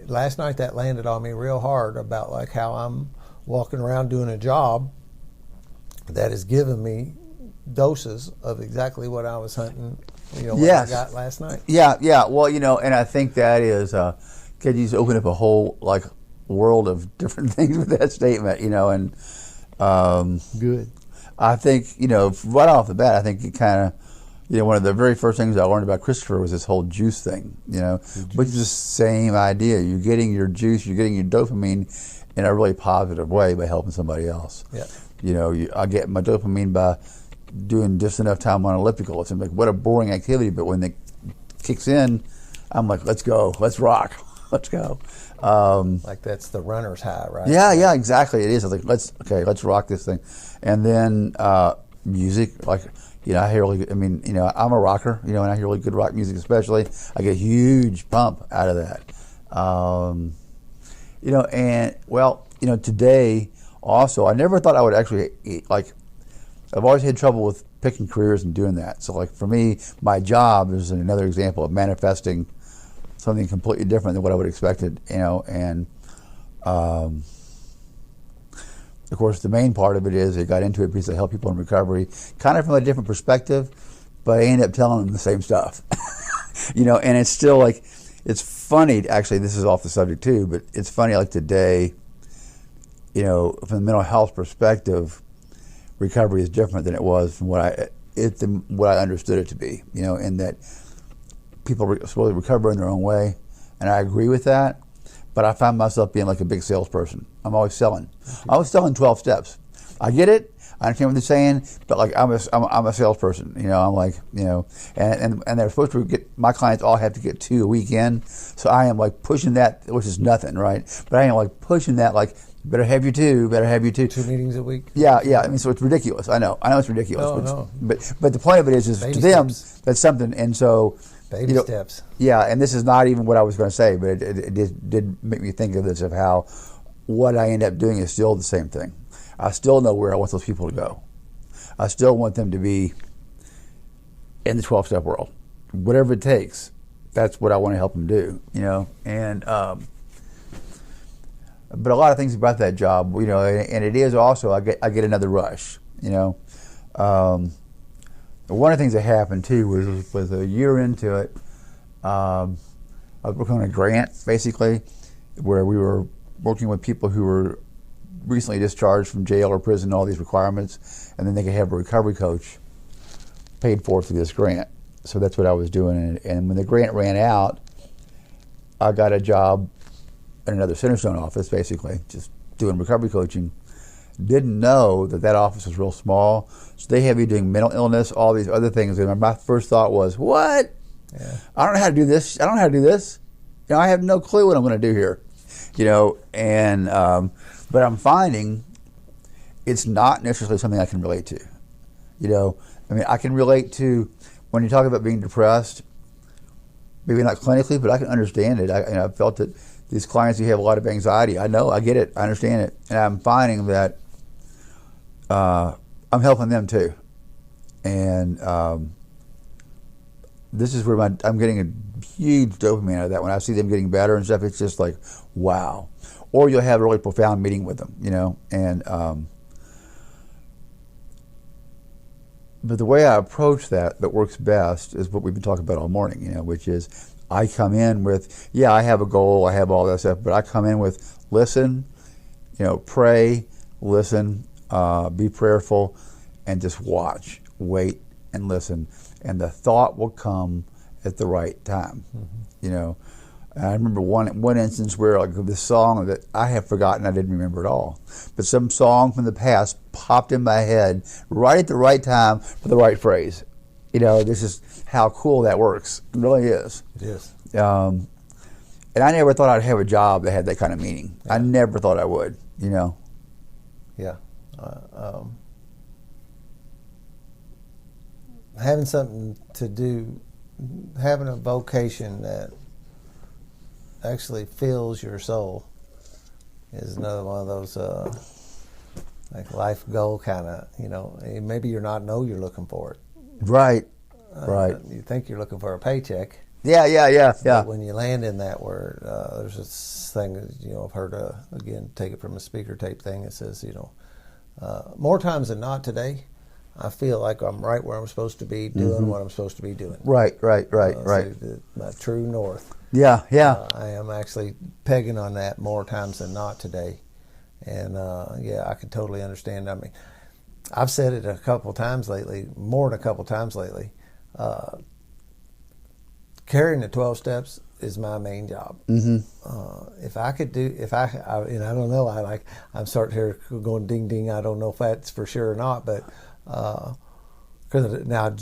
[SPEAKER 1] last night that landed on me real hard about like how I'm walking around doing a job that has given me doses of exactly what I was hunting, what
[SPEAKER 2] Yes.
[SPEAKER 1] I got last night.
[SPEAKER 2] Yeah. Well, and I think that is, could you just open up a whole world of different things with that statement, and
[SPEAKER 1] Good.
[SPEAKER 2] I think, right off the bat, I think it kind of, one of the very first things I learned about Christopher was this whole juice thing, which is the same idea. You're getting your juice, you're getting your dopamine in a really positive way by helping somebody else.
[SPEAKER 1] Yeah.
[SPEAKER 2] I get my dopamine by doing just enough time on elliptical. It's like, what a boring activity, but when it kicks in, I'm like, let's go, let's rock, let's go.
[SPEAKER 1] Like that's the runner's high, right?
[SPEAKER 2] Yeah, exactly. It is. I was like, let's rock this thing. And then music, I hear I'm a rocker, and I hear really good rock music especially. I get a huge pump out of that. Today also, I never thought I would actually I've always had trouble with picking careers and doing that. So for me, my job is another example of manifesting something completely different than what I would have expected, and of course the main part of it is I got into it because I help people in recovery, kind of from a different perspective, but I end up telling them the same stuff. And it's still it's funny, actually, this is off the subject too, but it's funny today, from the mental health perspective, recovery is different than it was from what I understood it to be, in that people slowly recover in their own way, and I agree with that, but I find myself being like a big salesperson. I'm always selling. I was selling 12 steps. I get it. I understand what they're saying, but I'm a salesperson. And they're supposed to get, my clients all have to get 2 a weekend, so I am pushing that, which is nothing, right? But I am pushing that better have you 2, better have you 2.
[SPEAKER 1] 2 meetings a week.
[SPEAKER 2] Yeah. I mean, so it's ridiculous. I know it's ridiculous.
[SPEAKER 1] No.
[SPEAKER 2] But the point of it is
[SPEAKER 1] Baby
[SPEAKER 2] to them
[SPEAKER 1] steps.
[SPEAKER 2] that's something, and so
[SPEAKER 1] Baby steps.
[SPEAKER 2] Yeah, and this is not even what I was going to say, but it did make me think of this, of how what I end up doing is still the same thing. I still know where I want those people to go. I still want them to be in the 12-step world. Whatever it takes, that's what I want to help them do, And but a lot of things about that job, and it is also, I get another rush, One of the things that happened too was a year into it, I was working on a grant basically, where we were working with people who were recently discharged from jail or prison, all these requirements, and then they could have a recovery coach paid for through this grant. So that's what I was doing, and when the grant ran out, I got a job in another Centerstone office, basically, just doing recovery coaching. didn't know that office was real small. So they have you doing mental illness, all these other things. And my first thought was, what?
[SPEAKER 1] Yeah.
[SPEAKER 2] I don't know how to do this. I don't know how to do this. I have no clue what I'm going to do here. And but I'm finding it's not necessarily something I can relate to. I can relate to when you talk about being depressed, maybe not clinically, but I can understand it. I've felt it. These clients who have a lot of anxiety, I know, I get it, I understand it. And I'm finding that I'm helping them too. And this is where I'm getting a huge dopamine out of that. When I see them getting better and stuff, it's just like, wow. Or you'll have a really profound meeting with them, and but the way I approach that works best is what we've been talking about all morning, which is I come in with, I have a goal, I have all that stuff, but I come in with listen, pray, listen, be prayerful, and just watch, wait, and listen. And the thought will come at the right time, I remember one instance where this song that I have forgotten, I didn't remember at all. But some song from the past popped in my head right at the right time for the right phrase. This is how cool that works. It really is.
[SPEAKER 1] It is.
[SPEAKER 2] And I never thought I'd have a job that had that kind of meaning. Yeah. I never thought I would,
[SPEAKER 1] Yeah. Having something to do, having a vocation that actually fills your soul is another one of those like life goal kind of, maybe you're you're looking for it.
[SPEAKER 2] Right. Right.
[SPEAKER 1] You think you're looking for a paycheck.
[SPEAKER 2] Yeah.
[SPEAKER 1] But when you land in that word, there's this thing that, I've heard, again, take it from a speaker tape thing. It says, more times than not today, I feel like I'm right where I'm supposed to be doing what I'm supposed to be doing.
[SPEAKER 2] Right.
[SPEAKER 1] So my true north.
[SPEAKER 2] Yeah.
[SPEAKER 1] I am actually pegging on that more times than not today. And, I can totally understand. I mean, I've said it a couple times lately, more than a couple times lately. Carrying the 12 steps is my main job. Mm-hmm. If I could do, and I don't know, I'm starting here going ding ding. I don't know if that's for sure or not, but because now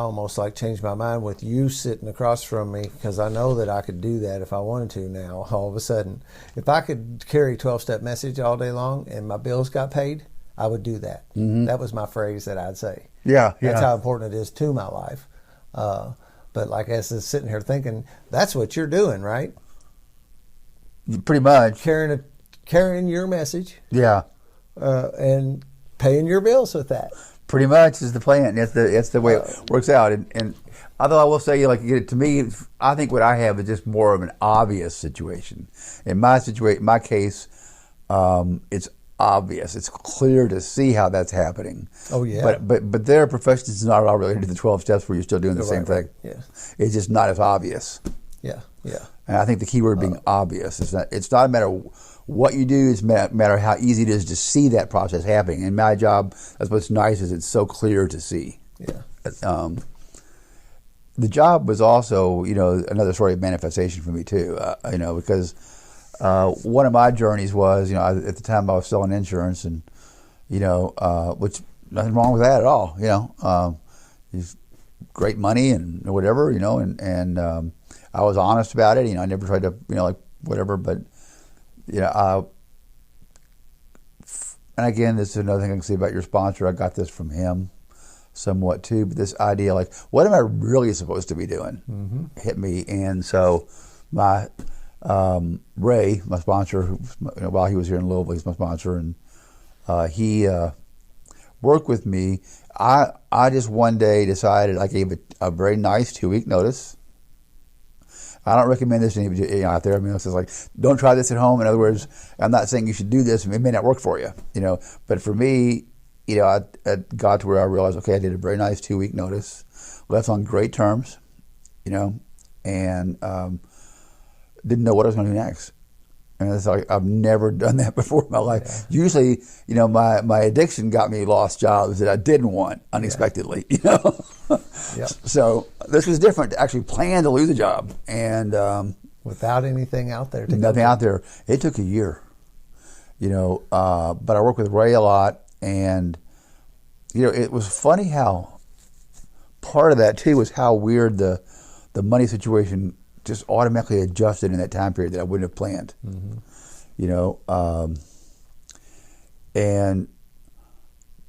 [SPEAKER 1] almost like changed my mind with you sitting across from me, because I know that I could do that if I wanted to. Now all of a sudden, if I could carry 12-step message all day long and my bills got paid, I would do that. Mm-hmm. That was my phrase that I'd say.
[SPEAKER 2] Yeah.
[SPEAKER 1] That's how important it is to my life. But like I was sitting here thinking, that's what you're doing, right?
[SPEAKER 2] Pretty much.
[SPEAKER 1] Carrying your message.
[SPEAKER 2] Yeah.
[SPEAKER 1] And paying your bills with that.
[SPEAKER 2] Pretty much is the plan. That's the way it works out. And although I will say, to me, I think what I have is just more of an obvious situation. In my case, it's obvious. It's clear to see how that's happening.
[SPEAKER 1] Oh yeah.
[SPEAKER 2] But their professions is not all related to the 12 steps where you're still doing the same thing.
[SPEAKER 1] Yeah.
[SPEAKER 2] It's just not as obvious.
[SPEAKER 1] Yeah.
[SPEAKER 2] And I think the key word being obvious. It's not a matter of what you do, it's a matter of how easy it is to see that process happening. In my job, that's what's nice, is it's so clear to see.
[SPEAKER 1] Yeah.
[SPEAKER 2] The job was also, another sort of manifestation for me too. Because one of my journeys was, at the time I was selling insurance, and which nothing wrong with that at all. It's great money and whatever, and I was honest about it. I never tried to, whatever, but. And again, this is another thing I can say about your sponsor. I got this from him somewhat too, but this idea, like, what am I really supposed to be doing? Mm-hmm. Hit me. And so my Ray, my sponsor, while he was here in Louisville, he's my sponsor, and he worked with me. I just one day decided, I gave a very nice 2-week notice. I don't recommend this to anybody out there. It's like, don't try this at home. In other words, I'm not saying you should do this. It may not work for you, But for me, I got to where I realized, okay, I did a very nice 2-week notice, left on great terms, and didn't know what I was going to do next. And it's like, I've never done that before in my life. Yeah. Usually, my addiction got me lost jobs that I didn't want unexpectedly, Yep. So this was different, to actually plan to lose a job. And
[SPEAKER 1] without anything out there.
[SPEAKER 2] Nothing out there. It took a year. But I work with Ray a lot, and it was funny how part of that too was how weird the money situation just automatically adjusted in that time period that I wouldn't have planned. And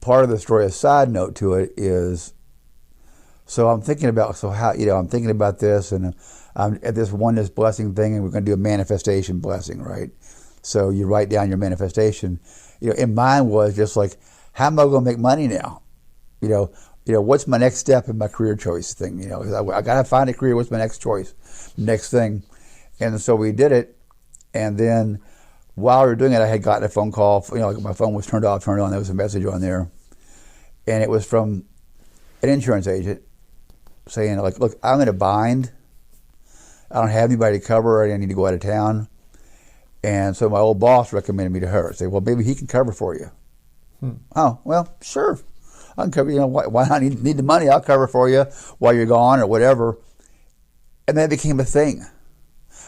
[SPEAKER 2] part of the story, a side note to it is, so I'm thinking about this, and I'm at this Oneness Blessing thing, and we're going to do a manifestation blessing, right? So you write down your manifestation. And mine was just like, how am I going to make money now? What's my next step in my career choice thing? 'Cause I got to find a career. What's my next choice, next thing? And so we did it, and then while we were doing it, I had gotten a phone call. My phone was turned off, turned on. There was a message on there, and it was from an insurance agent saying, like, look, I'm in a bind. I don't have anybody to cover. I need to go out of town. And so my old boss recommended me to her. Say, well, maybe he can cover for you. Oh, well, sure. I can cover, why not need the money? I'll cover for you while you're gone or whatever. And that became a thing.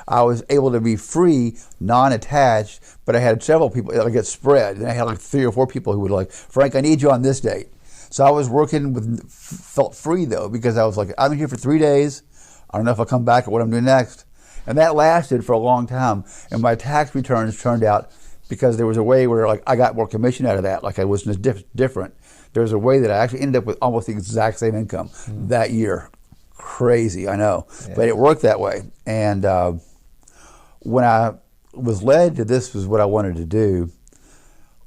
[SPEAKER 2] I was able to be free, non-attached, but I had several people, like it spread. And I had like 3 or 4 people who would like, Frank, I need you on this date. So I was felt free though, because I was like, I'm here for 3 days. I don't know if I'll come back or what I'm doing next. And that lasted for a long time. And my tax returns turned out, because there was a way where like I got more commission out of that, like I wasn't different. There was a way that I actually ended up with almost the exact same income that year. Crazy, I know. Yeah. But it worked that way. And when I was led to this was what I wanted to do,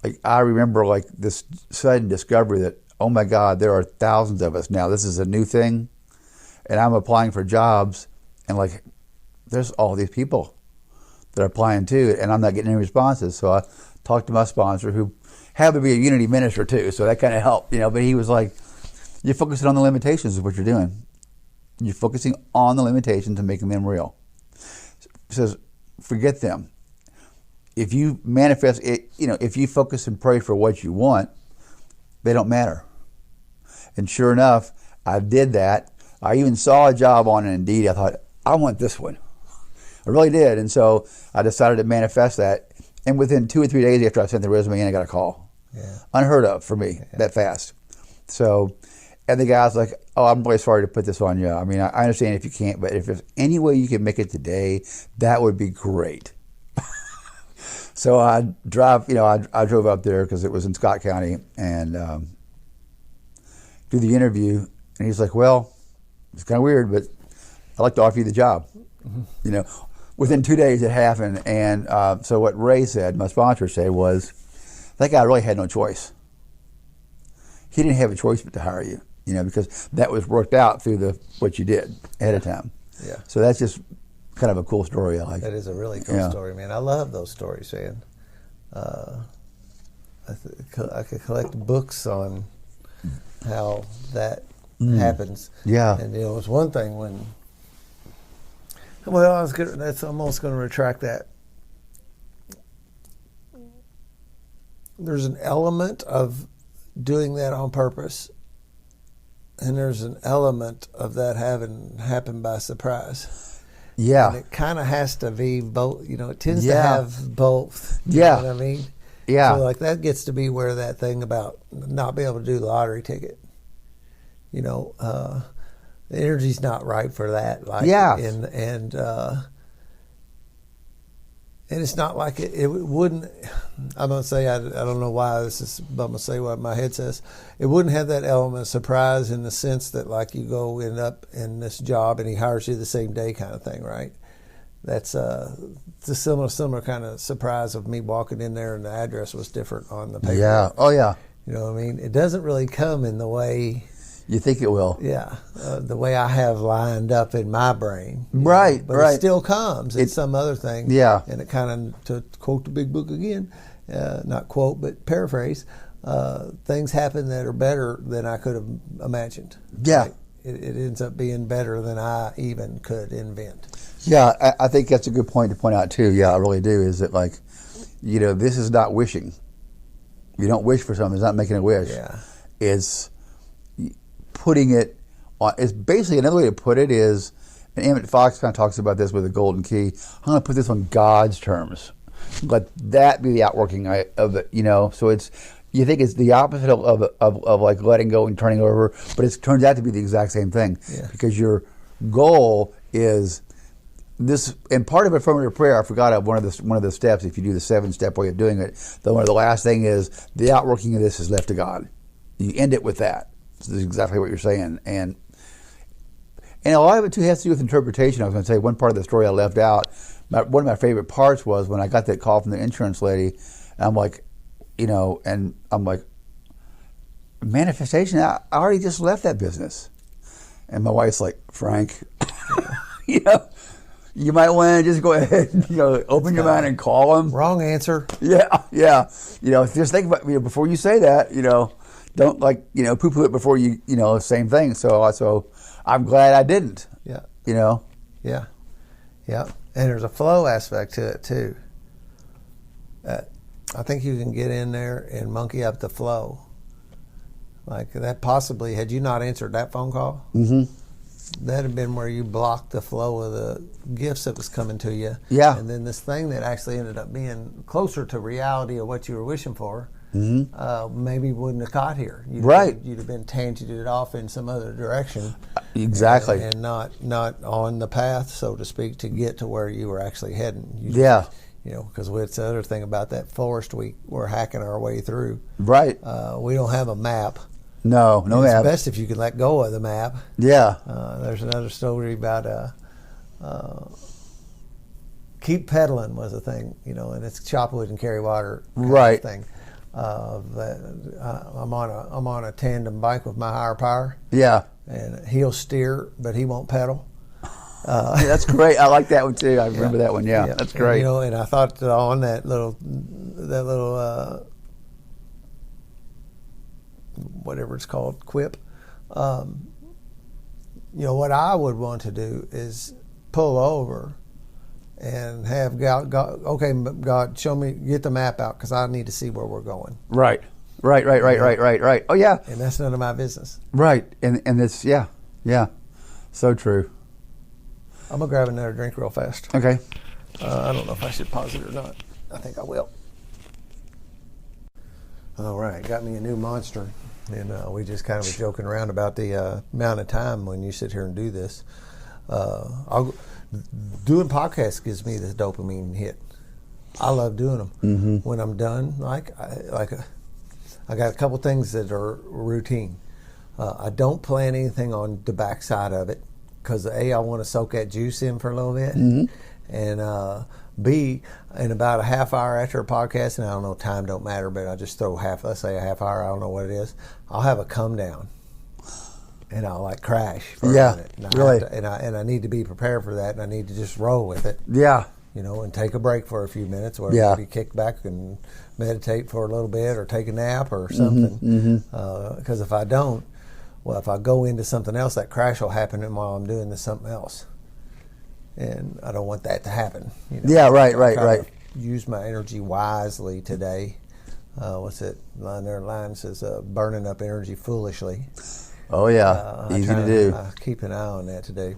[SPEAKER 2] like I remember like this sudden discovery that, oh my God, there are thousands of us now. This is a new thing. And I'm applying for jobs, and like there's all these people that are applying too, and I'm not getting any responses. So I talked to my sponsor, who happened to be a Unity minister too, so that kind of helped, But he was like, "You're focusing on the limitations of what you're doing. You're focusing on the limitations and making them real." He says, "Forget them. If you manifest it, if you focus and pray for what you want, they don't matter." And sure enough, I did that. I even saw a job on Indeed. I thought, I want this one. I really did. And so I decided to manifest that. And within 2 or 3 days after I sent the resume in, I got a call. Yeah. Unheard of for me, that fast. So, and the guy's like, oh, I'm really sorry to put this on you. I mean, I understand if you can't, but if there's any way you can make it today, that would be great. So I drove up there because it was in Scott County, and do the interview. And he's like, well, it's kind of weird, but I'd like to offer you the job. Within 2 days it happened. And so what Ray said, my sponsor said, was that guy really had no choice. He didn't have a choice but to hire you, because that was worked out through what you did ahead of time. Yeah. So that's just kind of a cool story. I like.
[SPEAKER 1] That is a really cool story, man. I love those stories, man. I could collect books on how that happens. Yeah. And it was one thing when, well, that's almost going to retract that. There's an element of doing that on purpose, and there's an element of that having happened by surprise. Yeah. And it kind of has to be both, it tends to have both. You know what I mean? Yeah. So like that gets to be where that thing about not being able to do the lottery ticket, the energy's not right for that. Like, and it's not like it wouldn't. I'm gonna say I don't know why this is, but I'm gonna say what my head says. It wouldn't have that element of surprise in the sense that like you go end up in this job and he hires you the same day kind of thing, right? That's it's a similar kind of surprise of me walking in there and the address was different on the paper. Yeah. Oh yeah. You know what I mean? It doesn't really come in the way
[SPEAKER 2] you think it will.
[SPEAKER 1] Yeah, the way I have lined up in my brain.
[SPEAKER 2] Right,
[SPEAKER 1] but it still comes. It's some other thing. Yeah. And it kind of, to quote the big book again, not quote, but paraphrase, things happen that are better than I could have imagined. Yeah. Right? It ends up being better than I even could invent.
[SPEAKER 2] Yeah, I think that's a good point to point out too. Yeah, I really do. Is that like, this is not wishing. You don't wish for something. It's not making a wish. Yeah. It's putting it on. It's basically, another way to put it is, and Emmett Fox kind of talks about this with the golden key, I'm going to put this on God's terms. let that be the outworking of it, So you think it's the opposite of like letting go and turning over, but it turns out to be the exact same thing, because your goal is this. And part of affirmative prayer, I forgot one of the steps. If you do the 7-step way of doing it, one of the last thing is the outworking of this is left to God. You end it with that. So this is exactly what you're saying, and a lot of it too has to do with interpretation. I was going to say one part of the story I left out. One of my favorite parts was when I got that call from the insurance lady, and I'm like, and I'm like, manifestation, I already just left that business. And my wife's like, Frank, you might want to just go ahead and open your mind and call him.
[SPEAKER 1] Wrong answer.
[SPEAKER 2] Yeah. Just think about before you say that. Don't poo-poo it before you same thing. So I'm glad I didn't.
[SPEAKER 1] Yeah.
[SPEAKER 2] Yeah.
[SPEAKER 1] Yeah. And there's a flow aspect to it too. I think you can get in there and monkey up the flow. Like that possibly, had you not answered that phone call, that'd have been where you blocked the flow of the gifts that was coming to you.
[SPEAKER 2] Yeah.
[SPEAKER 1] And then this thing that actually ended up being closer to reality of what you were wishing for, maybe wouldn't have got here. You'd have been tangented off in some other direction.
[SPEAKER 2] Exactly.
[SPEAKER 1] And not on the path, so to speak, to get to where you were actually heading. Because it's the other thing about that forest we're hacking our way through.
[SPEAKER 2] Right.
[SPEAKER 1] We don't have a map.
[SPEAKER 2] No map.
[SPEAKER 1] It's best if you can let go of the map.
[SPEAKER 2] Yeah.
[SPEAKER 1] There's another story about keep pedaling was a thing, and it's chop wood and carry water kind of thing. I'm on a tandem bike with my higher power.
[SPEAKER 2] Yeah.
[SPEAKER 1] And he'll steer, but he won't pedal.
[SPEAKER 2] That's great. I like that one too. I remember that one. Yeah, that's great.
[SPEAKER 1] And I thought on that little whatever it's called, quip. What I would want to do is pull over and have God, show me, get the map out, because I need to see where we're going.
[SPEAKER 2] Right. Oh yeah.
[SPEAKER 1] And that's none of my business.
[SPEAKER 2] Right. And it's yeah. So true.
[SPEAKER 1] I'm gonna grab another drink real fast.
[SPEAKER 2] Okay.
[SPEAKER 1] I don't know if I should pause it or not. I think I will. All right, got me a new Monster, and we just kind of was joking around about the amount of time when you sit here and do this. Doing podcasts gives me this dopamine hit. I love doing them. When I'm done, I got a couple things that are routine. I don't plan anything on the backside of it, because I want to soak that juice in for a little bit, and B, in about a half hour after a podcast, and I don't know, time don't matter, but I just throw let's say a half hour, I don't know what it is, I'll have a come down, and I'll crash for a minute. And
[SPEAKER 2] really?
[SPEAKER 1] I need to be prepared for that, and I need to just roll with it.
[SPEAKER 2] Yeah.
[SPEAKER 1] And take a break for a few minutes, or maybe kick back and meditate for a little bit, or take a nap or something. Because if I don't, if I go into something else, that crash will happen while I'm doing something else. And I don't want that to happen.
[SPEAKER 2] Yeah, right.
[SPEAKER 1] Use my energy wisely today. What's it? Line says, burning up energy foolishly.
[SPEAKER 2] Oh, yeah. Easy to do.
[SPEAKER 1] Keep an eye on that today.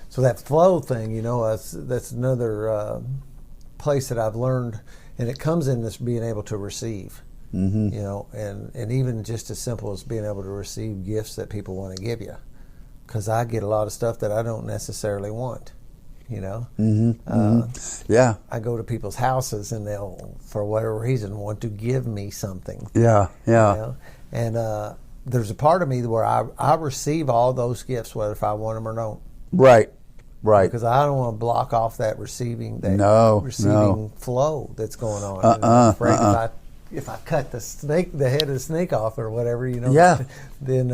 [SPEAKER 1] So that flow thing, that's another place that I've learned, and it comes in this being able to receive. And even just as simple as being able to receive gifts that people want to give you, because I get a lot of stuff that I don't necessarily want.
[SPEAKER 2] Yeah.
[SPEAKER 1] I go to people's houses and they'll, for whatever reason, want to give me something.
[SPEAKER 2] Yeah.
[SPEAKER 1] And there's a part of me where I receive all those gifts, whether if I want them or don't.
[SPEAKER 2] Right.
[SPEAKER 1] Because I don't want to block off that receiving flow that's going on. I'm afraid if I cut the head of the snake off or whatever, then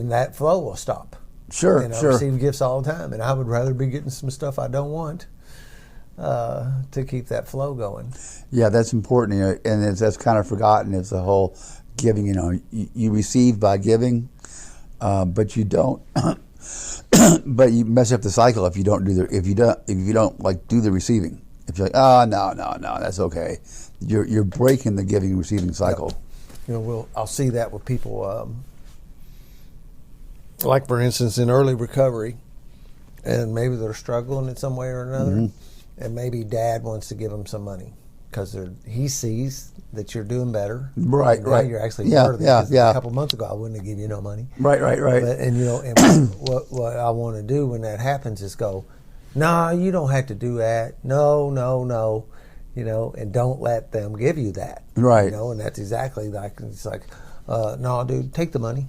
[SPEAKER 1] that flow will stop.
[SPEAKER 2] Sure.
[SPEAKER 1] And I receive gifts all the time, and I would rather be getting some stuff I don't want to keep that flow going. Yeah,
[SPEAKER 2] that's important, and that's kind of forgotten. It's the whole giving. You receive by giving, but you don't. But you mess up the cycle if you don't do if you don't do the receiving. If you're like, no, that's okay. You're breaking the giving and receiving cycle.
[SPEAKER 1] I'll see that with people. Like, for instance, in early recovery, and maybe they're struggling in some way or another, and maybe dad wants to give him some money because he sees that you're doing better.
[SPEAKER 2] Right,
[SPEAKER 1] and
[SPEAKER 2] right.
[SPEAKER 1] You're actually
[SPEAKER 2] Yeah,
[SPEAKER 1] worthy.
[SPEAKER 2] yeah,
[SPEAKER 1] 'Cause
[SPEAKER 2] yeah.
[SPEAKER 1] A couple months ago, I wouldn't have given you no money.
[SPEAKER 2] Right, right, right.
[SPEAKER 1] But, and what I want to do when that happens is go, nah, you don't have to do that. No, no, no. And don't let them give you that.
[SPEAKER 2] Right.
[SPEAKER 1] And that's exactly like, it's like, no, dude, take the money.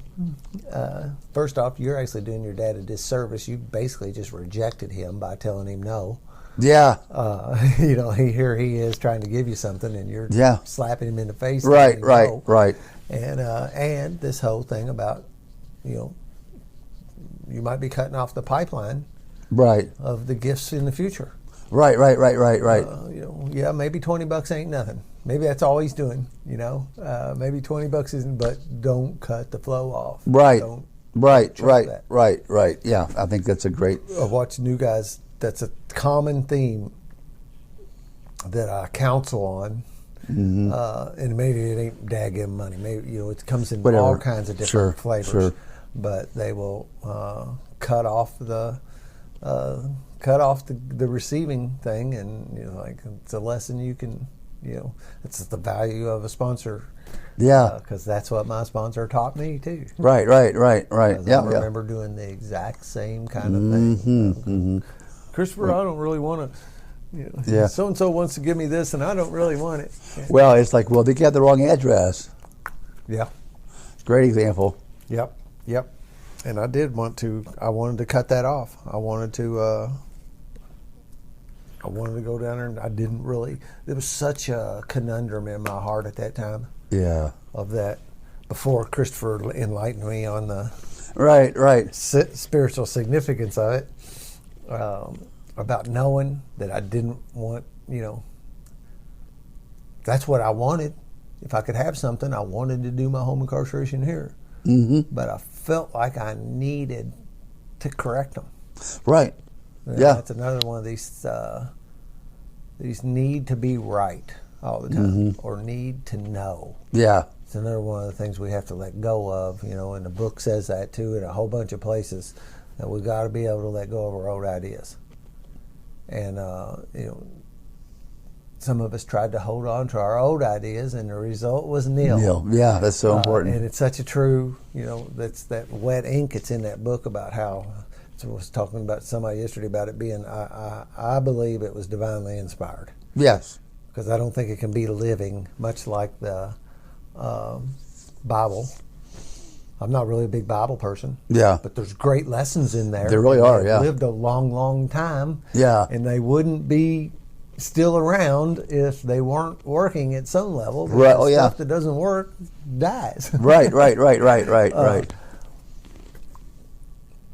[SPEAKER 1] First off, you're actually doing your dad a disservice. You basically just rejected him by telling him no.
[SPEAKER 2] Yeah.
[SPEAKER 1] Here he is trying to give you something, and you're slapping him in the face.
[SPEAKER 2] Right, right,
[SPEAKER 1] no.
[SPEAKER 2] right.
[SPEAKER 1] And this whole thing about, you might be cutting off the pipeline,
[SPEAKER 2] right,
[SPEAKER 1] of the gifts in the future.
[SPEAKER 2] Right.
[SPEAKER 1] Maybe $20 ain't nothing. Maybe that's all he's doing. Maybe $20 isn't, but don't cut the flow off.
[SPEAKER 2] Right.
[SPEAKER 1] Don't
[SPEAKER 2] Right.
[SPEAKER 1] that.
[SPEAKER 2] Right. Yeah, I think that's a great.
[SPEAKER 1] I watch new guys. That's a common theme that I counsel on.
[SPEAKER 2] Mm-hmm.
[SPEAKER 1] And maybe it ain't dad give 'em money. Maybe it comes in
[SPEAKER 2] Whatever.
[SPEAKER 1] all kinds of different flavors.
[SPEAKER 2] Sure.
[SPEAKER 1] But they will cut off the receiving thing, and it's a lesson you can. It's the value of a sponsor.
[SPEAKER 2] Yeah.
[SPEAKER 1] Because that's what my sponsor taught me too.
[SPEAKER 2] Right.
[SPEAKER 1] I remember doing the exact same kind of thing.
[SPEAKER 2] Mm-hmm.
[SPEAKER 1] Christopher, I don't really want to. So and so wants to give me this, and I don't really want it.
[SPEAKER 2] Well, it's like, they got the wrong address.
[SPEAKER 1] Yeah.
[SPEAKER 2] Great example.
[SPEAKER 1] Yep. And I did want to. I wanted to cut that off. I wanted to go down there, and I didn't really. There was such a conundrum in my heart at that time.
[SPEAKER 2] Yeah.
[SPEAKER 1] Of that, before Christopher enlightened me on the
[SPEAKER 2] right
[SPEAKER 1] spiritual significance of it, about knowing that I didn't want. That's what I wanted. If I could have something, I wanted to do my home incarceration here.
[SPEAKER 2] Mm-hmm.
[SPEAKER 1] But I felt like I needed to correct them.
[SPEAKER 2] Right.
[SPEAKER 1] That's another one of these need to be right all the time, or need to know.
[SPEAKER 2] Yeah.
[SPEAKER 1] It's another one of the things we have to let go of, and the book says that too in a whole bunch of places, that we got to be able to let go of our old ideas. And, some of us tried to hold on to our old ideas, and the result was nil.
[SPEAKER 2] Yeah, that's so important.
[SPEAKER 1] And it's such a true, that's that wet ink that's in that book about how, I was talking about somebody yesterday about it being, I believe it was divinely inspired.
[SPEAKER 2] Yes.
[SPEAKER 1] Because I don't think it can be living, much like the Bible. I'm not really a big Bible person.
[SPEAKER 2] Yeah.
[SPEAKER 1] But there's great lessons in there.
[SPEAKER 2] There really are,
[SPEAKER 1] They've lived a long, long time.
[SPEAKER 2] Yeah.
[SPEAKER 1] And they wouldn't be still around if they weren't working at some level.
[SPEAKER 2] Right. Oh, yeah.
[SPEAKER 1] Stuff that doesn't work dies.
[SPEAKER 2] Right.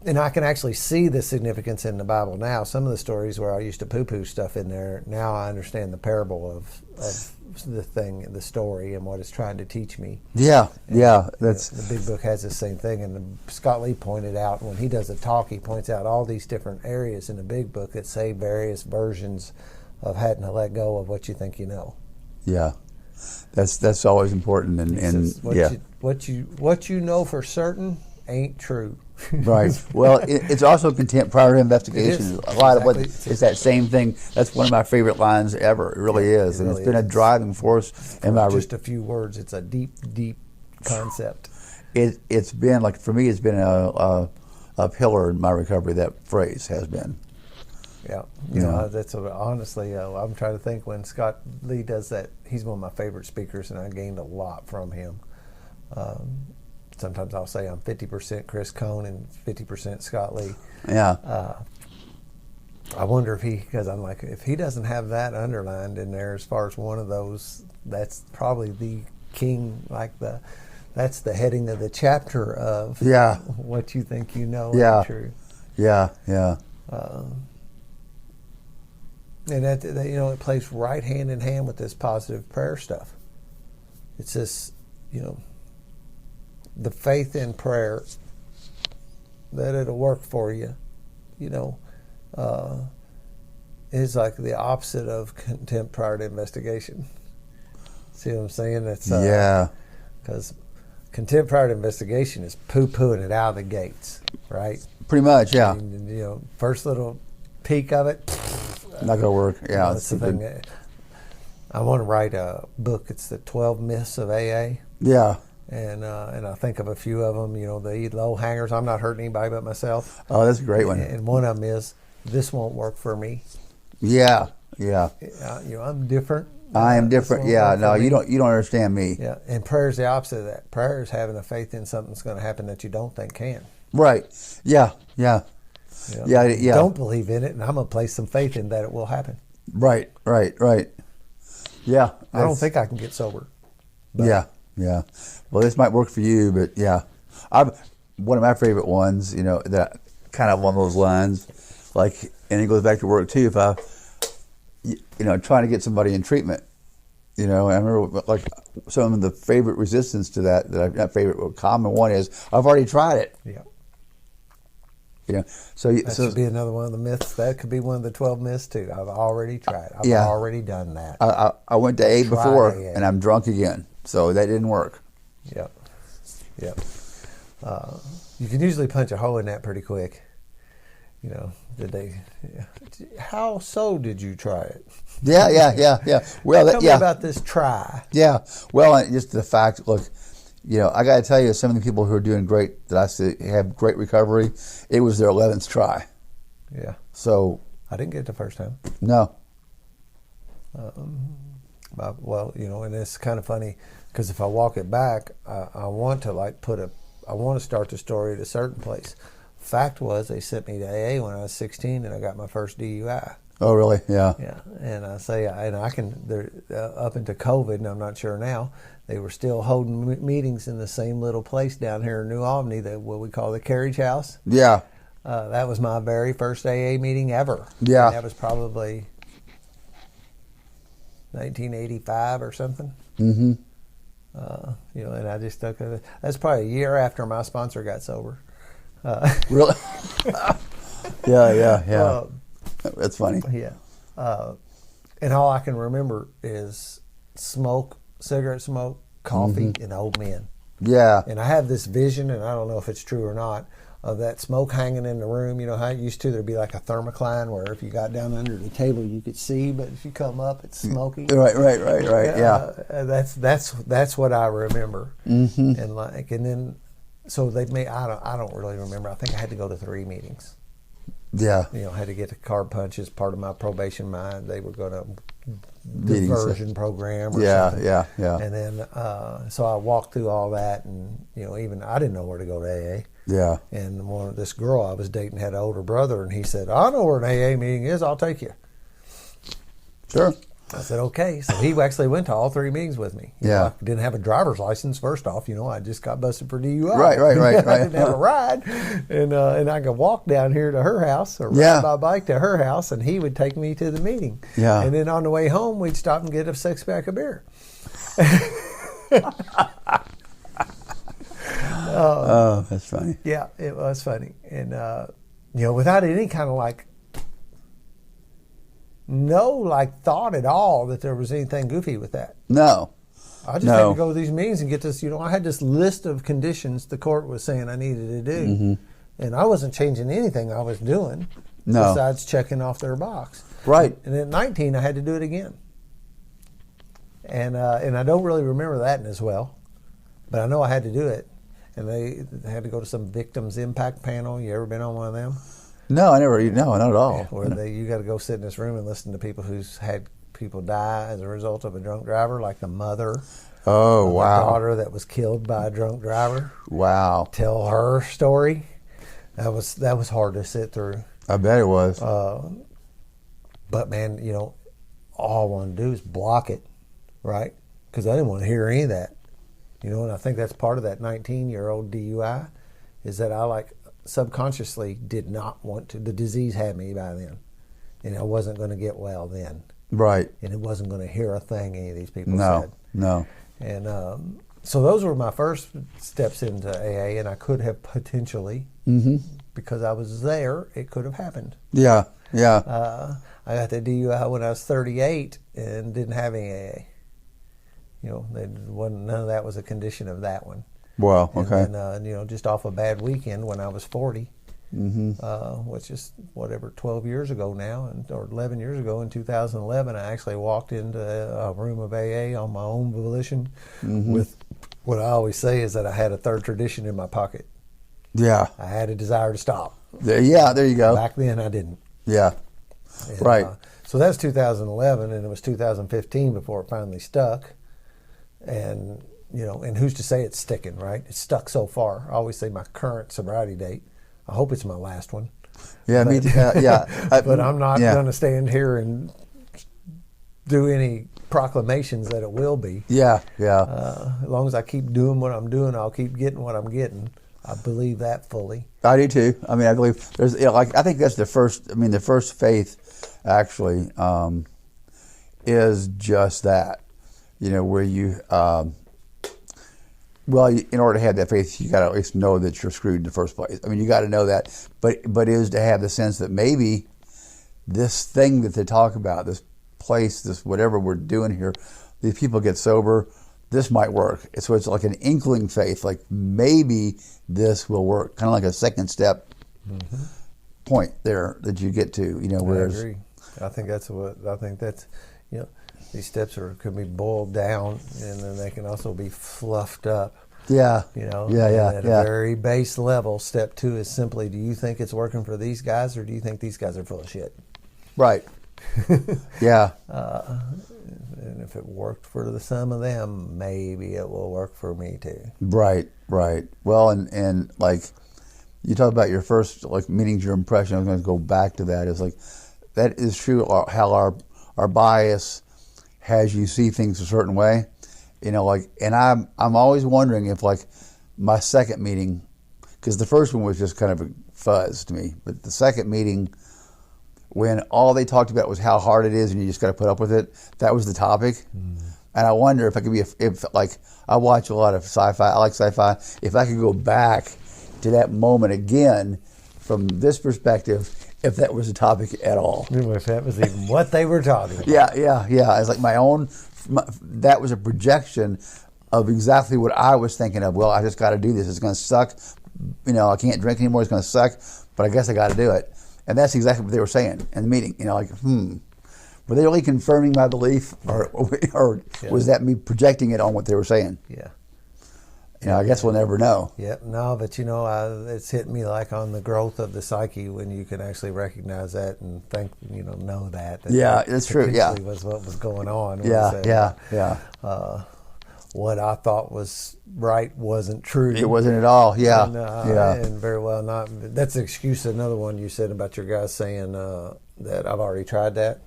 [SPEAKER 1] And I can actually see the significance in the Bible now. Some of the stories where I used to poo-poo stuff in there, now I understand the parable of the story, and what it's trying to teach me.
[SPEAKER 2] Yeah.
[SPEAKER 1] And,
[SPEAKER 2] That's
[SPEAKER 1] the big book has the same thing, and Scott Lee pointed out when he does a talk, he points out all these different areas in the big book that say various versions of having to let go of what you think you know.
[SPEAKER 2] Yeah. That's always important, and
[SPEAKER 1] what you know for certain ain't true.
[SPEAKER 2] Right. Well, it's also contempt prior to investigation. A lot of what it's that same thing. That's one of my favorite lines ever. It really is, and it's been a driving force in my.
[SPEAKER 1] Just a few words. It's a deep concept.
[SPEAKER 2] It's been like, for me, it's been a pillar in my recovery. That phrase has been.
[SPEAKER 1] Yeah, that's honestly. I'm trying to think when Scott Lee does that. He's one of my favorite speakers, and I gained a lot from him. Sometimes I'll say I'm 50% Chris Cohn and 50% Scott Lee.
[SPEAKER 2] Yeah.
[SPEAKER 1] I wonder because I'm like, if he doesn't have that underlined in there as far as one of those, that's probably the king, that's the heading of the chapter of what you think you know is true.
[SPEAKER 2] Yeah.
[SPEAKER 1] And that it plays right hand in hand with this positive prayer stuff. It's this, the faith in prayer that it'll work for you, is like the opposite of contempt prior to investigation. See what I'm saying? It's because contempt prior to investigation is poo-pooing it out of the gates, right?
[SPEAKER 2] Pretty much, yeah.
[SPEAKER 1] First little peek of it,
[SPEAKER 2] Not gonna work. Yeah,
[SPEAKER 1] that's the thing. I want to write a book. It's the 12 Myths of AA.
[SPEAKER 2] Yeah.
[SPEAKER 1] And I think of a few of them. The low hangers. I'm not hurting anybody but myself.
[SPEAKER 2] Oh, that's a great one.
[SPEAKER 1] And one of them is, this won't work for me.
[SPEAKER 2] Yeah. Yeah.
[SPEAKER 1] I'm different.
[SPEAKER 2] I am different. Yeah. No, you don't understand me.
[SPEAKER 1] Yeah. And prayer is the opposite of that. Prayer is having a faith in something's going to happen that you don't think can.
[SPEAKER 2] Right. Yeah. Yeah. Yeah.
[SPEAKER 1] Don't believe in it, and I'm going to place some faith in that it will happen.
[SPEAKER 2] Right. Yeah.
[SPEAKER 1] I don't think I can get sober.
[SPEAKER 2] Yeah. Well, this might work for you, but yeah. One of my favorite ones, that kind of along those lines, and it goes back to work too. If I, trying to get somebody in treatment, and I remember some of the favorite resistance to that not favorite, but common one is, I've already tried it.
[SPEAKER 1] Yeah.
[SPEAKER 2] So
[SPEAKER 1] that should be another one of the myths. That could be one of the 12 myths too. I've already tried. I've already done that.
[SPEAKER 2] I went to AA before, and I'm drunk again. So that didn't work.
[SPEAKER 1] Yep. You can usually punch a hole in that pretty quick. How so did you try it?
[SPEAKER 2] Yeah. Well,
[SPEAKER 1] tell me about this try.
[SPEAKER 2] Yeah. Well, just the fact, look, I got to tell you, some of the people who are doing great, that I see have great recovery, it was their 11th try.
[SPEAKER 1] Yeah.
[SPEAKER 2] So.
[SPEAKER 1] I didn't get it the first time.
[SPEAKER 2] No.
[SPEAKER 1] Well, and it's kind of funny because if I walk it back, I want to I want to start the story at a certain place. Fact was, they sent me to AA when I was 16, and I got my first DUI.
[SPEAKER 2] Oh, really? Yeah.
[SPEAKER 1] Yeah, and I can. Up into COVID, and I'm not sure now. They were still holding meetings in the same little place down here in New Albany, what we call the Carriage House.
[SPEAKER 2] Yeah.
[SPEAKER 1] That was my very first AA meeting ever.
[SPEAKER 2] Yeah.
[SPEAKER 1] And that was probably 1985 or something.
[SPEAKER 2] Mm-hmm.
[SPEAKER 1] And I just took it. That's probably a year after my sponsor got sober.
[SPEAKER 2] Really? Yeah. That's funny.
[SPEAKER 1] Yeah. And all I can remember is cigarette smoke, coffee, and old men.
[SPEAKER 2] Yeah.
[SPEAKER 1] And I have this vision, and I don't know if it's true or not, of that smoke hanging in the room. You know how it used to? There'd be like a thermocline where if you got down under the table you could see, but if you come up, it's smoky.
[SPEAKER 2] Right. Yeah.
[SPEAKER 1] That's what I remember.
[SPEAKER 2] Mm-hmm.
[SPEAKER 1] And then, so they made. I don't really remember. I think I had to go to 3 meetings.
[SPEAKER 2] Yeah.
[SPEAKER 1] I had to get a card punch as part of my probation. They were going to diversion program or something.
[SPEAKER 2] Yeah.
[SPEAKER 1] And then, so I walked through all that, and even I didn't know where to go to AA.
[SPEAKER 2] Yeah.
[SPEAKER 1] And this girl I was dating had an older brother, and he said, "I know where an AA meeting is. I'll take you."
[SPEAKER 2] Sure.
[SPEAKER 1] I said, "Okay." So he actually went to all 3 meetings with me.
[SPEAKER 2] Yeah.
[SPEAKER 1] I didn't have a driver's license. First off, I just got busted for DUI.
[SPEAKER 2] Right.
[SPEAKER 1] I didn't have a ride, and I could walk down here to her house or ride my bike to her house, and he would take me to the meeting.
[SPEAKER 2] Yeah.
[SPEAKER 1] And then on the way home, we'd stop and get a 6-pack of beer.
[SPEAKER 2] Oh, that's funny.
[SPEAKER 1] Yeah, it was funny, and without any kind of thought at all that there was anything goofy with that.
[SPEAKER 2] No.
[SPEAKER 1] I just had to go to these meetings and get this. I had this list of conditions the court was saying I needed to do,
[SPEAKER 2] mm-hmm.
[SPEAKER 1] and I wasn't changing anything I was doing besides checking off their box.
[SPEAKER 2] Right.
[SPEAKER 1] And at 19, I had to do it again, and I don't really remember that as well, but I know I had to do it. And they had to go to some victims impact panel. You ever been on one of them?
[SPEAKER 2] No, I never. No, not at all.
[SPEAKER 1] Yeah, where you got to go sit in this room and listen to people who's had people die as a result of a drunk driver, like the mother.
[SPEAKER 2] Oh, wow.
[SPEAKER 1] The daughter that was killed by a drunk driver.
[SPEAKER 2] Wow.
[SPEAKER 1] Tell her story. That was hard to sit through.
[SPEAKER 2] I bet it was.
[SPEAKER 1] But man, all I wanted to do is block it, right? Because I didn't want to hear any of that. And I think that's part of that 19-year-old DUI is that I subconsciously did not want to. The disease had me by then, and I wasn't going to get well then.
[SPEAKER 2] Right.
[SPEAKER 1] And it wasn't going to hear a thing any of these people said.
[SPEAKER 2] No.
[SPEAKER 1] And so those were my first steps into AA, and I could have potentially, because I was there, it could have happened.
[SPEAKER 2] Yeah.
[SPEAKER 1] I got the DUI when I was 38 and didn't have any AA. None of that was a condition of that one.
[SPEAKER 2] Well, okay.
[SPEAKER 1] And then, just off a bad weekend when I was 40, which is whatever 12 years ago now, or 11 years ago. In 2011, I actually walked into a room of AA on my own volition with what I always say is that I had a third tradition in my pocket.
[SPEAKER 2] Yeah.
[SPEAKER 1] I had a desire to stop.
[SPEAKER 2] There you go.
[SPEAKER 1] Back then, I didn't.
[SPEAKER 2] Yeah.
[SPEAKER 1] And,
[SPEAKER 2] Right.
[SPEAKER 1] So that's 2011, and it was 2015 before it finally stuck. And, and who's to say it's sticking, right? It's stuck so far. I always say my current sobriety date. I hope it's my last one.
[SPEAKER 2] Yeah,
[SPEAKER 1] but,
[SPEAKER 2] yeah.
[SPEAKER 1] But I'm not going to stand here and do any proclamations that it will be.
[SPEAKER 2] Yeah.
[SPEAKER 1] As long as I keep doing what I'm doing, I'll keep getting what I'm getting. I believe that fully.
[SPEAKER 2] I do too. I mean, I believe there's, I think that's the first. I mean, the first faith actually is just that. Where you, in order to have that faith, you got to at least know that you're screwed in the first place. I mean, you got to know that. But is to have the sense that maybe this thing that they talk about, this place, this whatever we're doing here, these people get sober. This might work. So it's like an inkling faith, like maybe this will work, kind of like a second step point there that you get to. Whereas
[SPEAKER 1] I agree. I think that's these steps can be boiled down, and then they can also be fluffed up.
[SPEAKER 2] Yeah.
[SPEAKER 1] At a very base level, step 2 is simply: do you think it's working for these guys, or do you think these guys are full of shit?
[SPEAKER 2] Right. Yeah.
[SPEAKER 1] And if it worked for some of them, maybe it will work for me too.
[SPEAKER 2] Right. Well, and like you talk about your first meetings, your impression. I'm going to go back to that. Is that is true. How our bias has you see things a certain way, and I'm always wondering if my second meeting, because the first one was just kind of a fuzz to me, but the second meeting, when all they talked about was how hard it is and you just got to put up with it, that was the topic. And I wonder if I could be, if I watch a lot of sci-fi, I like sci-fi, if I could go back to that moment again from this perspective, if that was a topic at all.
[SPEAKER 1] If that was even what they were talking about.
[SPEAKER 2] Yeah. It's like that was a projection of exactly what I was thinking of. Well, I just got to do this. It's going to suck. I can't drink anymore. It's going to suck, but I guess I got to do it. And that's exactly what they were saying in the meeting. Were they really confirming my belief, or was that me projecting it on what they were saying?
[SPEAKER 1] Yeah.
[SPEAKER 2] I guess we'll never know.
[SPEAKER 1] Yeah, no, but it's hit me on the growth of the psyche when you can actually recognize that and know that.
[SPEAKER 2] That's true. Yeah,
[SPEAKER 1] was what was going on.
[SPEAKER 2] Yeah.
[SPEAKER 1] What I thought was right wasn't true.
[SPEAKER 2] It wasn't at all. Yeah,
[SPEAKER 1] and very well not. That's the excuse. Another one you said about your guys saying that I've already tried that.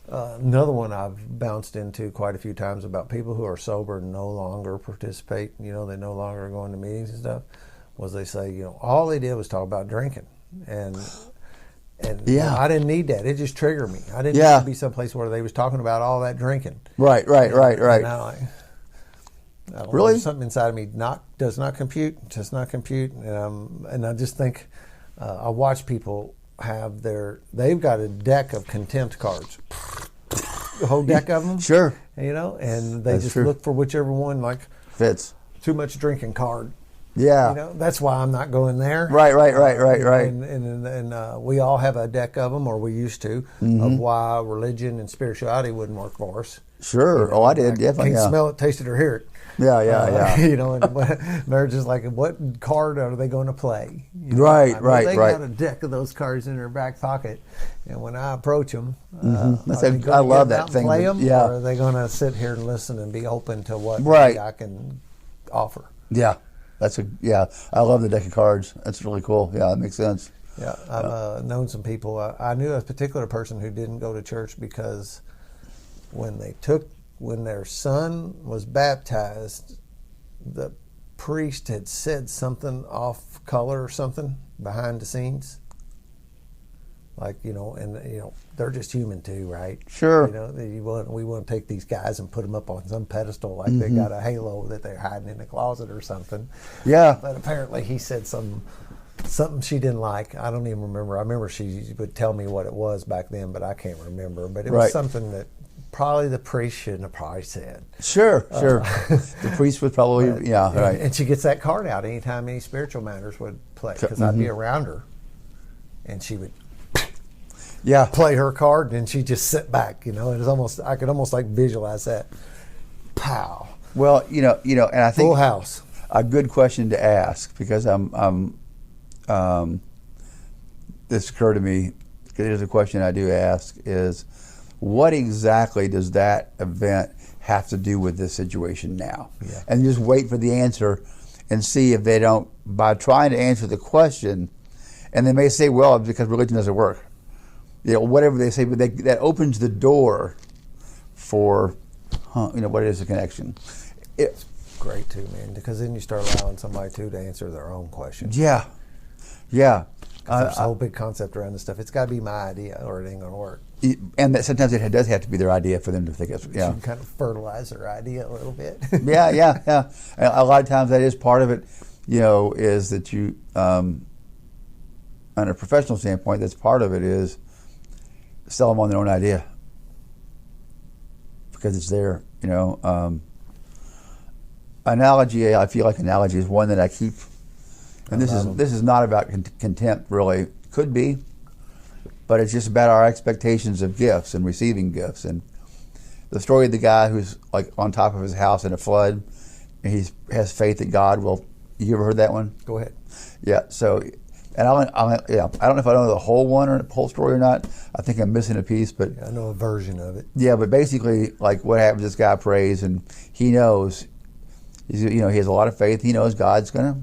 [SPEAKER 1] Another one I've bounced into quite a few times about people who are sober and no longer participate. They no longer are going to meetings and stuff. Was they say all they did was talk about drinking and I didn't need that. It just triggered me. I didn't need to be someplace where they was talking about all that drinking.
[SPEAKER 2] Right.
[SPEAKER 1] And
[SPEAKER 2] really?
[SPEAKER 1] Something inside of me does not compute, and I just think I watch people they've got a deck of contempt cards, a whole deck of them.
[SPEAKER 2] Sure.
[SPEAKER 1] And they just look for whichever one
[SPEAKER 2] fits.
[SPEAKER 1] Too much drinking card.
[SPEAKER 2] Yeah.
[SPEAKER 1] That's why I'm not going there.
[SPEAKER 2] Right.
[SPEAKER 1] And we all have a deck of them, or we used to, of why religion and spirituality wouldn't work for us.
[SPEAKER 2] Sure. I did. Definitely.
[SPEAKER 1] Can't smell it, taste it, or hear it.
[SPEAKER 2] Yeah.
[SPEAKER 1] And they're just what card are they going to play?
[SPEAKER 2] Right.
[SPEAKER 1] They got a deck of those cards in their back pocket, and when I approach them,
[SPEAKER 2] I love that thing.
[SPEAKER 1] Play them, or are they going to sit here and listen and be open to what I can offer?
[SPEAKER 2] Yeah, I love the deck of cards. That's really cool. Yeah, that makes sense.
[SPEAKER 1] Yeah, I've known some people. I knew a particular person who didn't go to church because when their son was baptized, the priest had said something off color or something behind the scenes. They're just human too, right?
[SPEAKER 2] Sure.
[SPEAKER 1] We want to take these guys and put them up on some pedestal like they got a halo that they're hiding in the closet or something.
[SPEAKER 2] Yeah.
[SPEAKER 1] But apparently he said something she didn't like. I don't even remember. I remember she would tell me what it was back then, but I can't remember. But it was something that probably the priest shouldn't have probably said.
[SPEAKER 2] Sure. The priest would probably, right.
[SPEAKER 1] And she gets that card out anytime any spiritual matters would play, because I'd be around her. and she would
[SPEAKER 2] Yeah.
[SPEAKER 1] play her card, and she'd just sit back. It was almost, I could almost like visualize that. Pow.
[SPEAKER 2] Well, and I think
[SPEAKER 1] Full house.
[SPEAKER 2] a good question to ask, because this occurred to me. Here's a question I do ask: is what exactly does that event have to do with this situation now?
[SPEAKER 1] Yeah.
[SPEAKER 2] And just wait for the answer, and see if they don't, by trying to answer the question, and they may say, well, it's because religion doesn't work. Whatever they say, but that opens the door for, what is the connection?
[SPEAKER 1] It's great too, man, because then you start allowing somebody to answer their own questions.
[SPEAKER 2] Yeah, yeah.
[SPEAKER 1] There's a whole big concept around this stuff. It's got to be my idea, or it ain't gonna work.
[SPEAKER 2] And that sometimes it does have to be their idea for them to think it's,
[SPEAKER 1] You can kind of fertilize their idea a little bit.
[SPEAKER 2] yeah. And a lot of times that is part of it, is that you, on a professional standpoint, that's part of it is sell them on their own idea. Because it's there, Analogy, I feel like analogy is one that I keep, and this is not about contempt, really. Could be, but it's just about our expectations of gifts and receiving gifts. And the story of the guy who's like on top of his house in a flood, and he has faith that God will. You ever heard that one?
[SPEAKER 1] Go ahead.
[SPEAKER 2] Yeah. So, and I don't know if I know the whole one or the whole story or not. I think I'm missing a piece, but
[SPEAKER 1] I know a version of it.
[SPEAKER 2] Yeah, but basically, like what happens? This guy prays, and he knows. He has a lot of faith. He knows God's going to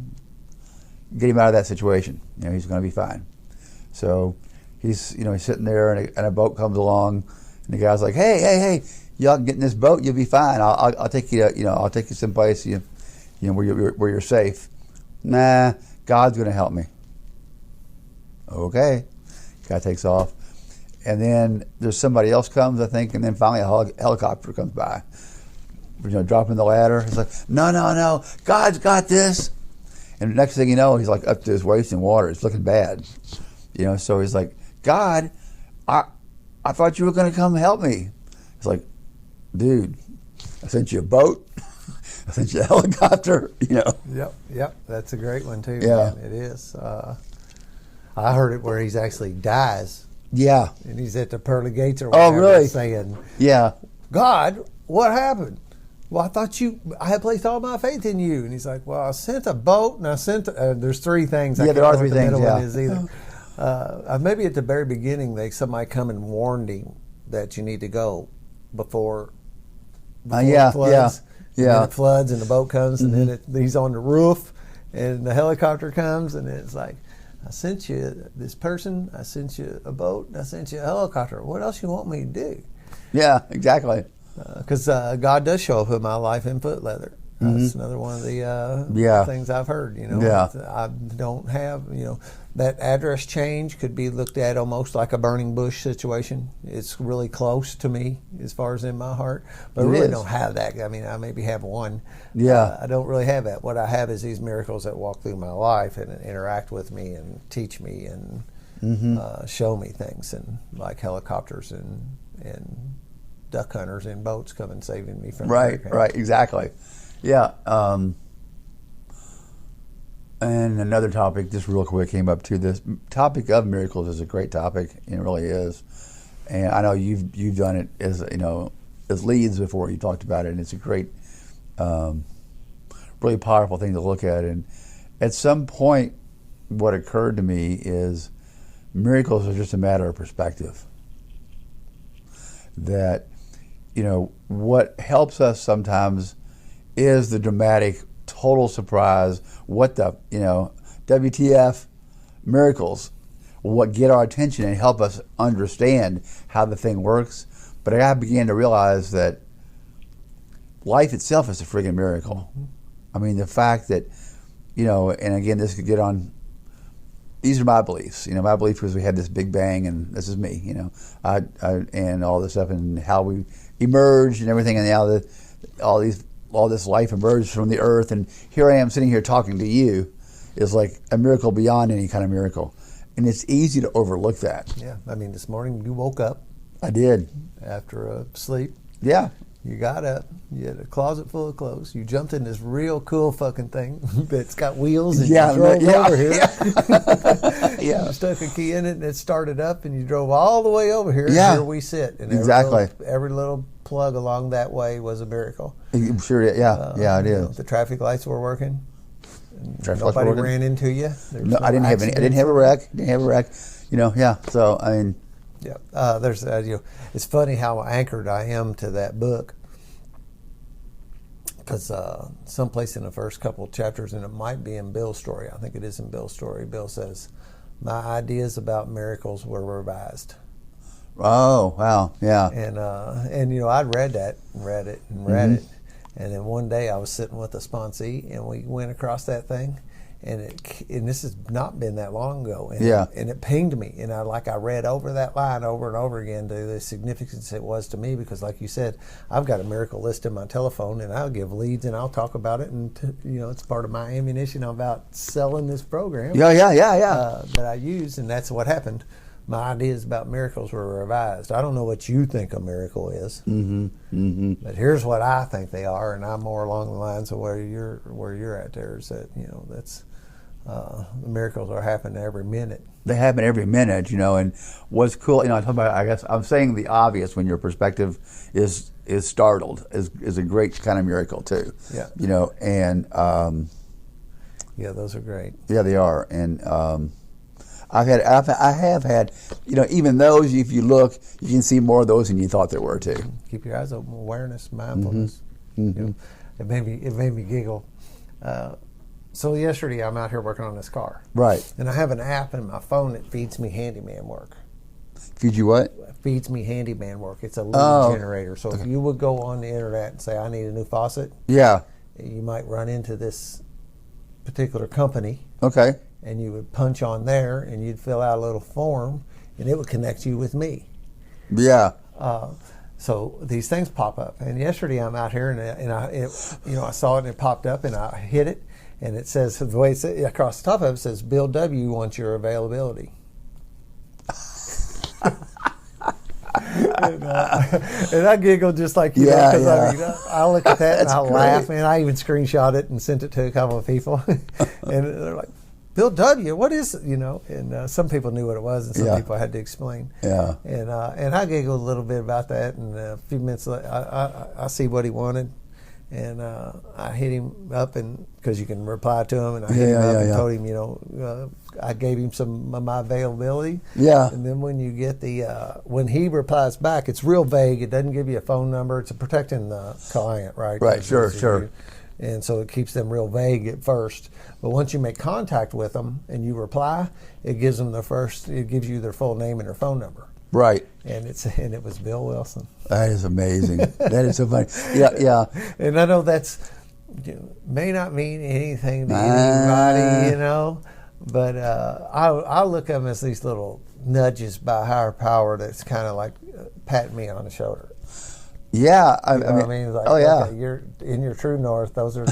[SPEAKER 2] get him out of that situation. He's going to be fine. So he's sitting there, and a boat comes along, and the guy's like, hey, y'all can get in this boat. You'll be fine. I'll take you to, I'll take you someplace where you're safe. Nah, God's going to help me. Okay, guy takes off, and then there's somebody else comes, I think, and then finally a helicopter comes by. Dropping the ladder. He's like, no, God's got this. And the next thing you know, he's like up to his waist in water. It's looking bad. So he's like, God, I thought you were going to come help me. He's like, dude, I sent you a boat. I sent you a helicopter,
[SPEAKER 1] Yep. That's a great one too.
[SPEAKER 2] Yeah.
[SPEAKER 1] Man. It is. I heard it where he's actually dies.
[SPEAKER 2] Yeah.
[SPEAKER 1] And he's at the pearly gates or
[SPEAKER 2] Oh,
[SPEAKER 1] whatever,
[SPEAKER 2] really?
[SPEAKER 1] saying,
[SPEAKER 2] Yeah.
[SPEAKER 1] God, what happened? Well, I thought I had placed all my faith in you. And he's like, well, I sent a boat, and I sent, there's three things.
[SPEAKER 2] Yeah, there are three things,
[SPEAKER 1] middle
[SPEAKER 2] yeah.
[SPEAKER 1] one is either. Maybe at the very beginning, somebody come and warned him that you need to go before it floods.
[SPEAKER 2] Yeah.
[SPEAKER 1] And then it floods, and the boat comes, and then he's on the roof, and the helicopter comes, and it's like, I sent you this person, I sent you a boat, and I sent you a helicopter. What else you want me to do?
[SPEAKER 2] Yeah, exactly.
[SPEAKER 1] Because God does show up in my life in foot leather. That's another one of the things I've heard. I don't have, that address change could be looked at almost like a burning bush situation. It's really close to me as far as in my heart, but I really don't have that. I mean, I maybe have one.
[SPEAKER 2] Yeah.
[SPEAKER 1] I don't really have that. What I have is these miracles that walk through my life and interact with me and teach me and show me things, and like helicopters and duck hunters in boats coming saving me from hurricanes.
[SPEAKER 2] Right, exactly. Yeah. And another topic, just real quick, came up too. This topic of miracles is a great topic. It really is. And I know you've done it as leads before. You talked about it, and it's a great, really powerful thing to look at. And at some point, what occurred to me is miracles are just a matter of perspective. That what helps us sometimes is the dramatic, total surprise, what the, WTF miracles, what get our attention and help us understand how the thing works. But I began to realize that life itself is a friggin' miracle. I mean, the fact that, and again, this could get on, these are my beliefs. My belief was we had this big bang, and this is me, I and all this stuff, and how we emerged and everything, and now all this life emerged from the earth, and here I am sitting here talking to you is like a miracle beyond any kind of miracle. And it's easy to overlook that.
[SPEAKER 1] Yeah, I mean, this morning you woke up.
[SPEAKER 2] I did.
[SPEAKER 1] After a sleep.
[SPEAKER 2] Yeah.
[SPEAKER 1] You got up. You had a closet full of clothes. You jumped in this real cool fucking thing that's got wheels, and you drove over here.
[SPEAKER 2] Yeah.
[SPEAKER 1] You stuck a key in it, and it started up, and you drove all the way over here.
[SPEAKER 2] Yeah.
[SPEAKER 1] And here we sit. And
[SPEAKER 2] Exactly.
[SPEAKER 1] Every little plug along that way was a miracle.
[SPEAKER 2] Sure. Yeah. Yeah. It is.
[SPEAKER 1] The traffic lights were working.
[SPEAKER 2] Nobody
[SPEAKER 1] ran into you.
[SPEAKER 2] No, I didn't have any. I didn't have a wreck. Yeah. So I mean.
[SPEAKER 1] Yeah, it's funny how anchored I am to that book, because someplace in the first couple of chapters, and it might be in Bill's story. I think it is in Bill's story. Bill says, "My ideas about miracles were revised."
[SPEAKER 2] Oh wow, yeah.
[SPEAKER 1] And I'd read that and read it, and then one day I was sitting with a sponsee, and we went across that thing. And this has not been that long ago, and it pinged me, and I read over that line over and over again to the significance it was to me, because like you said, I've got a miracle list in my telephone, and I'll give leads and I'll talk about it, and it's part of my ammunition about selling this program. That I use, and that's what happened. My ideas about miracles were revised. I don't know what you think a miracle is, but here's what I think they are, and I'm more along the lines of where you're at. There is that that's. The miracles are happening every minute.
[SPEAKER 2] They happen every minute, and what's cool, I talk about, I guess I'm saying the obvious when your perspective is startled is a great kind of miracle too.
[SPEAKER 1] Yeah.
[SPEAKER 2] And
[SPEAKER 1] yeah, those are great.
[SPEAKER 2] Yeah, they are. And I have had, even those, if you look, you can see more of those than you thought there were too.
[SPEAKER 1] Keep your eyes open. Awareness, mindfulness. It made me giggle. So yesterday I'm out here working on this car.
[SPEAKER 2] Right.
[SPEAKER 1] And I have an app in my phone that feeds me handyman work.
[SPEAKER 2] Feed you what?
[SPEAKER 1] Feeds me handyman work. It's a lead generator. So if you would go on the internet and say, I need a new faucet, you might run into this particular company.
[SPEAKER 2] Okay.
[SPEAKER 1] And you would punch on there, and you'd fill out a little form, and it would connect you with me.
[SPEAKER 2] Yeah.
[SPEAKER 1] So these things pop up. And yesterday I'm out here, and I saw it, and it popped up, and I hit it. And it says, the way it's across the top of it says, Bill W. wants your availability. and I giggled just like you. I look at that and I laugh, and I even screenshot it and sent it to a couple of people. And they're like, Bill W., what is it? And some people knew what it was, and some people had to explain.
[SPEAKER 2] Yeah.
[SPEAKER 1] And I giggled a little bit about that, and a few minutes later, I see what he wanted. And I hit him up, and because you can reply to him, and I hit him up and told him, I gave him some of my availability. Yeah. And then when you get when he replies back, it's real vague. It doesn't give you a phone number. It's protecting the client, right?
[SPEAKER 2] Right. Sure.
[SPEAKER 1] And so it keeps them real vague at first. But once you make contact with them and you reply, it gives them it gives you their full name and their phone number.
[SPEAKER 2] Right.
[SPEAKER 1] And it was Bill Wilson.
[SPEAKER 2] That is amazing. That is so funny. Yeah.
[SPEAKER 1] And I know may not mean anything to anybody, but I look at them as these little nudges by higher power that's kind of like patting me on the shoulder.
[SPEAKER 2] Yeah,
[SPEAKER 1] I mean, like, okay, you're in your true north. These are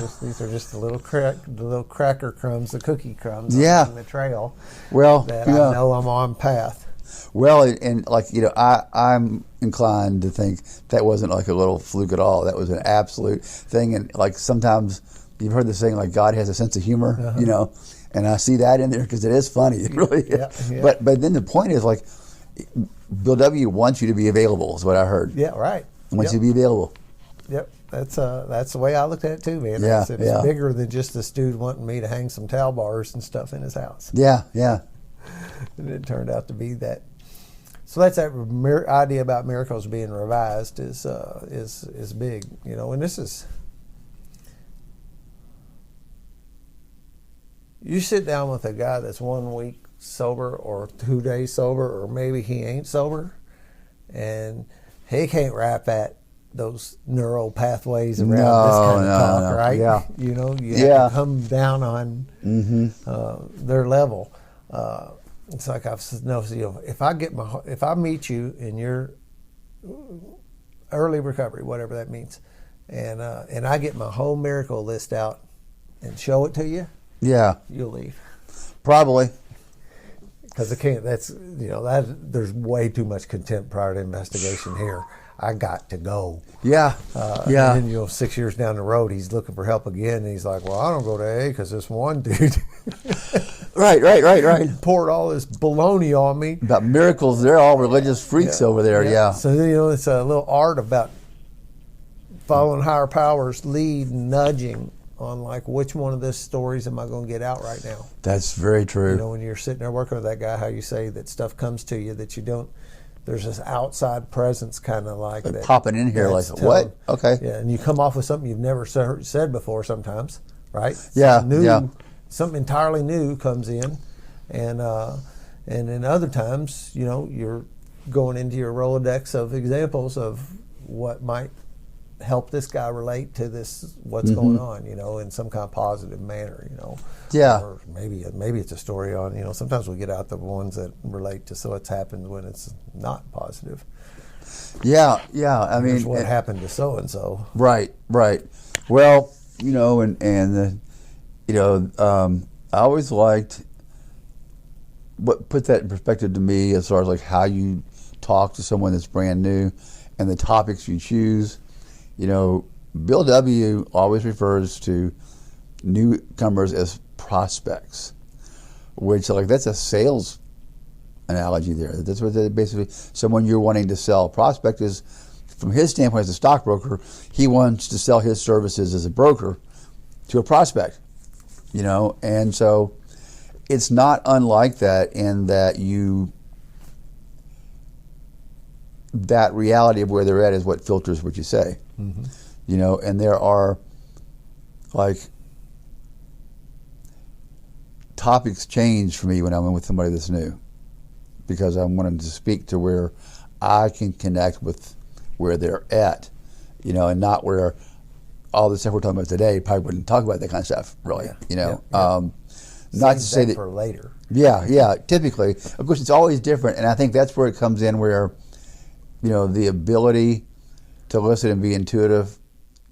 [SPEAKER 1] just the little cracker crumbs, the cookie crumbs on the trail.
[SPEAKER 2] Well,
[SPEAKER 1] that I know I'm on path.
[SPEAKER 2] Well, and I'm inclined to think that wasn't like a little fluke at all. That was an absolute thing. And like sometimes you've heard the saying, like God has a sense of humor, and I see that in there because it is funny. It really is. Yeah. But then the point is, like, Bill W. wants you to be available is what I heard.
[SPEAKER 1] Yeah, right.
[SPEAKER 2] Wants you to be available.
[SPEAKER 1] Yep, that's the way I looked at it too, man.
[SPEAKER 2] Yeah,
[SPEAKER 1] it's bigger than just this dude wanting me to hang some towel bars and stuff in his house.
[SPEAKER 2] Yeah.
[SPEAKER 1] And it turned out to be that. So that's that idea about miracles being revised is big, And this is, you sit down with a guy that's 1 week sober or 2 days sober, or maybe he ain't sober, and he can't wrap at those neural pathways around this kind of talk, right? Yeah. You have to come down on their level. It's like if I meet you in your early recovery, whatever that means, and I get my whole miracle list out and show it to you, you'll leave.
[SPEAKER 2] Probably.
[SPEAKER 1] Because there's way too much contempt prior to investigation here. I got to go.
[SPEAKER 2] Yeah.
[SPEAKER 1] Yeah. And then, 6 years down the road, he's looking for help again. And he's like, well, I don't go to AA because this one dude
[SPEAKER 2] Right.
[SPEAKER 1] poured all this baloney on me.
[SPEAKER 2] About miracles. They're all religious freaks over there. Yeah.
[SPEAKER 1] So, it's a little art about following higher powers, lead, nudging on like which one of these stories am I going to get out right now.
[SPEAKER 2] That's very true.
[SPEAKER 1] When you're sitting there working with that guy, how you say that stuff comes to you that you don't, there's this outside presence kind of like that.
[SPEAKER 2] Popping in here like, what? Okay.
[SPEAKER 1] Yeah, and you come off with something you've never said before sometimes, right?
[SPEAKER 2] Yeah,
[SPEAKER 1] Something entirely new comes in. And then other times, you're going into your Rolodex of examples of what might help this guy relate to this, what's going on, in some kind of positive manner,
[SPEAKER 2] Yeah.
[SPEAKER 1] Or maybe it's a story on, sometimes we get out the ones that relate to what's happened when it's not positive.
[SPEAKER 2] Yeah. I mean,
[SPEAKER 1] what happened to so and so.
[SPEAKER 2] Right. Well, I always liked what put that in perspective to me as far as like how you talk to someone that's brand new and the topics you choose. Bill W. always refers to newcomers as prospects, which that's a sales analogy there. That's what basically someone you're wanting to sell. Prospect is, from his standpoint as a stockbroker, he wants to sell his services as a broker to a prospect, and so it's not unlike that in that that reality of where they're at is what filters what you say. And there are topics change for me when I'm with somebody that's new, because I'm wanting to speak to where I can connect with where they're at, and not where all the stuff we're talking about today probably wouldn't talk about that kind of stuff, really. Not to say that
[SPEAKER 1] for later.
[SPEAKER 2] Yeah. Typically, of course, it's always different, and I think that's where it comes in, where the ability to listen and be intuitive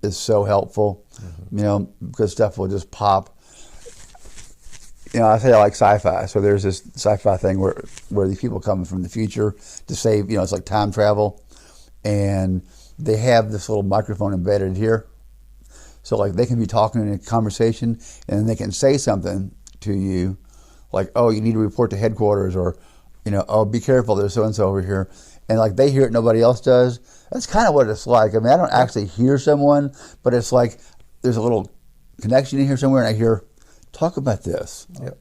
[SPEAKER 2] is so helpful, because stuff will just pop. I say I like sci-fi, so there's this sci-fi thing where these people come from the future to save, it's like time travel, and they have this little microphone embedded here, so they can be talking in a conversation, and they can say something to you, like, oh, you need to report to headquarters, or, oh, be careful, there's so-and-so over here, and they hear it, nobody else does. That's kind of what it's like. I mean, I don't actually hear someone, but it's like there's a little connection in here somewhere, and I hear, talk about this.
[SPEAKER 1] Yep.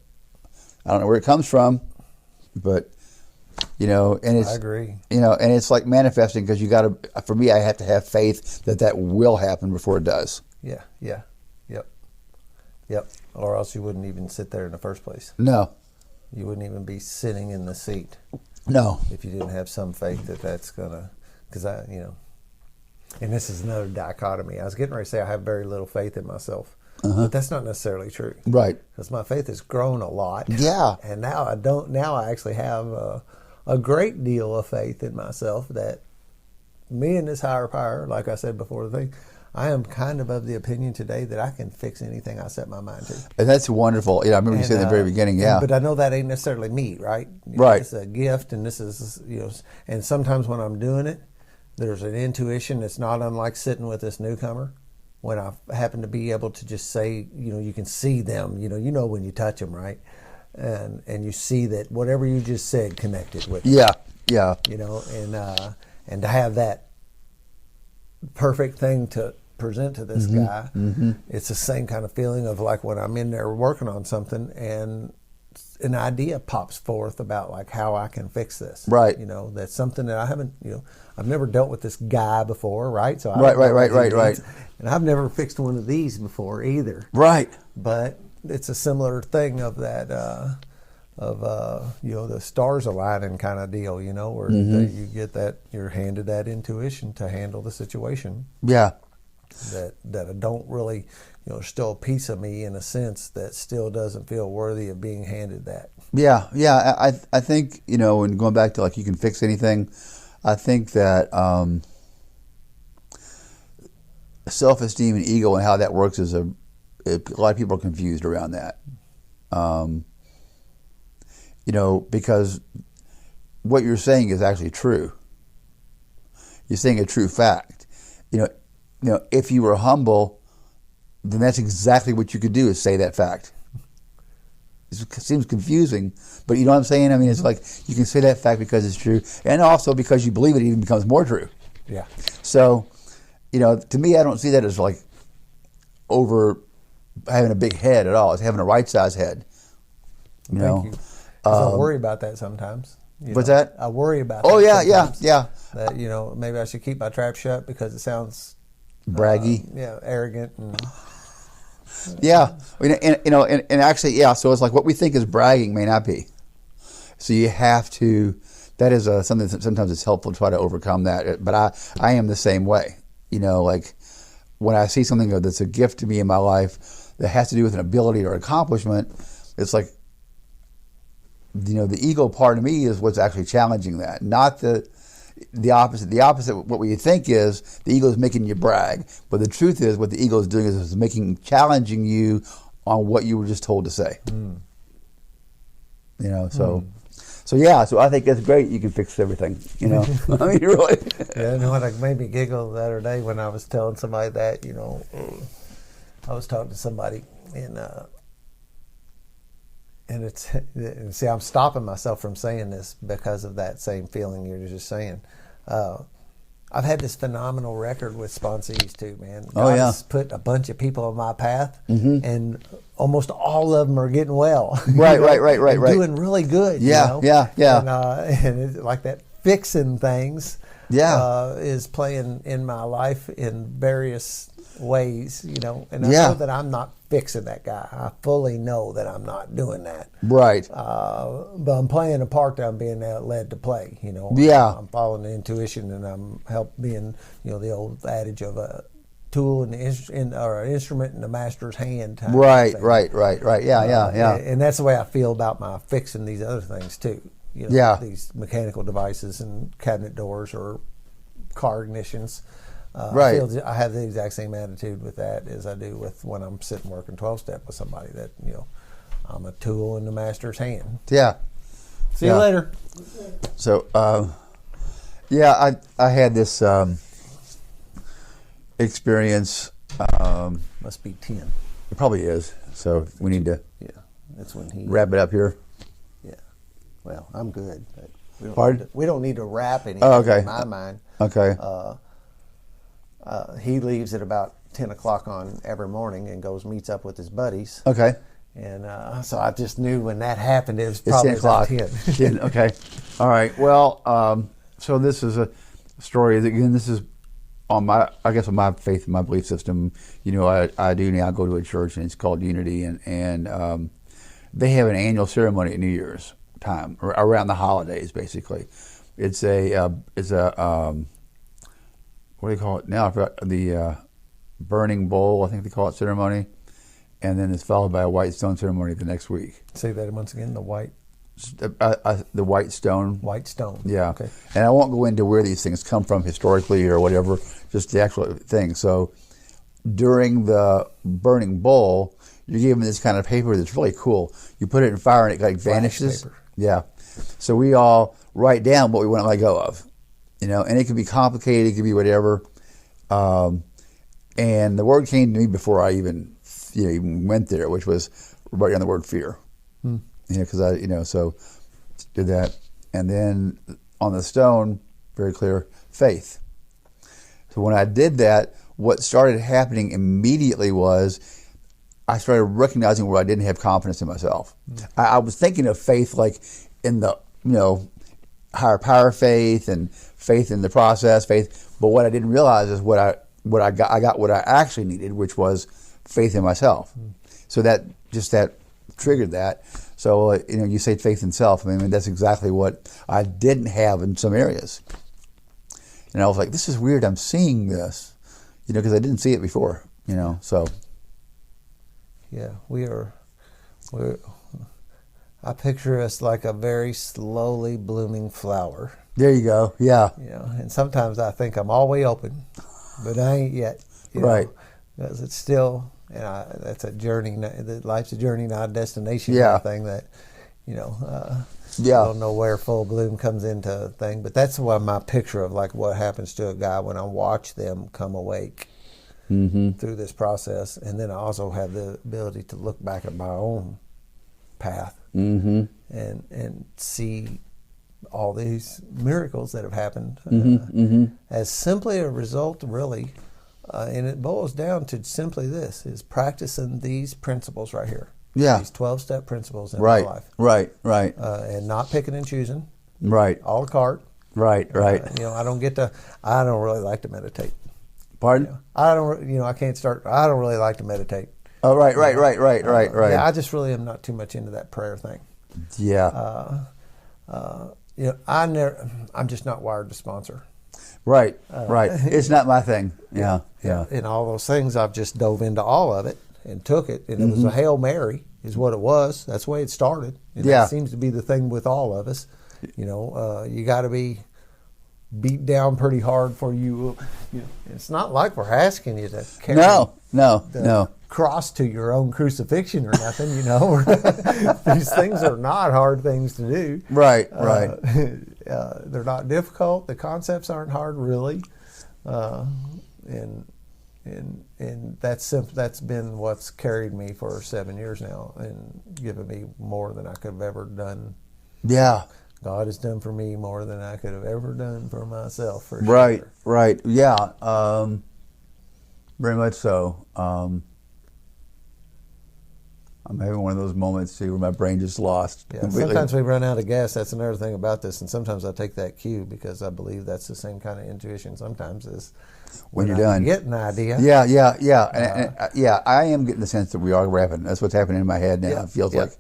[SPEAKER 2] I don't know where it comes from, but and it's,
[SPEAKER 1] I agree.
[SPEAKER 2] And it's like manifesting, because for me, I have to have faith that will happen before it does.
[SPEAKER 1] Yeah. Yep. Or else you wouldn't even sit there in the first place.
[SPEAKER 2] No.
[SPEAKER 1] You wouldn't even be sitting in the seat.
[SPEAKER 2] No.
[SPEAKER 1] If you didn't have some faith that's gonna, because and this is another dichotomy. I was getting ready to say I have very little faith in myself. But that's not necessarily true.
[SPEAKER 2] Right.
[SPEAKER 1] Because my faith has grown a lot.
[SPEAKER 2] Yeah.
[SPEAKER 1] And now I actually have a great deal of faith in myself that me and this higher power, like I said before the thing, I am kind of the opinion today that I can fix anything I set my mind to.
[SPEAKER 2] And that's wonderful. I remember you said in the very beginning, yeah.
[SPEAKER 1] But I know that ain't necessarily me, right?
[SPEAKER 2] Right.
[SPEAKER 1] It's a gift, and this is, and sometimes when I'm doing it, there's an intuition that's not unlike sitting with this newcomer. When I happen to be able to just say, you can see them, when you touch them, right? And you see that whatever you just said connected with them.
[SPEAKER 2] Yeah.
[SPEAKER 1] And to have that perfect thing to present to this guy, it's the same kind of feeling of like when I'm in there working on something and an idea pops forth about like how I can fix this.
[SPEAKER 2] Right.
[SPEAKER 1] That's something that I haven't, I've never dealt with this guy before, right? So
[SPEAKER 2] Right.
[SPEAKER 1] And I've never fixed one of these before either.
[SPEAKER 2] Right.
[SPEAKER 1] But it's a similar thing of that, the stars aligning kind of deal, where you get that, you're handed that intuition to handle the situation.
[SPEAKER 2] Yeah.
[SPEAKER 1] That I don't really, still a piece of me in a sense that still doesn't feel worthy of being handed that.
[SPEAKER 2] Yeah. I think, and going back to like you can fix anything, I think that self-esteem and ego and how that works is a lot of people are confused around that. Because what you're saying is actually true. You're saying a true fact. If you were humble, then that's exactly what you could do, is say that fact. It seems confusing, but you know what I'm saying? I mean, it's like you can say that fact because it's true, and also because you believe it even becomes more true.
[SPEAKER 1] Yeah.
[SPEAKER 2] So, to me, I don't see that as like over having a big head at all. It's having a right-sized head.
[SPEAKER 1] Thank you. 'Cause I worry about that sometimes.
[SPEAKER 2] What's that?
[SPEAKER 1] I worry about
[SPEAKER 2] Oh,
[SPEAKER 1] that
[SPEAKER 2] yeah,
[SPEAKER 1] sometimes.
[SPEAKER 2] yeah.
[SPEAKER 1] That, maybe I should keep my trap shut because it sounds
[SPEAKER 2] Braggy.
[SPEAKER 1] arrogant. And,
[SPEAKER 2] Yeah. And actually, yeah, so it's like what we think is bragging may not be. So you have to, that is something that sometimes it's helpful to try to overcome that. But I am the same way. Like when I see something that's a gift to me in my life that has to do with an ability or accomplishment, it's like, the ego part of me is what's actually challenging that, not the opposite. The opposite, what we think is the ego is making you brag, but the truth is what the ego is doing is challenging you on what you were just told to say. So I think that's great. You can fix everything. I mean, really.
[SPEAKER 1] Yeah, what made me giggle the other day when I was telling somebody that, I was talking to somebody and see, I'm stopping myself from saying this because of that same feeling you're just saying. I've had this phenomenal record with sponsees too, man. God has put a bunch of people on my path, and almost all of them are getting well.
[SPEAKER 2] Right.
[SPEAKER 1] Doing really good.
[SPEAKER 2] Yeah.
[SPEAKER 1] And it's like that fixing things. Is playing in my life in various ways, and I know that I'm not fixing that guy. I fully know that I'm not doing that.
[SPEAKER 2] Right.
[SPEAKER 1] But I'm playing a part that I'm being led to play, I'm following the intuition, and I'm being, the old adage of a tool or an instrument in the master's hand.
[SPEAKER 2] Right. Yeah.
[SPEAKER 1] And that's the way I feel about my fixing these other things too. These mechanical devices and cabinet doors or car ignitions.
[SPEAKER 2] Right.
[SPEAKER 1] I have the exact same attitude with that as I do with when I'm sitting working 12-step with somebody that, I'm a tool in the master's hand.
[SPEAKER 2] Yeah.
[SPEAKER 1] See you later.
[SPEAKER 2] So, I had this experience.
[SPEAKER 1] Must be 10.
[SPEAKER 2] It probably is. So we need to
[SPEAKER 1] that's when he
[SPEAKER 2] wrap it up here.
[SPEAKER 1] Yeah. Well, I'm good.
[SPEAKER 2] We
[SPEAKER 1] don't need to wrap anything in my mind.
[SPEAKER 2] Okay.
[SPEAKER 1] He leaves at about 10 o'clock on every morning and meets up with his buddies.
[SPEAKER 2] Okay.
[SPEAKER 1] And so I just knew when that happened, it was
[SPEAKER 2] It's
[SPEAKER 1] probably
[SPEAKER 2] 10 o'clock.
[SPEAKER 1] 10.
[SPEAKER 2] Okay. All right. Well, so this is a story. Again, this is on my faith and my belief system. I do now go to a church, and it's called Unity, and they have an annual ceremony at New Year's time, around the holidays, basically. It's a what do you call it now? I forgot, the burning bowl, I think they call it, ceremony, and then it's followed by a white stone ceremony the next week.
[SPEAKER 1] Say that once again. The white
[SPEAKER 2] stone.
[SPEAKER 1] White stone.
[SPEAKER 2] Yeah.
[SPEAKER 1] Okay.
[SPEAKER 2] And I won't go into where these things come from historically or whatever, just the actual thing. So during the burning bowl, you're given this kind of paper that's really cool. You put it in fire and it vanishes.
[SPEAKER 1] Paper.
[SPEAKER 2] Yeah. So we all write down what we want to let go of. And it can be complicated, it could be whatever. And the word came to me before I even went there, which was right on the word fear. Because so did that. And then on the stone, very clear, faith. So when I did that, what started happening immediately was I started recognizing where I didn't have confidence in myself. I was thinking of faith like in the, higher power faith and faith in the process, but what I didn't realize is what I got what I actually needed, which was faith in myself. So that triggered that. So you say faith in self. I mean, that's exactly what I didn't have in some areas. And I was like, this is weird. I'm seeing this, because I didn't see it before. So
[SPEAKER 1] yeah, we're. I picture us like a very slowly blooming flower.
[SPEAKER 2] There you go. Yeah.
[SPEAKER 1] And sometimes I think I'm all the way open, but I ain't yet.
[SPEAKER 2] Right.
[SPEAKER 1] Because it's still, that's a journey. Life's a journey, not a destination.
[SPEAKER 2] Yeah.
[SPEAKER 1] Thing that,
[SPEAKER 2] Yeah.
[SPEAKER 1] I don't know where full bloom comes into a thing, but that's why my picture of like what happens to a guy when I watch them come awake through this process. And then I also have the ability to look back at my own path and see all these miracles that have happened as simply a result, really, and it boils down to simply this, is practicing these principles right here.
[SPEAKER 2] Yeah.
[SPEAKER 1] These 12-step principles in my life.
[SPEAKER 2] Right.
[SPEAKER 1] And not picking and choosing.
[SPEAKER 2] Right.
[SPEAKER 1] A la carte.
[SPEAKER 2] Right.
[SPEAKER 1] I don't really like to meditate.
[SPEAKER 2] Pardon?
[SPEAKER 1] I don't really like to meditate.
[SPEAKER 2] Oh, right.
[SPEAKER 1] Yeah, I just really am not too much into that prayer thing.
[SPEAKER 2] Yeah.
[SPEAKER 1] I'm just not wired to sponsor.
[SPEAKER 2] Right. It's not my thing. Yeah.
[SPEAKER 1] And all those things, I've just dove into all of it and took it, and it was a Hail Mary is what it was. That's the way it started. And that seems to be the thing with all of us. You got to be beat down pretty hard for you. It's not like we're asking you to carry the cross to your own crucifixion or nothing. These things are not hard things to do.
[SPEAKER 2] Right.
[SPEAKER 1] They're not difficult. The concepts aren't hard, really, and that's been what's carried me for 7 years now and given me more than I could have ever done.
[SPEAKER 2] Yeah.
[SPEAKER 1] God has done for me more than I could have ever done for myself. For sure.
[SPEAKER 2] Right. Yeah. Very much so. I'm having one of those moments too where my brain just lost.
[SPEAKER 1] Yeah,
[SPEAKER 2] completely.
[SPEAKER 1] sometimes we run out of gas. That's another thing about this, and sometimes I take that cue because I believe that's the same kind of intuition. Sometimes is
[SPEAKER 2] when you're done,
[SPEAKER 1] get an idea.
[SPEAKER 2] Yeah. And I am getting the sense that we are wrapping. That's what's happening in my head now. It feels like.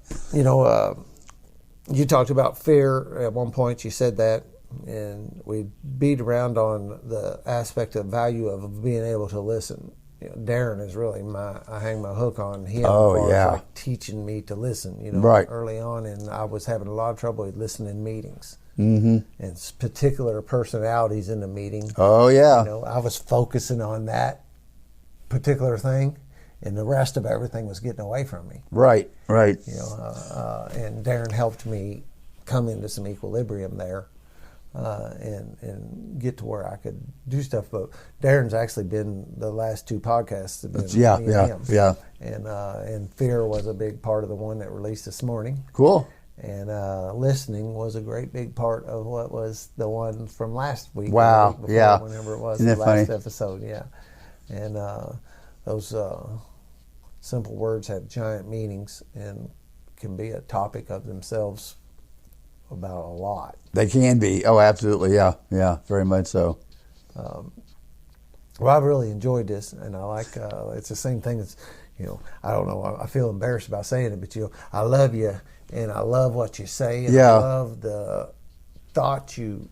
[SPEAKER 1] You talked about fear at one point. You said that, and we beat around on the aspect of value of being able to listen. Darren is really I hang my hook on him.
[SPEAKER 2] Oh, yeah.
[SPEAKER 1] Like teaching me to listen,
[SPEAKER 2] right.
[SPEAKER 1] Early on, and I was having a lot of trouble with listening in meetings.
[SPEAKER 2] Mm-hmm.
[SPEAKER 1] And particular personalities in the meeting.
[SPEAKER 2] Oh, yeah.
[SPEAKER 1] I was focusing on that particular thing, and the rest of everything was getting away from me.
[SPEAKER 2] Right.
[SPEAKER 1] And Darren helped me come into some equilibrium there. And get to where I could do stuff. But Darren's actually been the last 2 podcasts have been me and him. And fear was a big part of the one that released this morning.
[SPEAKER 2] Cool.
[SPEAKER 1] And listening was a great big part of what was the one from last week.
[SPEAKER 2] Wow.
[SPEAKER 1] Or the week before, whenever it was.
[SPEAKER 2] Isn't that
[SPEAKER 1] the last
[SPEAKER 2] funny?
[SPEAKER 1] episode. Yeah. And those simple words have giant meanings and can be a topic of themselves about a lot.
[SPEAKER 2] They can be. Oh, absolutely. Yeah, very much so.
[SPEAKER 1] Well, I've really enjoyed this, and I like. It's the same thing as, I don't know. I feel embarrassed about saying it, but I love you, and I love what you say, and I love the thought you,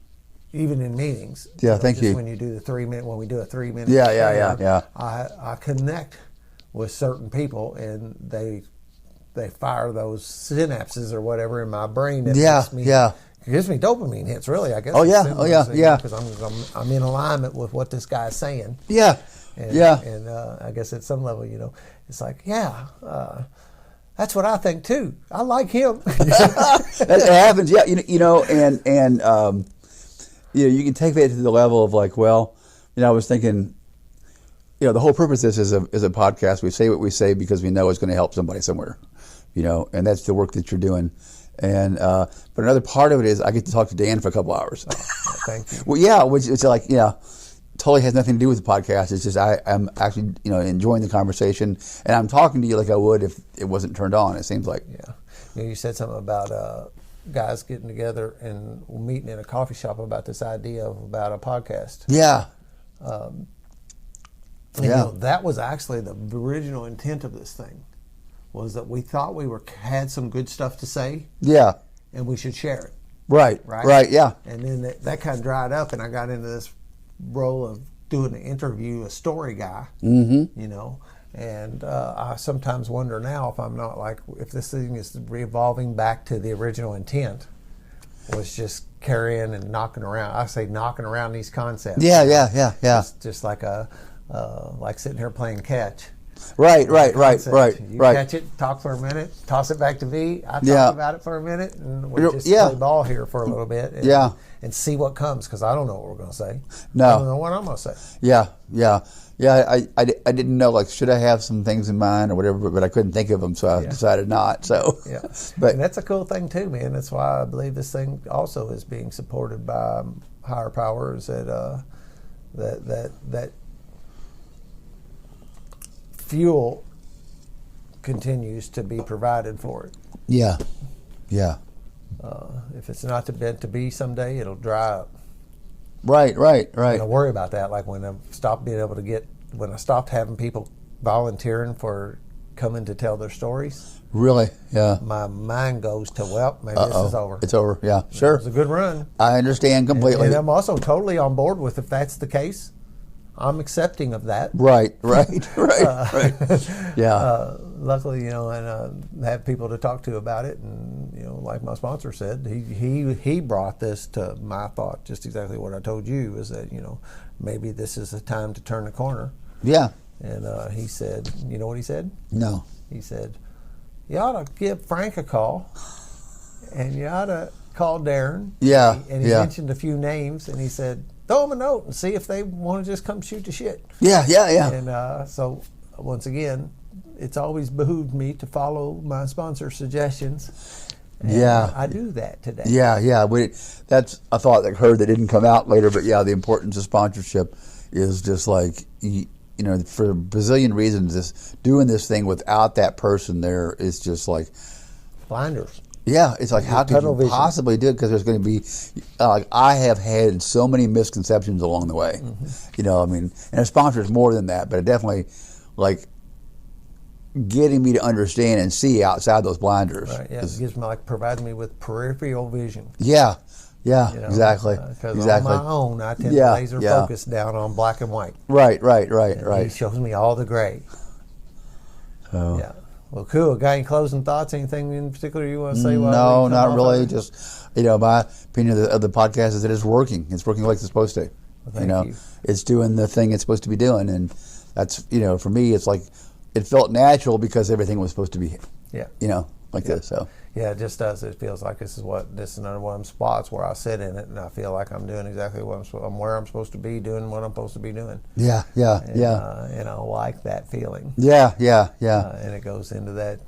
[SPEAKER 1] even in meetings.
[SPEAKER 2] Yeah, thank you.
[SPEAKER 1] When you do the 3-minute, when we do a 3-minute.
[SPEAKER 2] Yeah.
[SPEAKER 1] I connect with certain people, and they fire those synapses or whatever in my brain that it gives me dopamine hits, really, I guess. Because I'm in alignment with what this guy's saying. And I guess at some level, it's like, that's what I think too. I like him.
[SPEAKER 2] It happens, yeah. And you can take that to the level of like, I was thinking, the whole purpose of this is a podcast. We say what we say because we know it's going to help somebody somewhere. And that's the work that you're doing. And but another part of it is I get to talk to Dan for a couple hours.
[SPEAKER 1] Thank you.
[SPEAKER 2] Well, which it's like, totally has nothing to do with the podcast. It's just I'm actually, enjoying the conversation, and I'm talking to you like I would if it wasn't turned on. It seems like.
[SPEAKER 1] Yeah. You said something about guys getting together and meeting in a coffee shop about this idea about a podcast.
[SPEAKER 2] Yeah.
[SPEAKER 1] That was actually the original intent of this thing. Was that we thought we had some good stuff to say.
[SPEAKER 2] Yeah.
[SPEAKER 1] And we should share it.
[SPEAKER 2] Right. Yeah.
[SPEAKER 1] And then that kind of dried up, and I got into this role of doing an interview, a story guy.
[SPEAKER 2] Mm-hmm.
[SPEAKER 1] And I sometimes wonder now if this thing is revolving back to the original intent, was just carrying and knocking around. I say knocking around these concepts.
[SPEAKER 2] Yeah.
[SPEAKER 1] Just like like sitting here playing catch.
[SPEAKER 2] Right.
[SPEAKER 1] You catch it, talk for a minute, toss it back to V. I talk about it for a minute, and we just play ball here for a little bit. And, and see what comes, because I don't know what we're going to say.
[SPEAKER 2] No.
[SPEAKER 1] I don't know what I'm going to say.
[SPEAKER 2] Yeah. I didn't know, like, should I have some things in mind or whatever, but I couldn't think of them, so I decided not. So
[SPEAKER 1] but and that's a cool thing too, man. That's why I believe this thing also is being supported by higher powers. That fuel continues to be provided for it.
[SPEAKER 2] Yeah.
[SPEAKER 1] If it's not meant to be someday, it'll dry up.
[SPEAKER 2] Right.
[SPEAKER 1] I don't worry about that. Like when I stopped having people volunteering for coming to tell their stories.
[SPEAKER 2] Really? Yeah.
[SPEAKER 1] My mind goes to, well, maybe this is over.
[SPEAKER 2] It's over. Yeah. Sure.
[SPEAKER 1] It was a good run.
[SPEAKER 2] I understand completely.
[SPEAKER 1] And I'm also totally on board with, if that's the case, I'm accepting of that.
[SPEAKER 2] Right. Yeah.
[SPEAKER 1] Luckily, and have people to talk to about it, and like my sponsor said, he brought this to my thought, just exactly what I told you, is that maybe this is the time to turn the corner.
[SPEAKER 2] Yeah.
[SPEAKER 1] And he said, you know what he said?
[SPEAKER 2] No.
[SPEAKER 1] He said, you ought to give Frank a call, and you ought to call Darren.
[SPEAKER 2] Yeah.
[SPEAKER 1] And he mentioned a few names, and he said, throw them a note and see if they want to just come shoot the shit.
[SPEAKER 2] Yeah.
[SPEAKER 1] And so, once again, it's always behooved me to follow my sponsor suggestions. And I do that today.
[SPEAKER 2] Yeah. That's a thought that heard that didn't come out later, but the importance of sponsorship is just like, for a bazillion reasons, doing this thing without that person there is just like
[SPEAKER 1] blinders.
[SPEAKER 2] Yeah, it's like, how could you possibly do it? Because there's going to be, I have had so many misconceptions along the way. Mm-hmm. And a sponsor is more than that, but it definitely, getting me to understand and see outside those blinders.
[SPEAKER 1] Right, yeah, it gives me, provides me with peripheral vision.
[SPEAKER 2] Yeah, exactly.
[SPEAKER 1] Because on my own, I tend to laser focus down on black and white.
[SPEAKER 2] Right.
[SPEAKER 1] He shows me all the gray.
[SPEAKER 2] So.
[SPEAKER 1] Yeah. Well, cool. Got any closing thoughts? Anything in particular you want to say?
[SPEAKER 2] No, not really. Just, my opinion of the podcast is that it's working. It's working like it's supposed to.
[SPEAKER 1] Well, thank you.
[SPEAKER 2] It's doing the thing it's supposed to be doing. And that's, for me, it's like, it felt natural because everything was supposed to be, this. So.
[SPEAKER 1] Yeah, it just does. It feels like this is another one of them spots where I sit in it and I feel like I'm doing exactly what I'm where I'm supposed to be, doing what I'm supposed to be doing.
[SPEAKER 2] Yeah.
[SPEAKER 1] And I like that feeling.
[SPEAKER 2] Yeah.
[SPEAKER 1] And it goes into that,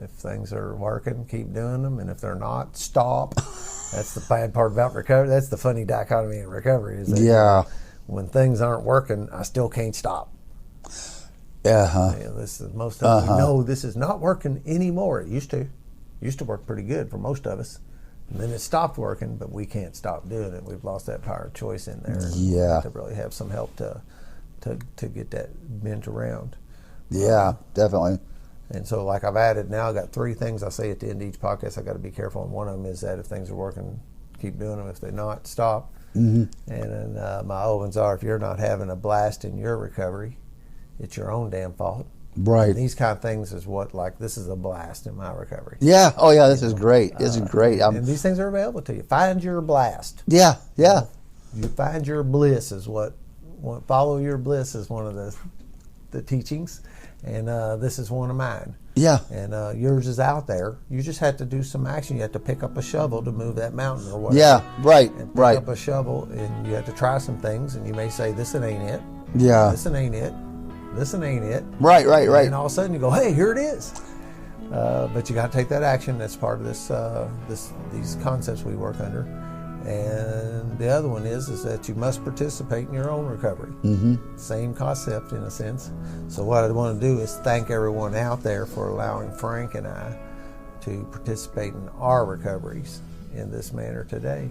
[SPEAKER 1] if things are working, keep doing them, and if they're not, stop. That's the bad part about recovery. That's the funny dichotomy in recovery, is that when things aren't working, I still can't stop. This is most of us. We know this is not working anymore. It used to work pretty good for most of us, and then it stopped working. But we can't stop doing it. We've lost that power of choice in there. To really have some help to get that bent around.
[SPEAKER 2] Yeah, definitely.
[SPEAKER 1] And so, I've added now, I got 3 things I say at the end of each podcast. I got to be careful, and one of them is that if things are working, keep doing them. If they're not, stop.
[SPEAKER 2] Mm-hmm.
[SPEAKER 1] And then my old ones are: if you're not having a blast in your recovery, it's your own damn fault.
[SPEAKER 2] Right.
[SPEAKER 1] And these kind of things is what, this is a blast in my recovery.
[SPEAKER 2] Yeah. Oh, yeah. This is great. This is great.
[SPEAKER 1] And these things are available to you. Find your blast.
[SPEAKER 2] Yeah.
[SPEAKER 1] You find your bliss is what follow your bliss is one of the teachings, and this is one of mine.
[SPEAKER 2] Yeah.
[SPEAKER 1] And yours is out there. You just have to do some action. You have to pick up a shovel to move that mountain or whatever.
[SPEAKER 2] Yeah. Right.
[SPEAKER 1] And pick up a shovel, and you have to try some things, and you may say, "This ain't it."
[SPEAKER 2] Yeah.
[SPEAKER 1] This ain't it. This ain't it.
[SPEAKER 2] Right.
[SPEAKER 1] And all of a sudden you go, hey, here it is. But you got to take that action. That's part of these concepts we work under. And the other one is that you must participate in your own recovery.
[SPEAKER 2] Mm-hmm.
[SPEAKER 1] Same concept in a sense. So what I want to do is thank everyone out there for allowing Frank and I to participate in our recoveries in this manner today.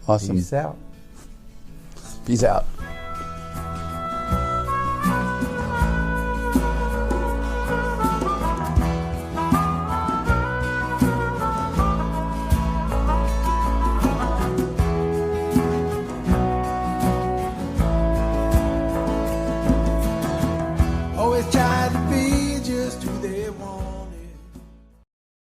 [SPEAKER 2] Awesome.
[SPEAKER 1] Peace out.
[SPEAKER 2] Peace out.